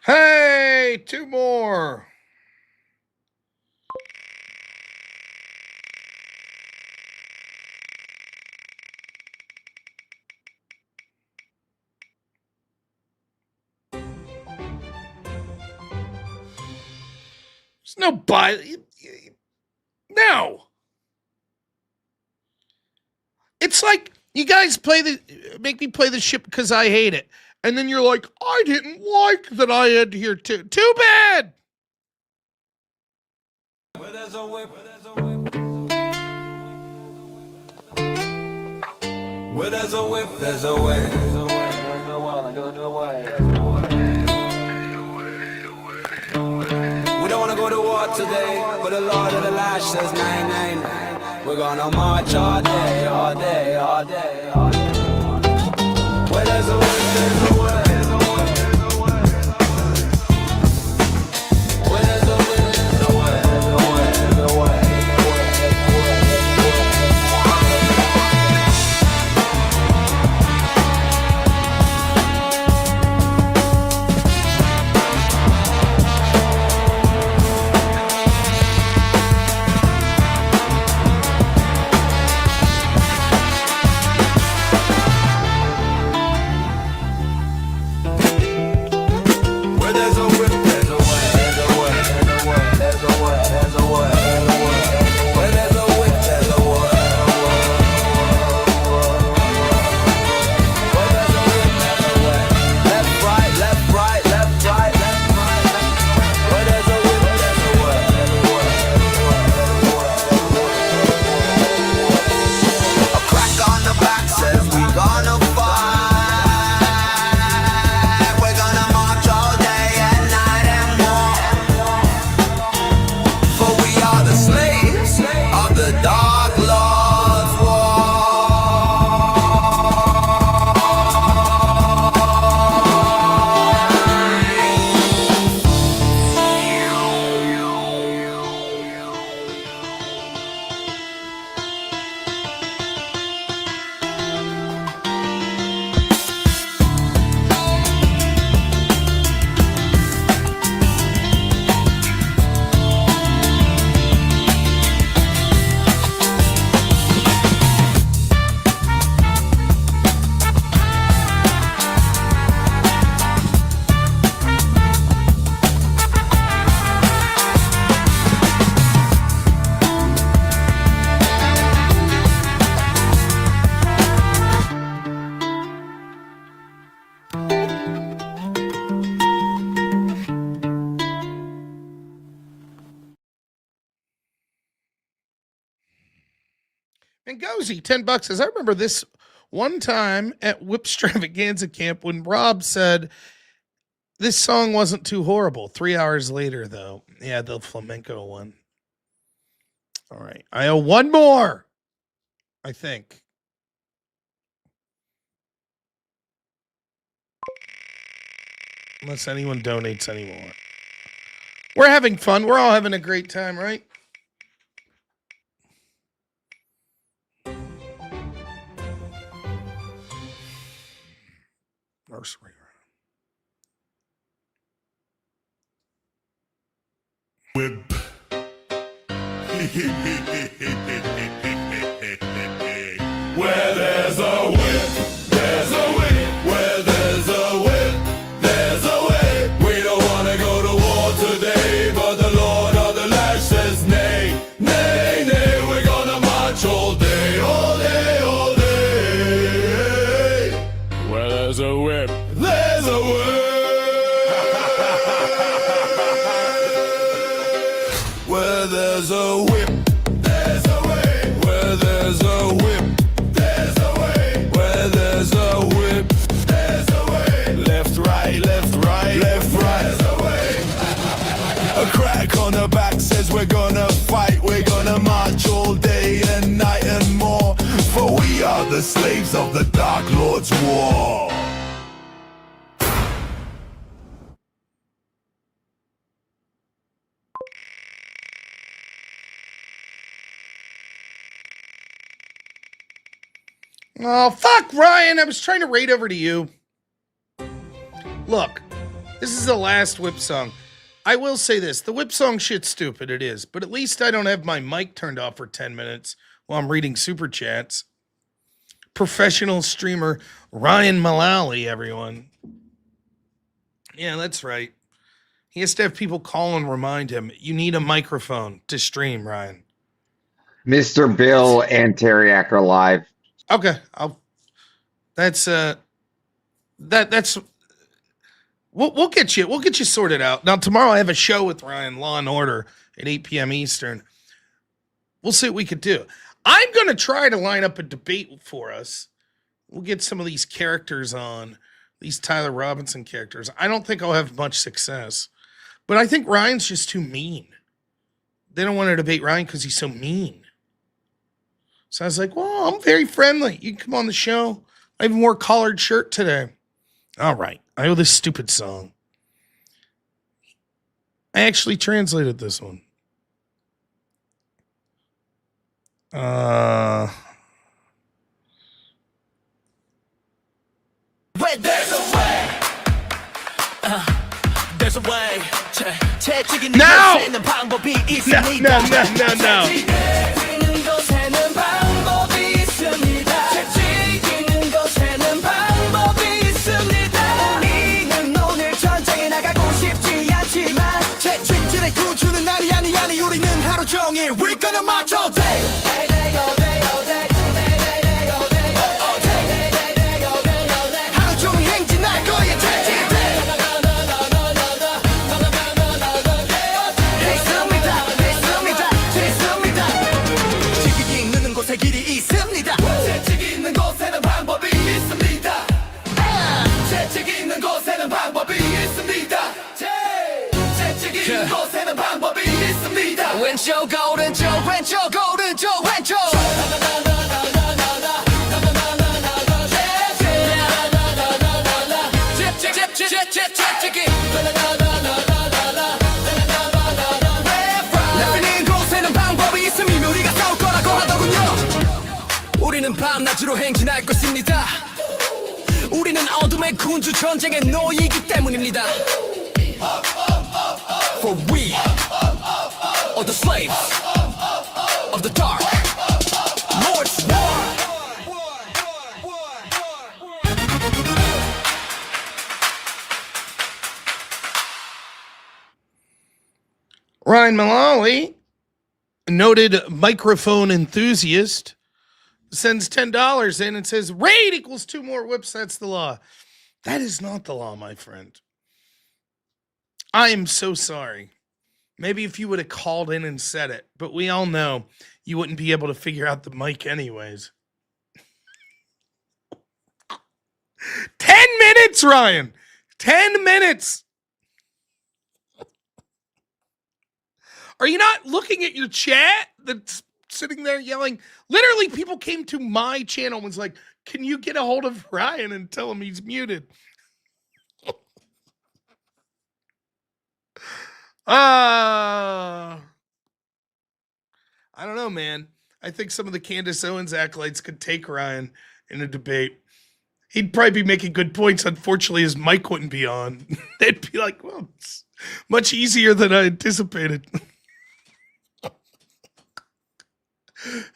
Hey, 2 more. There's no No. It's like you guys make me play the shit because I hate it. And then you're like, I didn't like that I had here too. Too bad. Where there's a whip, where there's a way. We don't wanna go to war today, but the Lord of the Lash says 999. We're gonna march all day, all day, all day, all day. Where there's a whip, there's a way. Where there's a whip, there's a way, there's a way, there's a way. And Gozy, $10 says, I remember this one time at Whipstravaganza Camp when Rob said this song wasn't too horrible. 3 hours later, though. Yeah, the flamenco one. All right. I owe one more, I think. Unless anyone donates anymore. We're having fun. We're all having a great time, right? Nursery. Whip. Where there's a whip, there's a whip. Where there's a whip, there's a whip. We don't wanna go to war today, but the Lord of the Lash says nay, nay, nay. We're gonna march all day, all day, all day. Where there's a whip, there's a whip. Where there's a whip, there's a way. Where there's a whip, there's a way. Where there's a whip, there's a way. Left, right, left, right, left, right. There's a way. A crack on the back says we're gonna fight. We're gonna march all day and night and more. For we are the slaves of the Dark Lord's war. Oh, fuck, Ryan. I was trying to raid over to you. Look, this is the last Whip song. I will say this. The Whip song shit's stupid. It is. But at least I don't have my mic turned off for 10 minutes while I'm reading super chats. Professional streamer Ryan Mullally, everyone. Yeah, that's right. He has to have people call and remind him, you need a microphone to stream, Ryan. Mr. Bill and Terriac are live. Okay, that's we'll get you sorted out. Now tomorrow I have a show with Ryan, Law and Order at 8 p.m. Eastern. We'll see what we could do. I'm gonna try to line up a debate for us. We'll get some of these characters on, these Tyler Robinson characters. I don't think I'll have much success, but I think Ryan's just too mean. They don't want to debate Ryan because he's so mean. So I was like, well, I'm very friendly. You can come on the show. I even wore a collared shirt today. All right. I owe this stupid song. I actually translated this one. There's a way. There's a way. No! No! No. We're gonna march all day. 하루 종일 행진할 거야. 됐습니다. 책이 있는 곳에 길이 있습니다. 책이 있는 곳에는 방법이 있습니다. 책이 있는 곳에는 방법이 있습니다. 책이 있는 곳에는 방법이 있습니다. 왼쪽 오른쪽 왼쪽 오른쪽 왼쪽. 랩이는 곳에는 방법이 있으면 우리가 싸울 거라고 하더군요. 우리는 밤낮으로 행진할 것입니다. 우리는 어둠의 군주 전쟁의 노이기 때문입니다. For we are the slaves of the dark Lord's war. Ryan Mullally, noted microphone enthusiast, sends $10 in and says, raid equals 2 more whips. That's the law. That is not the law, my friend. I am so sorry. Maybe if you would have called in and said it, but we all know you wouldn't be able to figure out the mic anyways. 10 minutes, Ryan. 10 minutes. Are you not looking at your chat that's sitting there yelling? Literally, people came to my channel and was like, can you get a hold of Ryan and tell him he's muted? I don't know, man. I think some of the Candace Owens acolytes could take Ryan in a debate. He'd probably be making good points. Unfortunately, his mic wouldn't be on. They'd be like, well, it's much easier than I anticipated.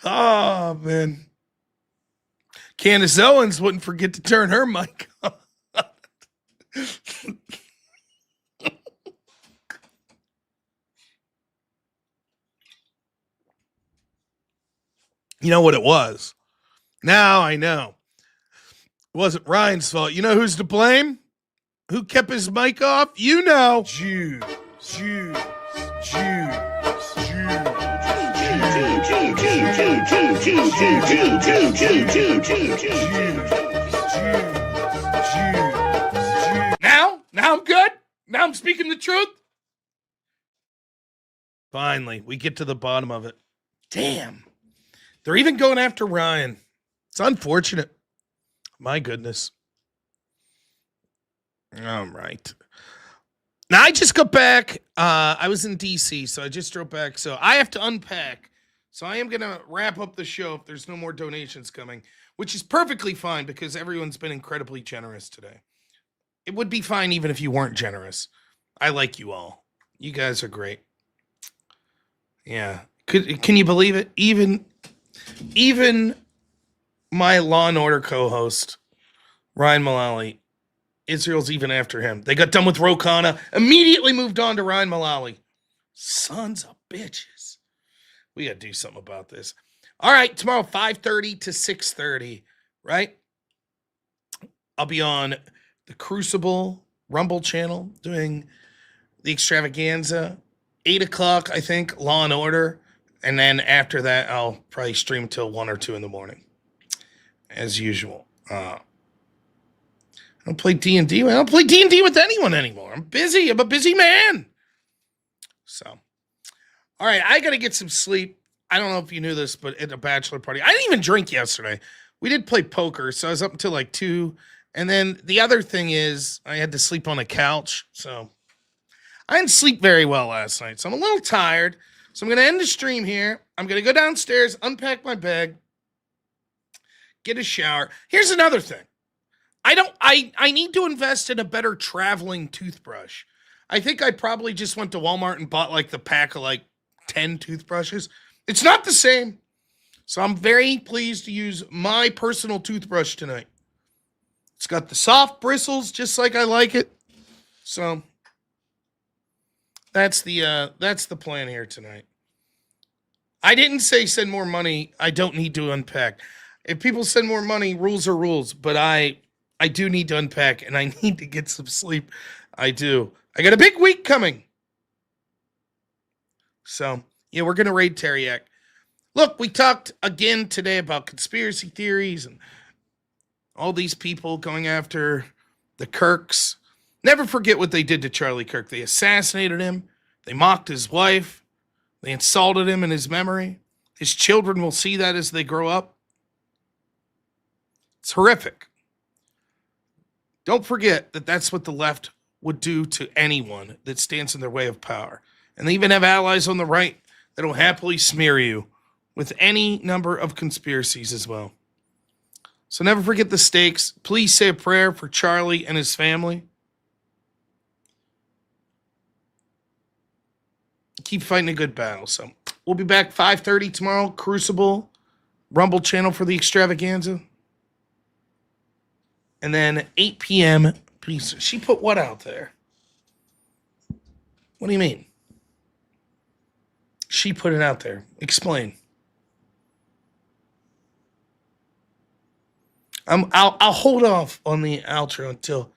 Oh, man. Candace Owens wouldn't forget to turn her mic on. You know what it was? Now I know. It wasn't Ryan's fault. You know who's to blame? Who kept his mic off? You know. Jews. Now I'm good. Now I'm speaking the truth. Finally, we get to the bottom of it. Damn. They're even going after Ryan. It's unfortunate. My goodness. All right. Now, I just got back. I was in D.C., so I just drove back. So I have to unpack. So I am going to wrap up the show if there's no more donations coming, which is perfectly fine because everyone's been incredibly generous today. It would be fine even if you weren't generous. I like you all. You guys are great. Yeah. Can you believe it? Even my Law and Order co-host, Ryan Mullally, Israel's even after him. They got done with Ro Khanna, immediately moved on to Ryan Mullally. Sons of bitches. We got to do something about this. All right, tomorrow, 5:30 to 6:30, right? I'll be on the Crucible Rumble channel doing the extravaganza. 8 o'clock, I think, Law and Order. And then after that, I'll probably stream till 1 or 2 in the morning, as usual. I don't play D&D. I don't play D&D with anyone anymore. I'm busy. I'm a busy man. So, all right, I got to get some sleep. I don't know if you knew this, but at a bachelor party, I didn't even drink yesterday. We did play poker, so I was up until like 2. And then the other thing is I had to sleep on a couch. So I didn't sleep very well last night. So I'm a little tired. So I'm going to end the stream here. I'm going to go downstairs, unpack my bag, get a shower. Here's another thing. I need to invest in a better traveling toothbrush. I think I probably just went to Walmart and bought like the pack of like 10 toothbrushes. It's not the same. So I'm very pleased to use my personal toothbrush tonight. It's got the soft bristles just like I like it. So that's the plan here tonight. I didn't say send more money. I don't need to unpack. If people send more money, rules are rules, but I do need to unpack and I need to get some sleep. I do. I got a big week coming. So, yeah, we're going to raid Teriak. Look, we talked again today about conspiracy theories and all these people going after the Kirks. Never forget what they did to Charlie Kirk. They assassinated him. They mocked his wife. They insulted him in his memory. His children will see that as they grow up. It's horrific. Don't forget that that's what the left would do to anyone that stands in their way of power. And they even have allies on the right that will happily smear you with any number of conspiracies as well. So never forget the stakes. Please say a prayer for Charlie and his family. Keep fighting a good battle. So we'll be back 5:30 tomorrow. Crucible, Rumble channel for the extravaganza. And then 8 p.m. Please, she put what out there? What do you mean? She put it out there. Explain. I'll hold off on the outro until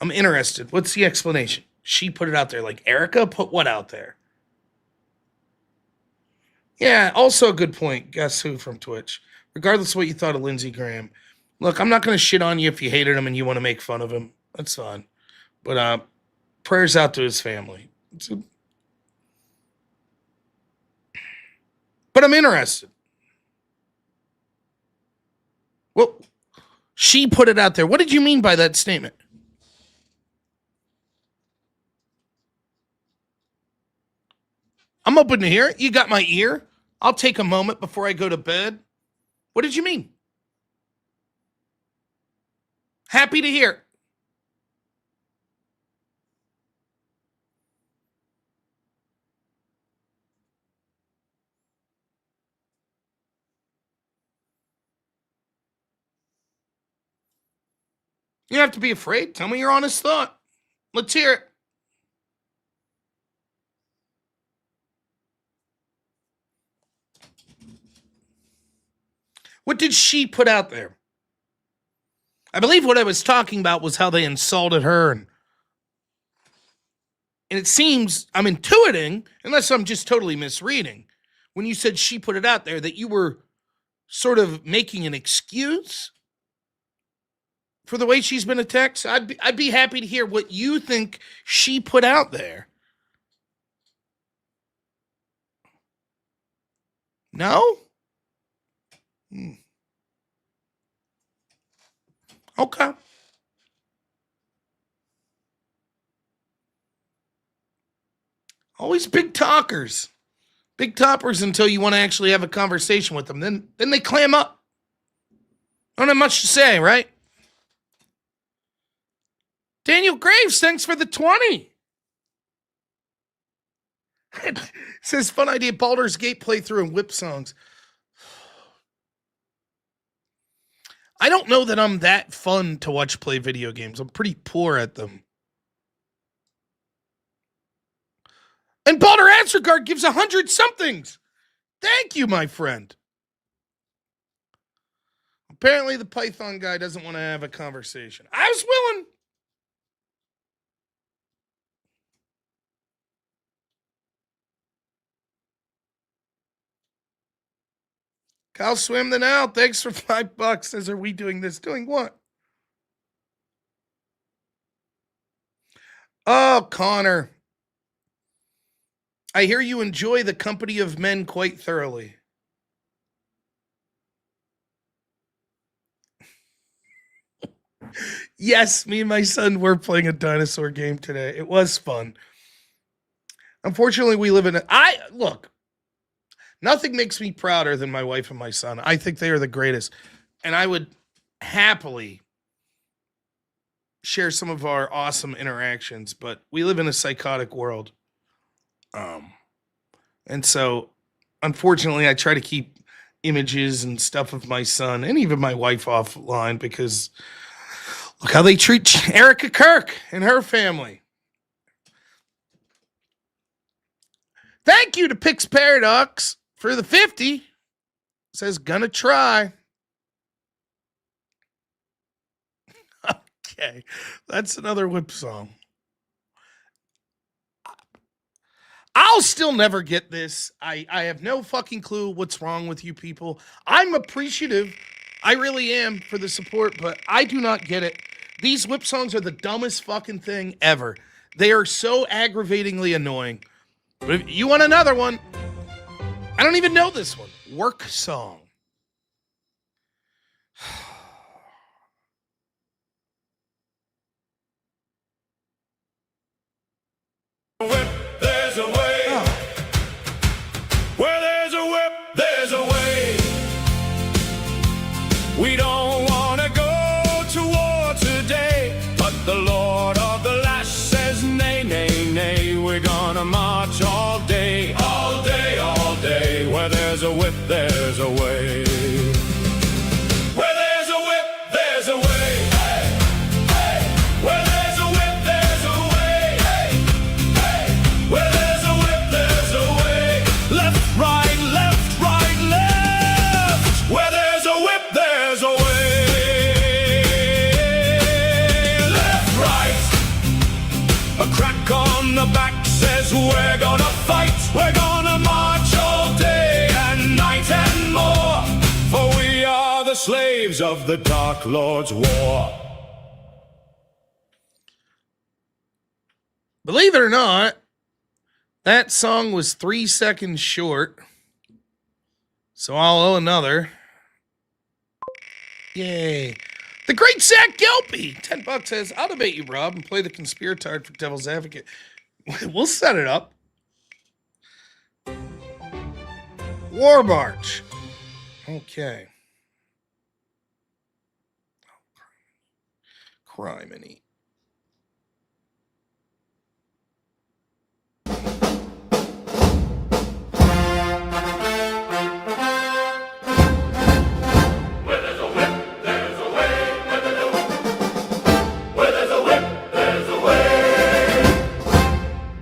I'm interested. What's the explanation? She put it out there. Like Erica put what out there? Yeah, also a good point. Guess who from Twitch? Regardless of what you thought of Lindsey Graham. Look, I'm not going to shit on you if you hated him and you want to make fun of him. That's fine. But prayers out to his family. But I'm interested. Well, she put it out there. What did you mean by that statement? I'm open to hear it. You got my ear. I'll take a moment before I go to bed. What did you mean? Happy to hear it. You don't have to be afraid. Tell me your honest thought. Let's hear it. What did she put out there? I believe what I was talking about was how they insulted her. And it seems, I'm intuiting, unless I'm just totally misreading, when you said she put it out there, that you were sort of making an excuse for the way she's been attacked. I'd be happy to hear what you think she put out there. No? Okay. Always big talkers. Big toppers until you want to actually have a conversation with them. Then they clam up. Don't have much to say, right? Daniel Graves, thanks for the 20. Says, fun idea, Baldur's Gate playthrough and whip songs. I don't know that I'm that fun to watch play video games. I'm pretty poor at them. And Baldur Answergard gives 100 somethings. Thank you, my friend. Apparently the Python guy doesn't want to have a conversation. I was willing. Kyle swam the now. Thanks for $5. Says, are we doing this? Doing what? Oh, Connor. I hear you enjoy the company of men quite thoroughly. Yes, me and my son were playing a dinosaur game today. It was fun. Unfortunately, we live in look, nothing makes me prouder than my wife and my son. I think they are the greatest. And I would happily share some of our awesome interactions, but we live in a psychotic world. And so unfortunately I try to keep images and stuff of my son and even my wife offline because look how they treat Erica Kirk and her family. Thank you to Pix Paradox for the 50. Says gonna try. Okay. That's another whip song. I'll still never get this. I have no fucking clue what's wrong with you people. I'm appreciative. I really am for the support, but I do not get it. These whip songs are the dumbest fucking thing ever. They are so aggravatingly annoying. But if you want another one, I don't even know this one. Work song. There's a way. Where there's a whip, there's a way. We don't want to go to war today, but the Lord of the Lash says nay, nay, nay. We're gonna march all day, all day, all day. Where there's a whip, there's a way. Where there's a whip, there's a way. Hey, hey. Where there's a whip, there's a way. Hey, hey. Where there's a whip, there's a way. Left, right, left, right, left. Where there's a whip, there's a way. Left, right. A crack on the back says we're gonna fight. We're gonna march all day. of the Dark Lord's war. Believe it or not, that song was 3 seconds short. So I'll owe another. Yay. The great Zach Gelpy, $10 says, I'll debate you, Rob, and play the conspiratard for Devil's Advocate. We'll set it up. War March. Okay. Criminy.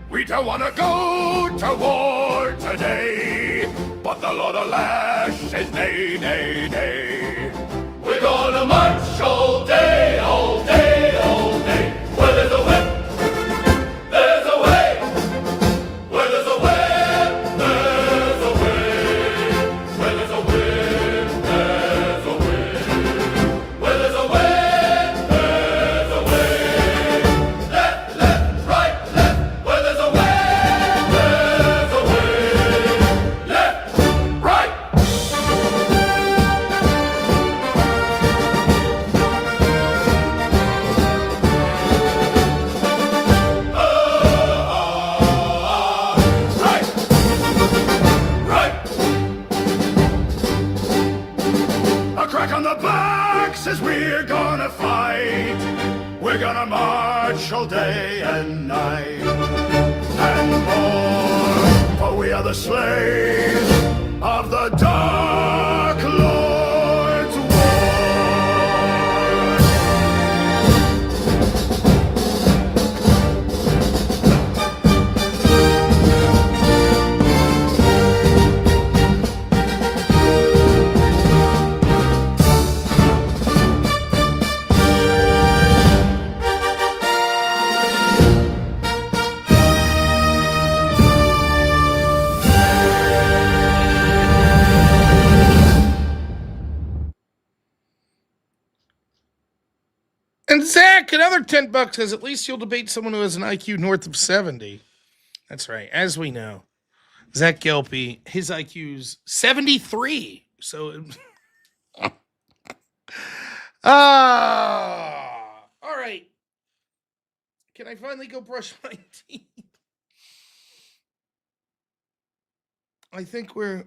We don't want to go to war today, but the Lord of Lash says nay, nay, nay. We're gonna march all day, all day, all day. Where there's a whip, there's a way. Where there's a whip, there's a way. Where there's a whip, there's a way. Where there's a whip, there's a way. Left, left, right, left. Where there's a whip, there's a way. Left, right. Right, right. A crack on the back says we're gonna fight. We're gonna march all day and night. And more, for we are the slaves of the Dark Lord's war. And Zach, another $10 says, at least you'll debate someone who has an IQ north of 70. That's right. As we know, Zach Gelpy, his IQ's 73. So, all right. Can I finally go brush my teeth? I think we're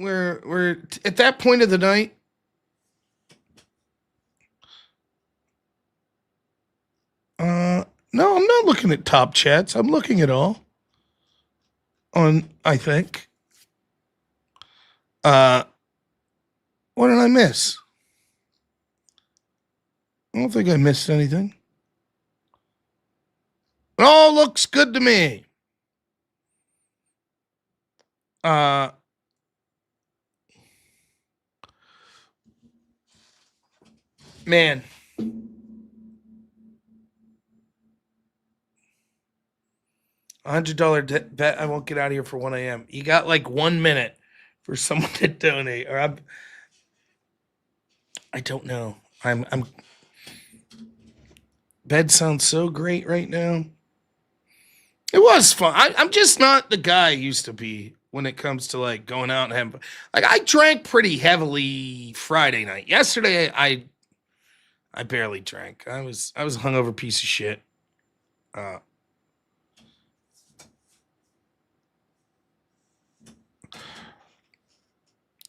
at that point of the night. No, I'm not looking at top chats. I'm looking at all. I think. What did I miss? I don't think I missed anything. It all looks good to me. Man. $100 bet I won't get out of here for 1 a.m. You got like 1 minute for someone to donate, or I don't know. I'm bed sounds so great right now. It was fun. I'm just not the guy I used to be when it comes to like going out and having. Like I drank pretty heavily Friday night. Yesterday I barely drank. I was a hungover piece of shit.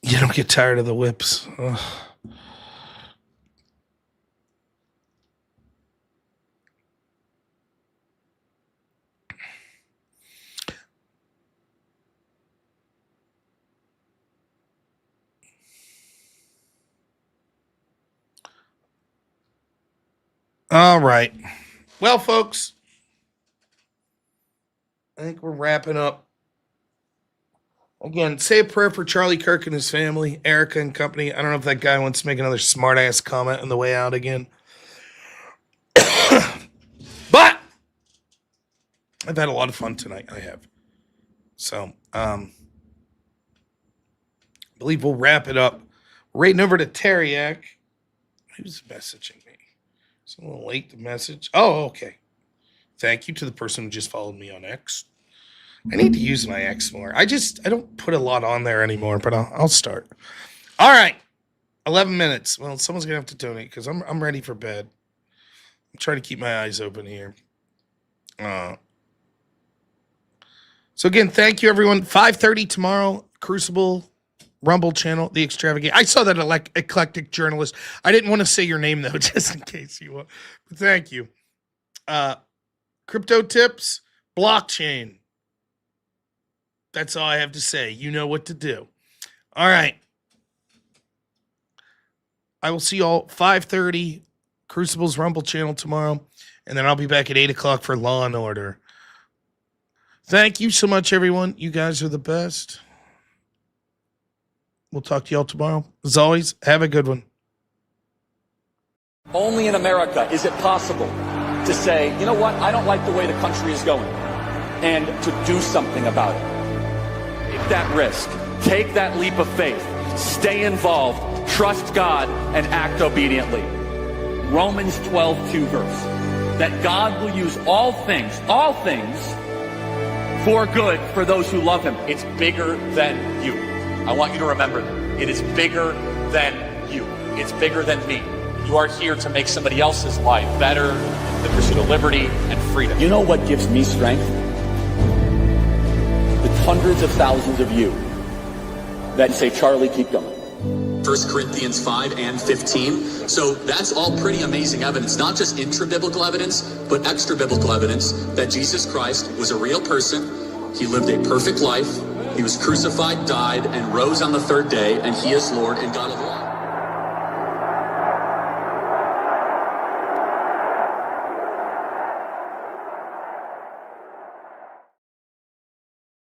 You don't get tired of the whips. Ugh. All right. Well, folks, I think we're wrapping up. Again, say a prayer for Charlie Kirk and his family, Erica and company. I don't know if that guy wants to make another smart-ass comment on the way out again. But I've had a lot of fun tonight. I have. So, I believe we'll wrap it up Rating over to Teriak. Who's messaging me? It's a little late to message. Oh, okay. Thank you to the person who just followed me on X. I need to use my X more. I don't put a lot on there anymore, but I'll start. All right. 11 minutes. Well, someone's going to have to donate because I'm ready for bed. I'm trying to keep my eyes open here. So again, thank you, everyone. 5:30 tomorrow, Crucible, Rumble channel, The Extravagant. I saw that eclectic journalist. I didn't want to say your name, though, just in case you want. But thank you. Crypto tips, blockchain. That's all I have to say. You know what to do. All right. I will see you all 5:30, Crucible's Rumble channel tomorrow. And then I'll be back at 8 o'clock for Law and Order. Thank you so much, everyone. You guys are the best. We'll talk to you all tomorrow. As always, have a good one. Only in America is it possible to say, you know what, I don't like the way the country is going, and to do something about it. Take that risk. Take that leap of faith. Stay involved. Trust God and act obediently. Romans 12:2 verse. That God will use all things, for good for those who love him. It's bigger than you. I want you to remember that. It is bigger than you. It's bigger than me. You are here to make somebody else's life better, the pursuit of liberty and freedom. You know what gives me strength? The hundreds of thousands of you that say, Charlie, keep going. 1 Corinthians 5 and 15. So that's all pretty amazing evidence, not just intra-biblical evidence, but extra-biblical evidence that Jesus Christ was a real person. He lived a perfect life. He was crucified, died, and rose on the third day, and he is Lord and God of all.